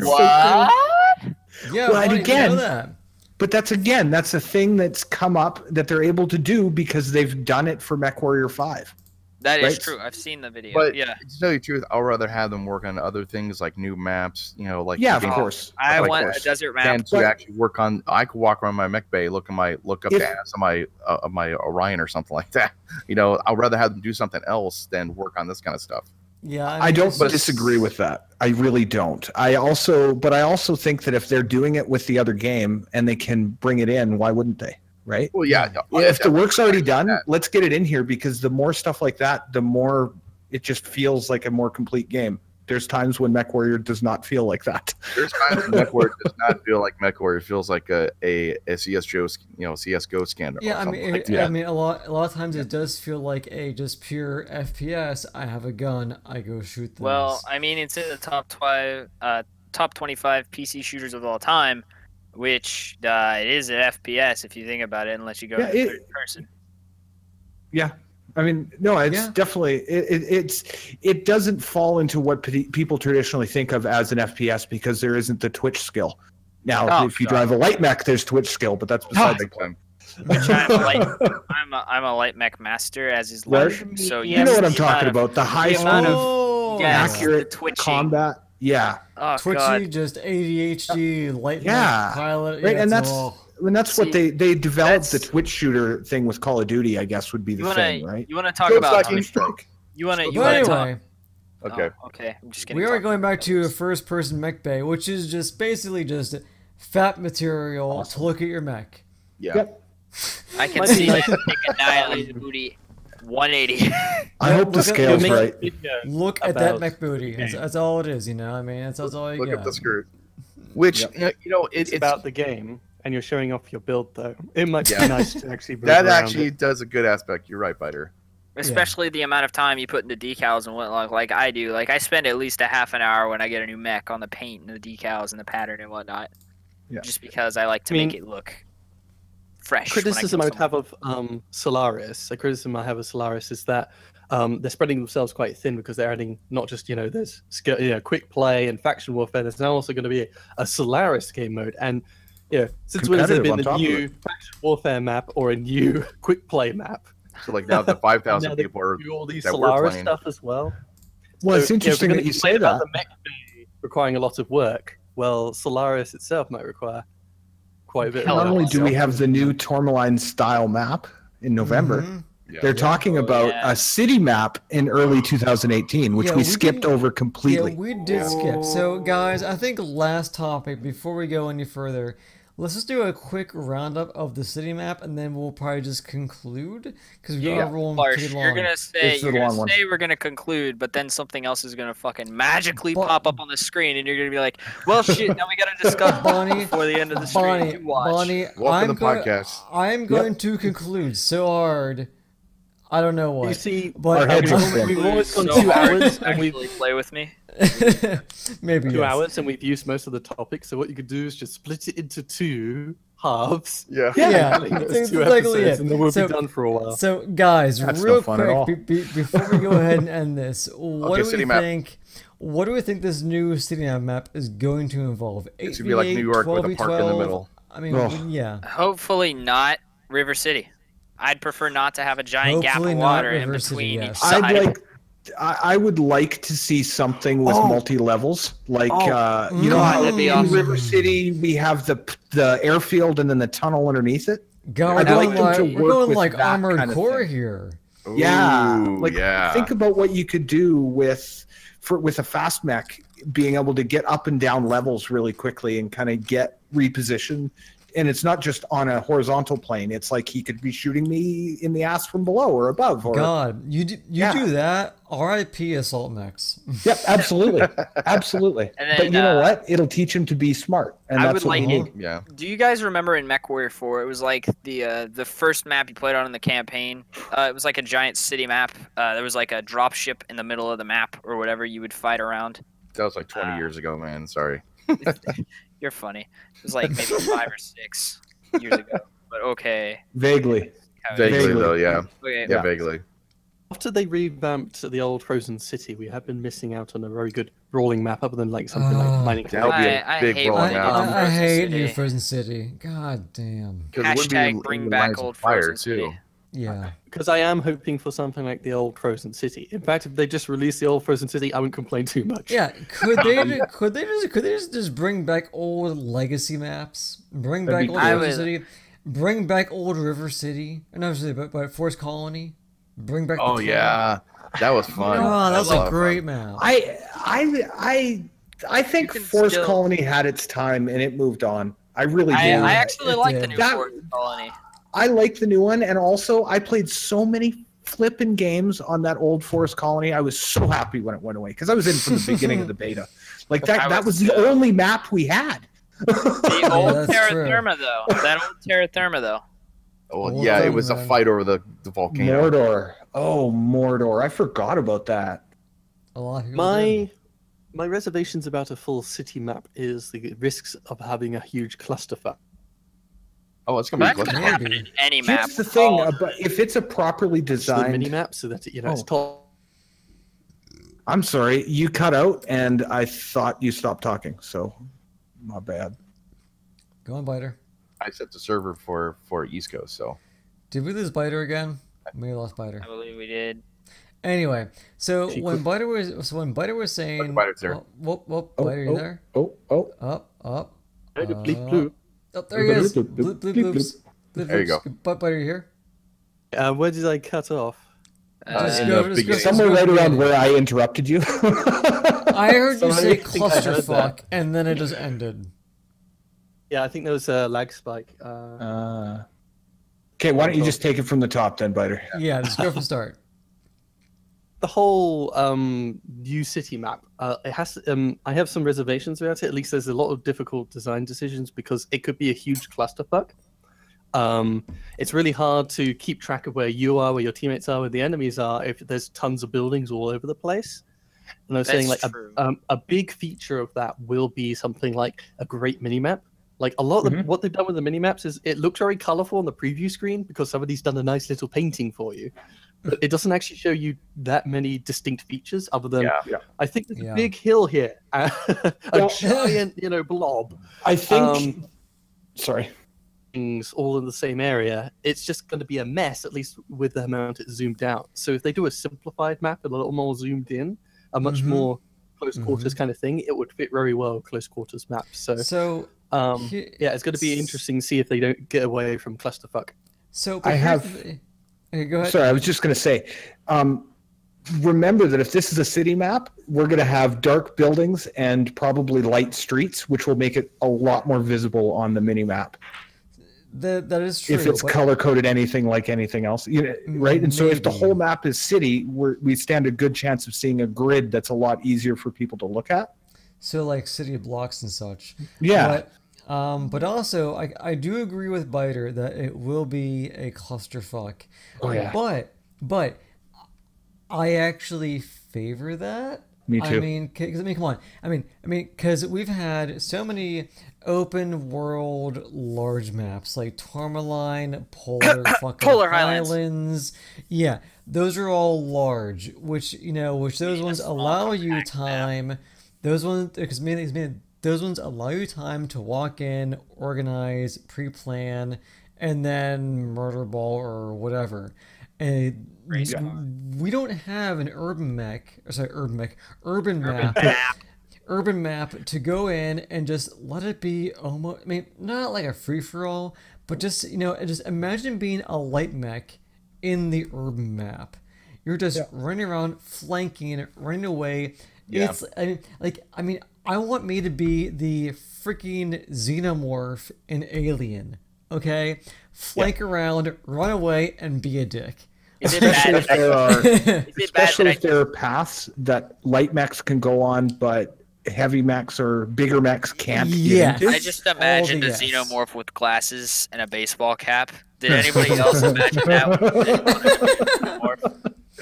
Yeah, well, and again, know that? But that's a thing that's come up that they're able to do because they've done it for MechWarrior 5. That is true. I've seen the video. But yeah, to tell you the truth, I'd rather have them work on other things like new maps. Like of course. I want a desert map. And to actually work on, I could walk around my mech bay, look up the ass of my Orion or something like that. I'd rather have them do something else than work on this kind of stuff. Yeah, I don't disagree with that. I really don't. I also think that if they're doing it with the other game and they can bring it in, why wouldn't they? Right? Well, yeah. If the work's already done, let's get it in here, because the more stuff like that, the more it just feels like a more complete game. There's times when MechWarrior does not feel like that. There's times when MechWarrior does not feel like MechWarrior. It feels like a CSGO scanner. Yeah, I mean, a lot of times it does feel like a just pure FPS. I have a gun, I go shoot things. Well, I mean, it's in the top 25 PC shooters of all time, which it is an FPS if you think about it, unless you go to third person. Yeah. I mean, no, it's definitely it doesn't fall into what people traditionally think of as an FPS, because there isn't the twitch skill. Now, if you drive a light mech, there's twitch skill, but that's besides the point. Which I'm a light mech master, as is Larsh. So you know what I'm talking about? The high speed of accurate combat. Yeah. Oh, Twitchy, God. just ADHD, light mech pilot. Right, and that's what they developed the Twitch shooter thing with Call of Duty, I guess, would be the thing, right? You want to talk about Counter-Strike. Anyway. Okay. Okay. I'm just we are going back to a first-person mech bay, which is just basically just fat material to look at your mech. Yeah. Yep. I can see that take annihilated booty 180. I hope the scale's right. Look at that mech booty. That's all it is, I mean, that's all you got. Look at the skirt. Which, it's about the game. And you're showing off your build, though. It might be nice to actually move that around actually does a good aspect. You're right, Biter. Especially the amount of time you put into decals and whatnot, like I do. Like, I spend at least a half an hour when I get a new mech on the paint and the decals and the pattern and whatnot. Yeah. Just because I like to make it look fresh. Criticism I would have of Solaris, a criticism I have of Solaris is that they're spreading themselves quite thin, because they're adding not just, there's quick play and faction warfare. There's now also going to be a Solaris game mode. And since when has there been a new faction warfare map or a new quick play map? So like now the 5,000 people are do all these Solaris stuff as well. Well, it's So, interesting we're that gonna you complain say about that. the mech bay requiring a lot of work. Well, Solaris itself might require quite a bit. Hell Not of only work. do we have the new Tourmaline style map in November, Mhm. they're talking about Yeah. a city map in early 2018, which Yeah, we we skipped didn't- over Yeah, completely. we did skip. So, guys, I think last topic before we go any further, let's just do a quick roundup of the city map, and then we'll probably just conclude because we Yeah. are rolling Larsh, pretty long. you're gonna say It's the long one. we're gonna conclude, but then something else is gonna fucking magically But- pop up on the screen, and you're gonna be like, "Well, shit, now we gotta discuss Bonnie, before the end of the stream." Bonnie, You watch. Bonnie, Welcome to the going, podcast. I'm going to conclude so hard. I don't know what. You see, but Our heads are we've spinning. always gone So 2 hard hours, to and we've actually play with me. maybe 2 yes. hours, and we've used most of the topics. So what you could do is just split it into 2 halves. Yeah. Yeah, I think that's those 2 exactly episodes, it. and then we'll So- be done for a while. So, guys, That's real no fun at all. quick, before we go ahead and end this, what Okay, do we city map. think? What do we think this new city map is going to involve? It's gonna be like New York with a park in the middle. I mean, Oh. yeah. Hopefully not River City. I'd prefer not to have a giant gap Hopefully of not water in River City, between yes. each side. I would like to see something with multi levels, like you know how that'd be in awesome. River City we have the airfield and then the tunnel underneath it. God, we're I'd going like them like, to we're work going with like that Armored kind of Core thing. here. Yeah, Ooh, like yeah. think about what you could do with a fast mech being able to get up and down levels really quickly and kind of get repositioned. And it's not just on a horizontal plane. It's like he could be shooting me in the ass from below or above. Or God, you do that? R.I.P. Assault Mechs. yep, absolutely, absolutely. And then, But you know what? It'll teach him to be smart, and I that's would what we like need. Yeah. Do you guys remember in MechWarrior 4? It was like the first map you played on in the campaign. It was like a giant city map. There was like a drop ship in the middle of the map or whatever you would fight around. That was like 20 years ago, man. Sorry. You're funny. It was like maybe 5 or 6 years ago. But okay. Vaguely. Vaguely, Vaguely. though, yeah. Okay. Yeah, vaguely. After they revamped the old Frozen City, we have been missing out on a very good brawling map, other than like something like Mining. That would be a I big hate rolling when out. they do I Frozen hate City. New Frozen City. God damn. 'Cause it would be Hashtag in bring the back lines of old fire, Frozen City. too. Yeah. Because I am hoping for something like the old Frozen City. In fact, if they just released the old Frozen City, I wouldn't complain too much. Yeah, could they just bring back old legacy maps? Bring back That'd be old cool. Frozen City. Bring back old River City. No, but Forest Colony. Bring back. Oh, the yeah. That was fun. Oh, that was lot a of great fun. map. I think can Forest still- Colony had its time and it moved on. I really do. I actually It like the did. new That- Forest Colony. I like the new one, and also I played so many flipping games on that old Forest Colony. I was so happy when it went away because I was in from the beginning of the beta. Like I that was was the too. only map we had. The old that's Terra true. Therma, though. That old Terra Therma, though. Oh, Well yeah, it done, was a man. fight over the volcano. Mordor. Oh, Mordor. I forgot about that. A lot of people did. My reservations about a full city map is the risks of having a huge clusterfuck. Oh, it's going to That's be gonna good. happen in any map. Here's the thing, Oh, but if it's a properly The mini designed, map, so that it's Oh. tall. I'm sorry, you cut out, and I thought you stopped talking. So, my bad. Go on, Biter. I set the server for East Coast, so. Did we lose Biter again? We lost Biter. I believe we did. Anyway, so She when Biter was saying, Biter's there. Biter, you there? Oh. Up. Bleep, bloop. Oh, there he is. Bloop, bloop, Bloop, bloop, bloop, bloops. Bloop, There you bloops. Biter, you here? Where did I cut off? Just in go- the just go- beginning. Somewhere just right go- around where I interrupted you. I heard you Sorry, say I think I heard that. clusterfuck, and then it just ended. Yeah, I think there was a lag spike. Okay, why don't you just take it from the top then, Biter? Yeah, just go from start. The whole new city map, it has. I have some reservations about it. At least there's a lot of difficult design decisions because it could be a huge clusterfuck. It's really hard to keep track of where you are, where your teammates are, where the enemies are, if there's tons of buildings all over the place. And I was saying, like, That's true. a big feature of that will be something like a great minimap. Like a lot of what they've done with the minimaps is it looks very colorful on the preview screen because somebody's done a nice little painting for you. But it doesn't actually show you that many distinct features other than Yeah. I think there's Yeah. a big hill here, a Well- giant, blob. I think. Sorry. Things all in the same area, it's just going to be a mess, at least with the amount it's zoomed out. So if they do a simplified map, a little more zoomed in, a much Mhm. more close quarters kind of thing, it would fit very well close quarters maps. So yeah, it's going to be interesting to see if they don't get away from clusterfuck. So I have- Okay, go ahead. Sorry, I was just going to say, remember that if this is a city map, we're going to have dark buildings and probably light streets, which will make it a lot more visible on the mini map. That is true. If it's but- color coded anything like anything else, right? And so if the Maybe. whole map is city, we stand a good chance of seeing a grid that's a lot easier for people to look at. So like city blocks and such. Yeah. But also I do agree with Biter that it will be a clusterfuck. Oh, yeah. But I actually favor that. Me too. I mean, come on. I mean, because we've had so many open world large maps like Tourmaline, Polar fucking Polar Highlands. Islands. Yeah, those are all large, which those ones allow you time. Those ones, because those ones allow you time to walk in, organize, pre-plan, and then murder ball or whatever. And we don't have an urban map to go in and just let it be almost, I mean, not like a free-for-all, but just, just imagine being a light mech in the urban map. You're just running around, flanking, running away. Yeah. I want me to be the freaking xenomorph in Alien, okay? Flank around, run away, and be a dick. Is it Especially bad? if there are, Is it bad especially that if there are paths that light mechs can go on, but heavy mechs or bigger mechs can't Yes. get into. I just imagined a yes. xenomorph with glasses and a baseball cap. Did anybody else imagine that?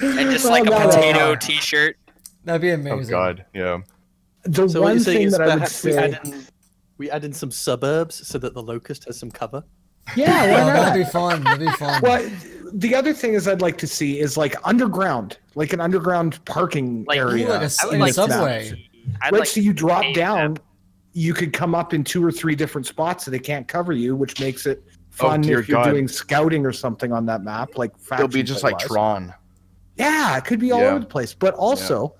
And just like a Well, no. potato T-shirt. That'd be Oh amazing. God, yeah. The So what one you're saying thing is that I would perhaps say, we add in some suburbs so that the Locust has some cover. yeah, Oh, why not? that'd be fun. That'd be fun. Well, the other thing is I'd like to see is like underground, like an underground parking Like- area. Ooh, like I would in like a to subway. I'd Right, like so you drop paint down, them. you could come up in 2 or 3 different spots so they can't cover you, which makes it fun dear if you're God. doing scouting or something on that map, like It'll be just like faction-wise. Tron. Yeah, it could be all Yeah. over the place. But also,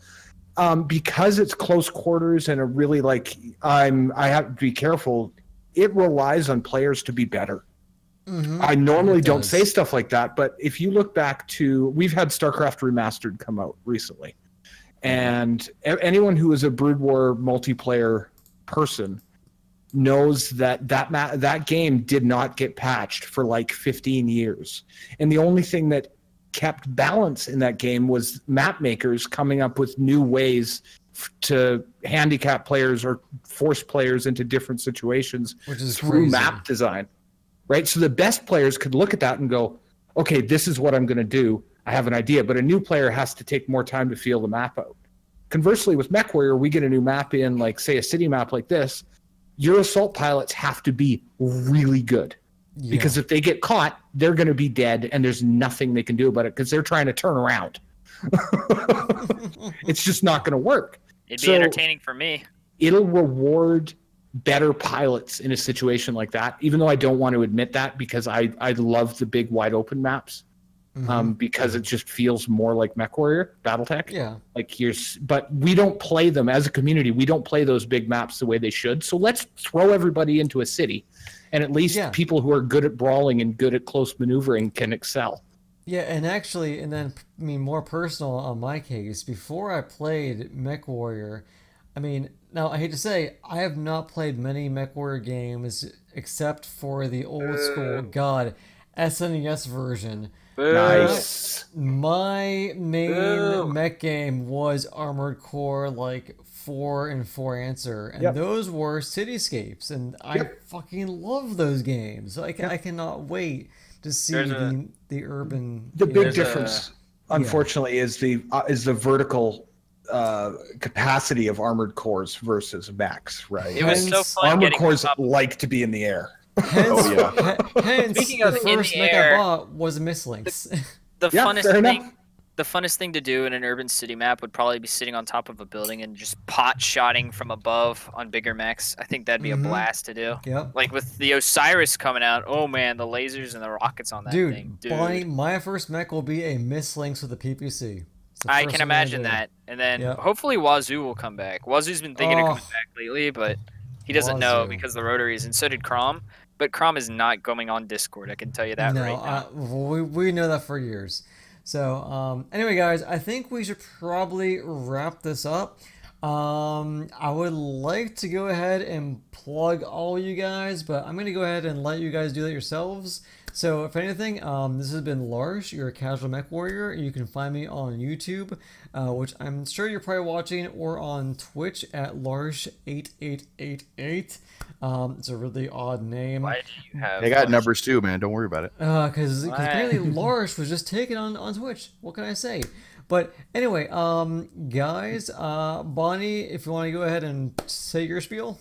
because it's close quarters and a really I have to be careful. It relies on players to be better. Mhm. I normally It don't does. say stuff like that, but if you look back to, we've had StarCraft Remastered come out recently, and anyone who is a Brood War multiplayer person knows that game did not get patched for like 15 years, and the only thing that kept balance in that game was map makers coming up with new ways to handicap players or force players into different situations Which is through crazy. map design. Right, so the best players could look at that and go, okay, this is what I'm going to do. I have an idea, but a new player has to take more time to feel the map out. Conversely, with MechWarrior, we get a new map in, like, say, a city map like this. Your assault pilots have to be really good. Yeah. Because if they get caught, they're going to be dead, and there's nothing they can do about it because they're trying to turn around. It's just not going to work. It'd be So- entertaining for me. It'll reward better pilots in a situation like that, even though I don't want to admit that because I love the big wide open maps. Because it just feels more like MechWarrior, BattleTech. Yeah. But we don't play them as a community. We don't play those big maps the way they should. So let's throw everybody into a city, and at least people who are good at brawling and good at close maneuvering can excel. Yeah, and actually, and then, I mean, more personal on my case, before I played MechWarrior, I mean, now I hate to say, I have not played many MechWarrior games except for the old school, SNES version. Nice. My main mech game was Armored Core, like 4 and 4 Answer, and those were cityscapes, and I fucking love those games. Like, I cannot wait to see the urban. The you big know, difference, unfortunately, is the vertical capacity of armored cores versus mechs, right? It was so fun Armored getting cores up. like to be in the air. Hence, hence Speaking the of in first the mech air, I bought was a Mislinks. The Yeah, funnest fair thing. enough. The funnest thing to do in an urban city map would probably be sitting on top of a building and just pot-shotting from above on bigger mechs. I think that'd be a blast to do. Yep. Like with the Osiris coming out, oh man, the lasers and the rockets on that thing. Dude. Bonnie, my first mech will be a Mislinks with a PPC. It's the I first can thing we're gonna imagine do. that. And then Yep. hopefully Wazoo will come back. Wazoo's been thinking of coming Oh. back lately, but he doesn't know Wazoo. because of the rotaries, and so did Crom. But Crom is not going on Discord. I can tell you that No, right now. we know that for years. So anyway, guys, I think we should probably wrap this up. I would like to go ahead and plug all you guys, but I'm gonna go ahead and let you guys do that yourselves. So if anything, this has been Larsh, your casual mech warrior. You can find me on YouTube, which I'm sure you're probably watching, or on Twitch at Larsh8888. It's a really odd name. Why do you have? They got Larsh? numbers too, man. Don't worry about it. Because Why? apparently Larsh was just taken on Twitch. What can I say? But anyway, guys, Bonnie, if you want to go ahead and say your spiel.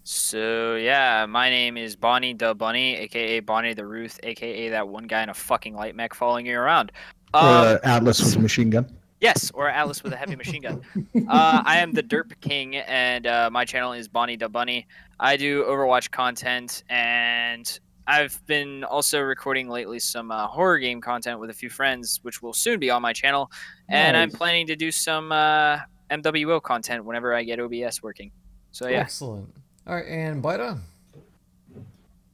So yeah, my name is Bonnie the Bunny, aka Bonnie the Ruth, aka that one guy in a fucking light mech following you around. Atlas with a machine gun. Yes, or Atlas with a heavy machine gun. I am the Derp King, and my channel is Bonnie the Bunny. I do Overwatch content, and I've been also recording lately some horror game content with a few friends, which will soon be on my channel. And I'm Nice. planning to do some MWO content whenever I get OBS working. So yeah. Excellent. All right, and Bida.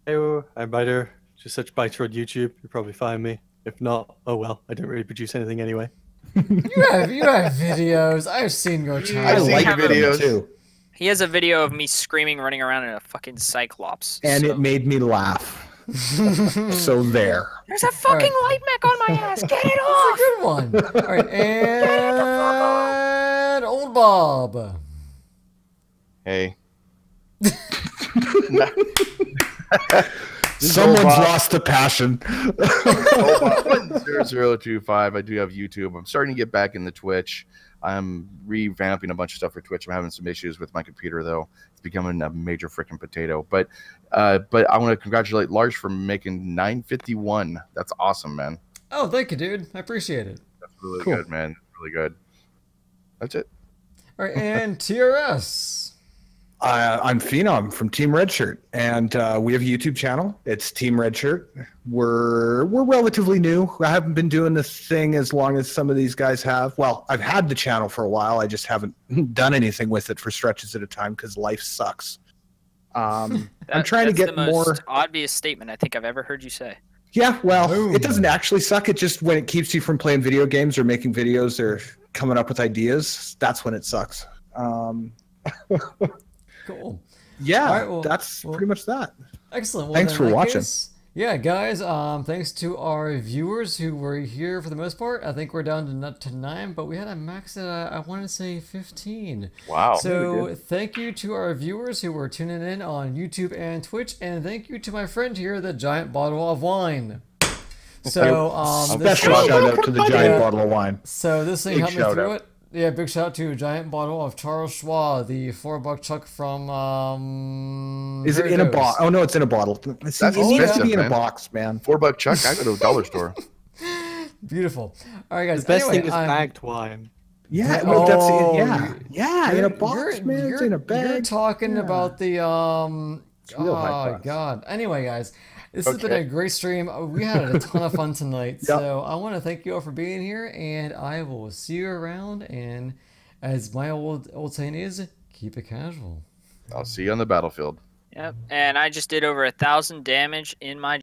Hey, I'm Biter. Just search Biter on YouTube. You'll probably find me. If not, oh well. I don't really produce anything anyway. You have videos. I've seen your I channel. like have videos too, He has a video of me screaming, running around in a fucking Cyclops. and so- it made me laugh. So there. There's a fucking light mech on my ass. Get it off! Good one. All right, and old Bob. Hey. Someone's lost the passion. 0025. I do have YouTube. I'm starting to get back in the Twitch. I'm revamping a bunch of stuff for Twitch. I'm having some issues with my computer though. It's becoming a major freaking potato. But I want to congratulate Larsh for making 951. That's awesome, man. Oh, thank you, dude. I appreciate it. That's really Cool. good, man. Really good. That's it. All right, and TRS. I'm Phenom from Team Redshirt, and we have a YouTube channel. It's Team Redshirt. We're relatively new. I haven't been doing this thing as long as some of these guys have. Well, I've had the channel for a while. I just haven't done anything with it for stretches at a time because life sucks. I'm trying to That's get the more. most obvious statement I think I've ever heard you say. Yeah, well, Boom. it doesn't actually suck. It just when it keeps you from playing video games or making videos or coming up with ideas, that's when it sucks. Cool. Yeah, All right, well- that's well- pretty much that. Excellent. Well, Thanks then, for in that watching. case, yeah, guys. Thanks to our viewers who were here for the most part. I think we're down to 9, but we had a max at I want to say 15. Wow. So thank you to our viewers who were tuning in on YouTube and Twitch, and thank you to my friend here, the giant bottle of wine. So this Special thing, shout out to the giant Yeah. bottle of wine. so this thing Big helped me shout through out. it. Yeah, big shout out to a giant bottle of Charles Schwab, the $4 chuck from. Is it in a box? Oh no, it's in a bottle. See, That's it needs to expensive, be in a man. box, man. $4 Chuck. I go to a dollar store. Beautiful. All right, guys. The best anyway, thing is bagged wine. Yeah, well, that's Oh, it. Yeah, in a box, man. It's in a You're bag. talking about the real high Oh class. God. Anyway, guys, this has been Okay. a great stream. We had a ton of fun tonight. Yep. So I want to thank you all for being here, and I will see you around. And as my old saying is, keep it casual. I'll see you on the battlefield. Yep. And I just did over 1,000 damage in my